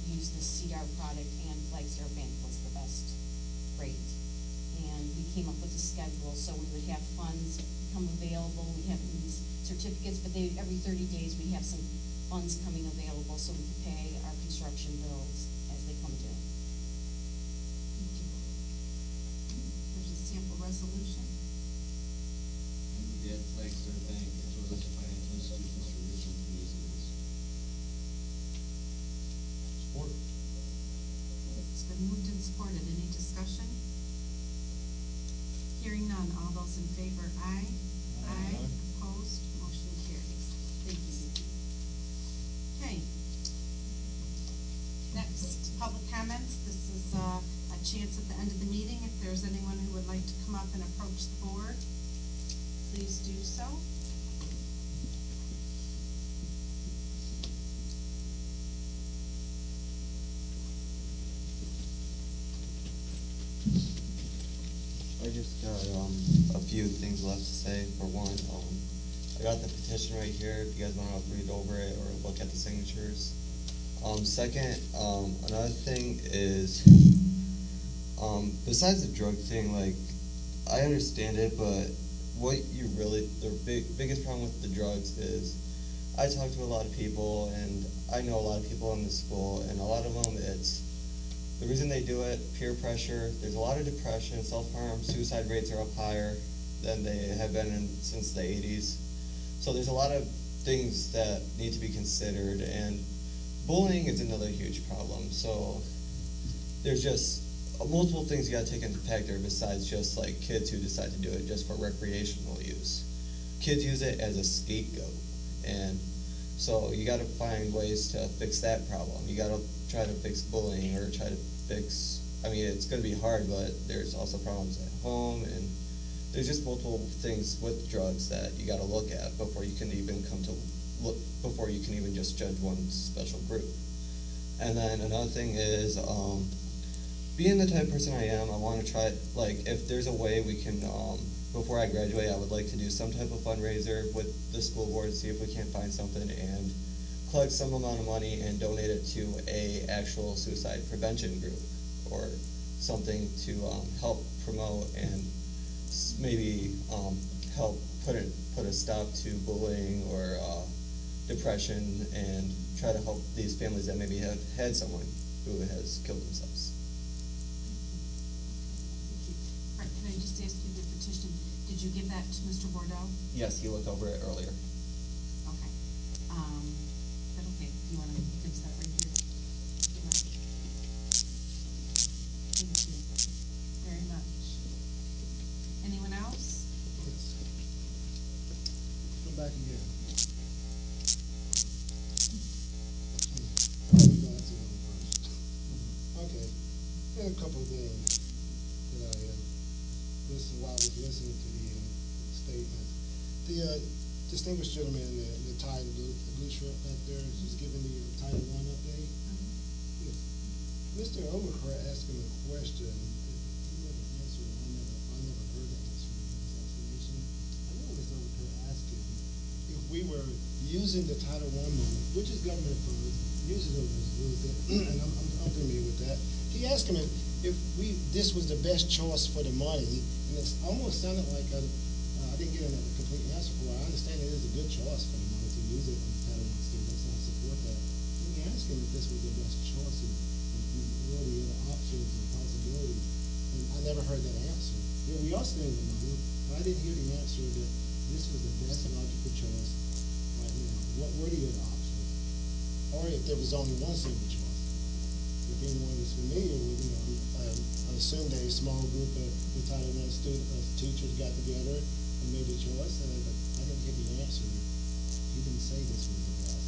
V: use the CDAR product, and Flagstar Bank was the best rate. And we came up with a schedule, so we would have funds become available. We have these certificates, but every 30 days we have some funds coming available, so we could pay our construction bills as they come due.
H: Thank you. There's a sample resolution.
F: I move that Flagstar Bank as well as the financial institutions for Richmond Community Schools.
S: Support.
H: It's been moved and supported. Any discussion? Hearing none. All those in favor, aye? Aye. Opposed? Motion carries. Thank you, Nikki. Okay. Next, public comments. This is a chance at the end of the meeting. If there's anyone who would like to come up and approach the board, please do so.
J: I just got a few things left to say. For one, I got the petition right here if you guys want to read over it or look at the signatures. Second, another thing is, besides the drug thing, like, I understand it, but what you really, the biggest problem with the drugs is, I talk to a lot of people, and I know a lot of people in the school, and a lot of them, it's, the reason they do it, peer pressure. There's a lot of depression, self-harm, suicide rates are up higher than they have been since the 80s. So there's a lot of things that need to be considered, and bullying is another huge problem. So there's just multiple things you gotta take into factor besides just like kids who decide to do it just for recreational use. Kids use it as a scapegoat, and so you gotta find ways to fix that problem. You gotta try to fix bullying or try to fix, I mean, it's gonna be hard, but there's also problems at home, and there's just multiple things with drugs that you gotta look at before you can even before you can even just judge one special group. And then another thing is, being the type of person I am, I wanna try, like, if there's a way we can before I graduate, I would like to do some type of fundraiser with the school board, see if we can't find something and collect some amount of money and donate it to a actual suicide prevention group or something to help promote and maybe help put a stop to bullying or depression and try to help these families that maybe have had someone who has killed themselves.
H: Right, can I just ask you the petition, did you give that to Mr. Bordeaux?
J: Yes, he looked over it earlier.
H: Okay. But okay, do you want to fix that right here? Thank you very much. Anyone else?
E: Come back again. Okay, there are a couple of things that I listened while I was listening to the statements. The distinguished gentleman in the tie, the blue shirt back there, is just giving the Title I update. If Mr. Overker asked him a question, he never answered, and I never heard the answer in his explanation. I know Mr. Overker asked him if we were using the Title I money, which is government funds, uses it as little bit, and I'm familiar with that. He asked him if this was the best choice for the money, and it almost sounded like I didn't get a complete answer for it. I understand it is a good choice for the money to use it on Title I students, and I support that. Let me ask him if this was the best choice and what are the other options and possibilities, and I never heard that answer. Yeah, we are spending the money, but I didn't hear the answer that this was the best logical choice right now. What were the other options? Or if there was only one single choice. If anyone is familiar with, I assume that a small group of Title I teachers got together and made a choice, but I didn't get the answer. He didn't say this was the best.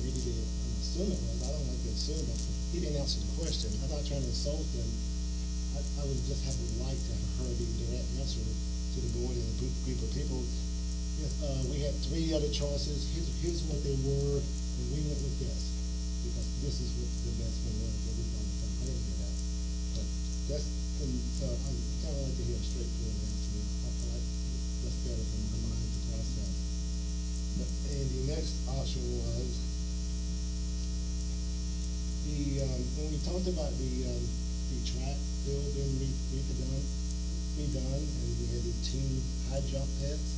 E: Maybe I'm assuming it was. I don't like to assume, but he didn't answer the question. I'm not trying to insult him. I would just have liked to have heard the direct answer to the board and a group of people. We had three other choices. Here's what they were. And we went with this, because this is what the best one was that we found. I didn't hear that. But that's, so I kind of like to hear a straightforward answer. I feel like that's better for my mind to process. But, and the next option was when we talked about the track field being redone, and we had the 2 high jump pits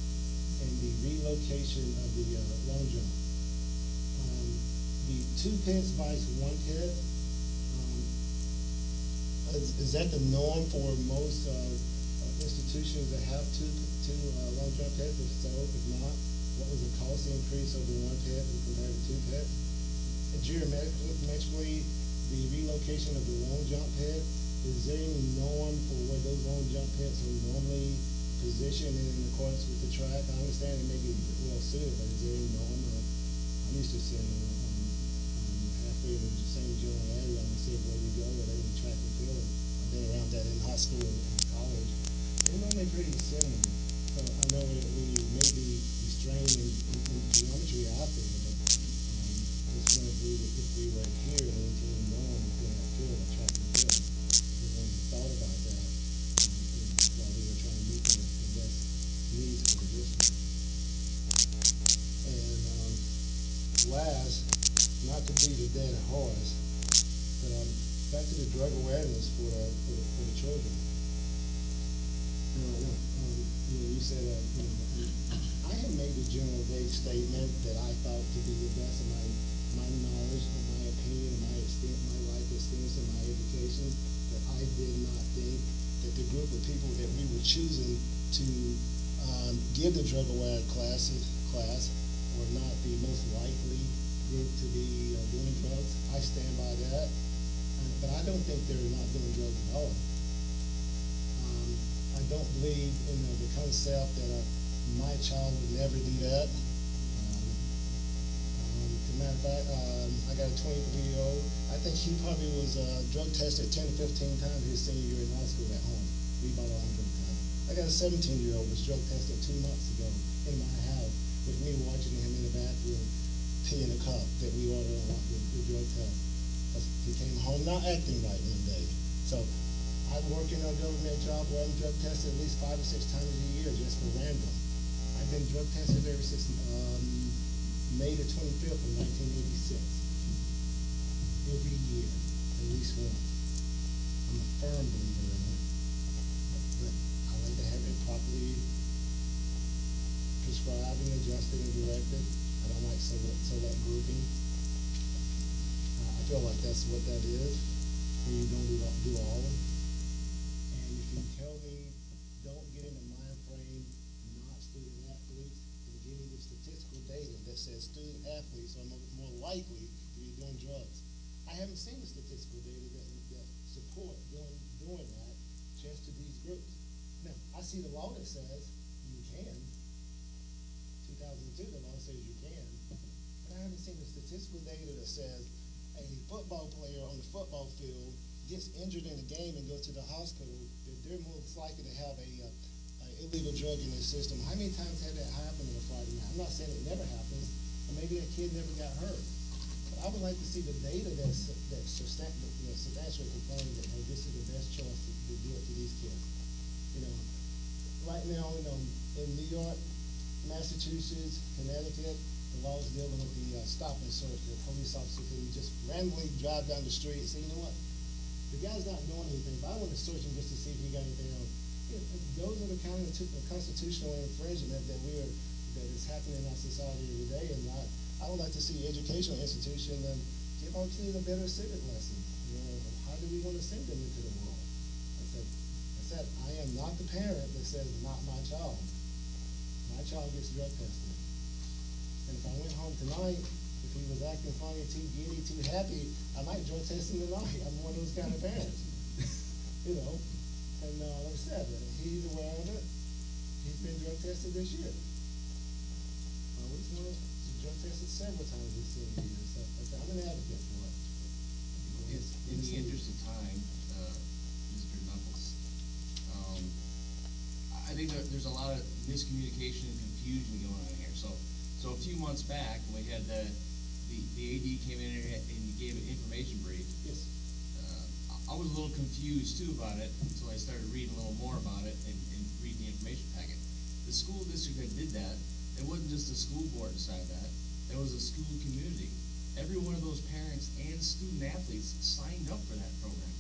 E: and the relocation of the long jump. The 2 pits vice 1 pit, is that the norm for most institutions that have two long jump pits? If so, if not, what was the cost increase over 1 pit compared to 2 pits? And geometrically, the relocation of the long jump pit, is there any norm for where those long jump pits are normally positioned in accordance with the track? I understand it may be well suited, but is there any norm? I'm used to seeing halfway in the same general area. I'm gonna say where we go, where they would track and field. I've been around that in high school and college. They're normally pretty similar. So I know that we may be restrained in geometry out there, but I just want to believe that if we were here and maintaining norm in that field, track and field, everyone thought about that while we were trying to meet the best needs for the district. And last, not to beat a dead horse, but back to the drug awareness for the children. You said, I have made the general vague statement that I thought to be the best of my knowledge, of my opinion, my life experience, and my education, that I did not think that the group of people that we were choosing to give the drug aware class were not the most likely group to be doing drugs. I stand by that, but I don't think they're not doing drugs at all. I don't believe in the concept that my child would never do that. As a matter of fact, I got a 23-year-old. I think he probably was drug tested 10 to 15 times his senior year in high school at home. We bought our own drug test. I got a 17-year-old who was drug tested 2 months ago in my house with me watching him in the bathroom pee in a cup that we ordered on the drug test. He came home not acting right one day. So I'm working on a government job where I'm drug tested at least 5 or 6 times a year just for random. I've been drug tested ever since May the 25th of 1986. Every year, at least once. I'm a firm believer in it, but I like to have it properly prescribed and adjusted and directed. I don't like select grouping. I feel like that's what that is, when you don't do all. And if you tell me, don't get in the mind frame, not student athletes, and give me the statistical data that says student athletes are more likely to be doing drugs. I haven't seen the statistical data that support doing that just to these groups. Now, I see the law that says you can. 2002, the law says you can, but I haven't seen the statistical data that says a football player on the football field gets injured in a game and goes to the hospital, that they're most likely to have a illegal drug in their system. How many times had that happened on a Friday night? I'm not saying it never happens, or maybe that kid never got hurt. But I would like to see the data that substantially confirms that, hey, this is the best choice to do it to these kids. You know, right now, in New York, Massachusetts, Connecticut, the law is dealing with the stop and search. The police officer can just randomly drive down the street and say, you know what, the guy's not doing anything, but I want to search him just to see if he got anything on. Those are the kind of constitutional infringement that is happening in our society every day. And I would like to see educational institutions and give our kids a better civic lesson. You know, how do we want to send them into the world? I said, I am not the parent that says not my child. My child gets drug tested. And if I went home tonight, if he was acting funny, too giddy, too happy, I might drug test him tonight. I'm one of those kind of parents. You know? And like I said, he's aware of it. He's been drug tested this year. He's drug tested several times this year. So I'm an advocate for it.
F: In the interest of time, Mr. Knuckles, I think that there's a lot of miscommunication and confusion going on here. So a few months back, when we had the AD came in and gave an information brief.
E: Yes.
F: I was a little confused too about it until I started reading a little more about it and reading the information packet. The school district that did that, it wasn't just the school board decided that. It was a school community. Every one of those parents and student athletes signed up for that program.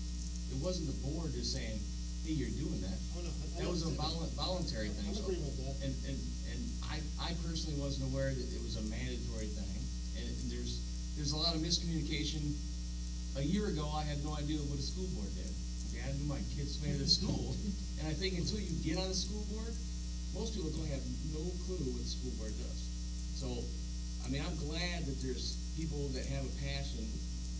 F: It wasn't the board just saying, hey, you're doing that.
E: Oh, no,
F: That was a voluntary thing.
E: I'm agreeing with that.
F: And I personally wasn't aware that it was a mandatory thing. And there's a lot of miscommunication. A year ago, I had no idea what a school board did. Okay, I knew my kids swam to school. And I think until you get on the school board, most people don't have no clue what the school board does. So, I mean, I'm glad that there's people that have a passion,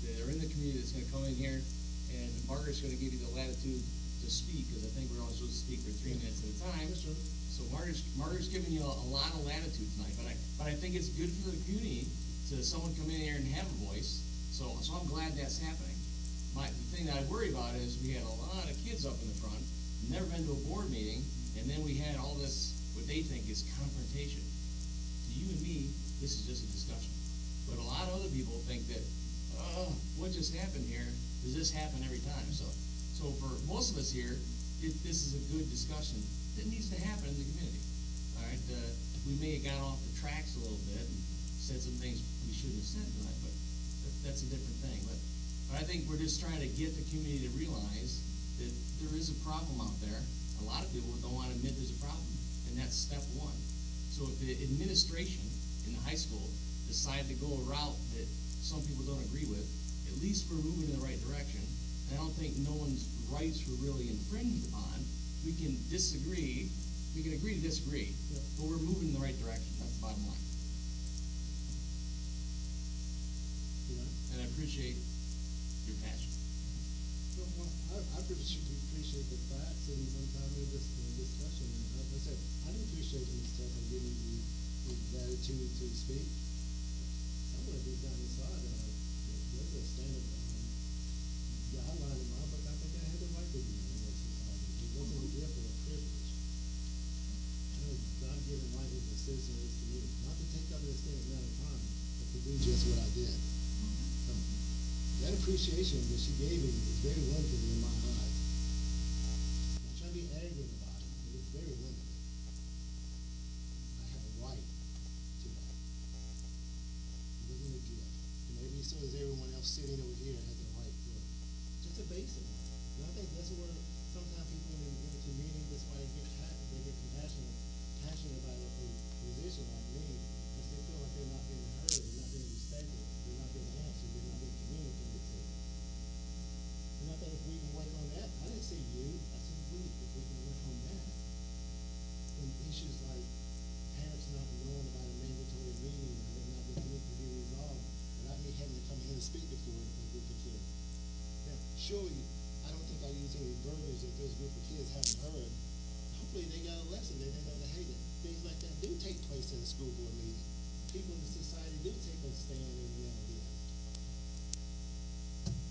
F: that are in the community that's gonna come in here, and Margaret's gonna give you the latitude to speak, because I think we're only supposed to speak for 3 minutes at a time.
E: That's right.
F: So Margaret's giving you a lot of latitude tonight, but I think it's good for the community to someone come in here and have a voice. So I'm glad that's happening. The thing that I worry about is we had a lot of kids up in the front, never been to a board meeting, and then we had all this, what they think is confrontation. To you and me, this is just a discussion. But a lot of other people think that, what just happened here? Does this happen every time? So for most of us here, this is a good discussion that needs to happen in the community. All right, we may have gone off the tracks a little bit and said some things we shouldn't have said tonight, but that's a different thing. But I think we're just trying to get the community to realize that there is a problem out there. A lot of people don't want to admit there's a problem, and that's step one. So if the administration in the high school decide to go a route that some people don't agree with, at least we're moving in the right direction. And I don't think no one's rights were really infringed upon. We can disagree, we can agree to disagree, but we're moving in the right direction. That's the bottom line. And I appreciate your passion.
E: Well, I appreciate the facts and sometimes in this discussion. And like I said, I do appreciate you, Mr. Tucker, giving me the latitude to speak. Somewhere deep down inside, there's a standard guideline in my book. I think I had the right to be in this society. It wasn't a gift or a privilege. I know God-given right as a citizen is to me, not to take up an extended amount of time, but to do just what I did. That appreciation that she gave me is very limited in my eyes. well as everyone else sitting over here has a right to it. Just a basic one. And I think that's where sometimes people in the community, that's why they get passionate about a position like me, because they feel like they're not being heard, they're not being respected, they're not being answered, they're not being communicated to. And I think if we can work on that, I didn't say you, I said we, if we can work on that, then issues like parents not knowing about a mandatory meeting or it not being able to be resolved without me having to come here and speak before a group of kids. Now, surely, I don't think I use any verbiage that those group of kids haven't heard. Hopefully they got a lesson that they know that, hey, that things like that do take place in a school board meeting. People in the society do take a stand every now and then.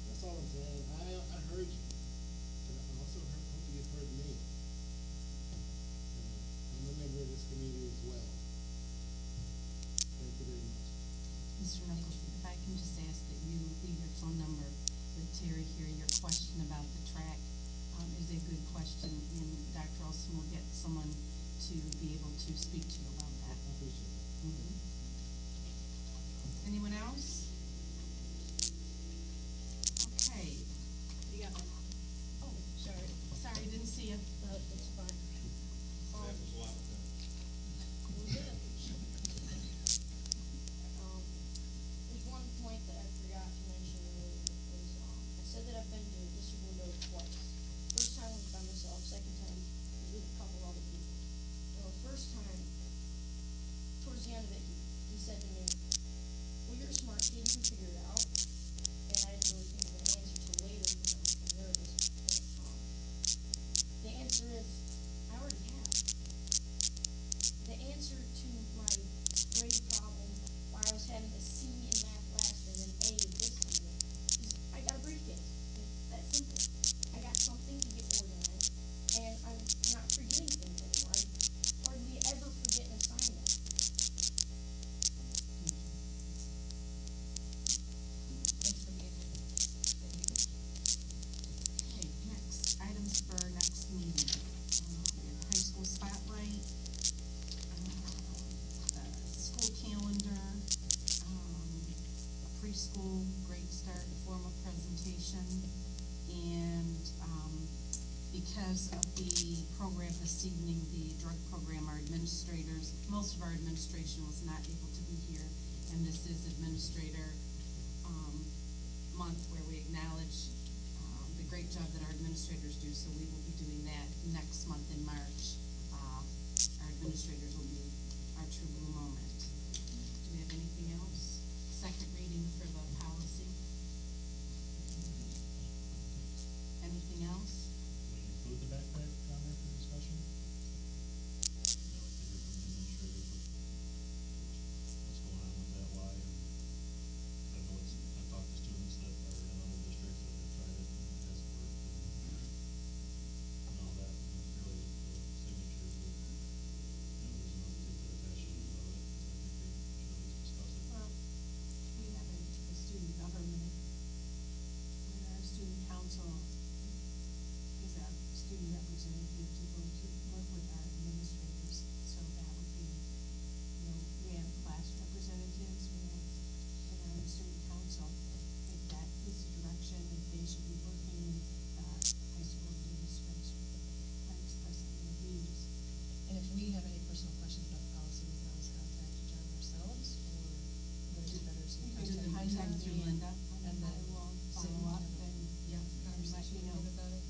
E: That's all I'm saying. I heard you, but I also hopefully you've heard me. I'm a member of this community as well. Thank you very much.
H: Mr. Nichols, if I can just ask that you leave your phone number with Terry here. Your question about the track is a good question, and Dr. Olson will get someone to be able to speak to you about that.
E: I appreciate that.
H: Anyone else? Okay.
G: You got one.
H: Oh, sorry, didn't see you.
G: That's fine.
L: There's one point that I forgot to mention earlier, was, I said that I've been to District Window twice. First time was by myself, second time was with a couple other people. Well, first time, towards the end of it, he said to me, well, you're a smart kid, you can figure it out. And I didn't really think of an answer till later, because I'm nervous. But, the answer is, I already have. The answer to my grade problem, why I was having a C in math last and an A this year, is I got a briefcase. It's that simple. I got something to get organized, and I'm not forgetting things anymore. I hardly ever forget an assignment.
H: Thanks for being here. Okay, next, items for our next meeting. We have high school spotlight, school calendar, preschool grade start formal presentation, and, because of the program this evening, the drug program, our administrators, most of our administration was not able to be here, and this is administrator, month where we acknowledge, the great job that our administrators do, so we will be doing that next month in March. Our administrators will be our true blue moment. Do we have anything else? Second reading for the policy? Anything else?
C: We include the backpack on there for discussion? You know, like to hear from the administrators, what's going on with that, why? I know I've talked to students that are in other districts that have tried it and it hasn't worked and all that, and really the signatures that, there's enough kids that are passionate about it, I think they should at least discuss it.
H: Well, we have a student government, where our student council is a student representative to go to work with our administrators, so that would be, we have class representatives, we have, and our student council, if that is the direction, if they should be working with, high school administration, by expressing their views.
U: And if we have any personal questions about the policy, we can always contact John ourselves, or would it be better to
H: You
U: contact?
H: can contact
U: me
H: through Linda,
U: And
H: and I
U: then
H: will
U: sit
H: follow up,
U: have a
H: and, yeah,
U: conversation
H: let you know.
U: about it,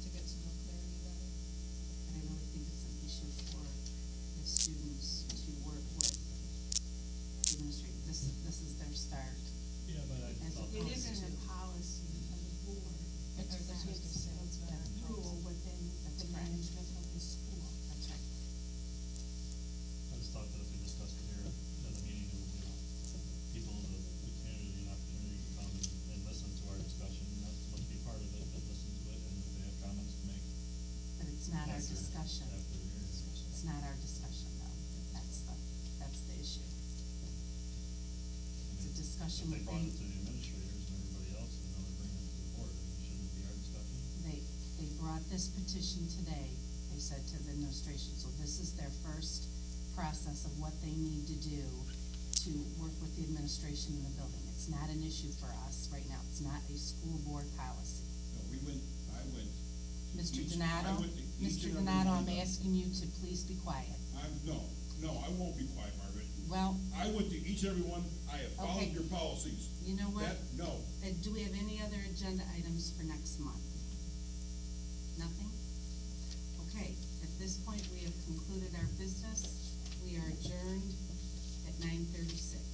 U: to get some more clarity about it.
H: And I really think it's an issue for the students to work with administrators. This is their start.
C: Yeah, but I
H: As
C: thought.
H: it isn't a policy of the board.
U: That's what I was gonna say, it's not a
H: a rule within the management of the school. That's right.
C: I just thought that if we discussed it here at the meeting, it would give people, the community, an opportunity to come and listen to our discussion, not so much be part of it, but listen to it, and if they have comments to make.
H: But it's not our
C: after-
H: discussion.
C: After the hearing.
H: It's not our discussion, though. That's the issue. It's a discussion
C: If they brought it
H: within,
C: to the administrators and everybody else, and now they're bringing it to the board, I mean, shouldn't it be our discussion?
H: they brought this petition today, they said to the administration, so this is their first process of what they need to do to to work with the administration in the building. It's not an issue for us right now. It's not a school board policy.
I: No, I went. to
H: Mr.
I: each-
H: Donato,
I: I went to each
H: Mr.
I: and every
H: Donato,
I: one
H: I'm
I: of them.
H: asking you to please be quiet.
I: No, I won't be quiet, Margaret.
H: Well,
I: I went to each and every one, I have
H: Okay.
I: followed your policies.
H: you know what?
I: No,
H: Do we have any other agenda items for next month? Nothing? Okay, at this point, we have concluded our business. We are adjourned at 9:36.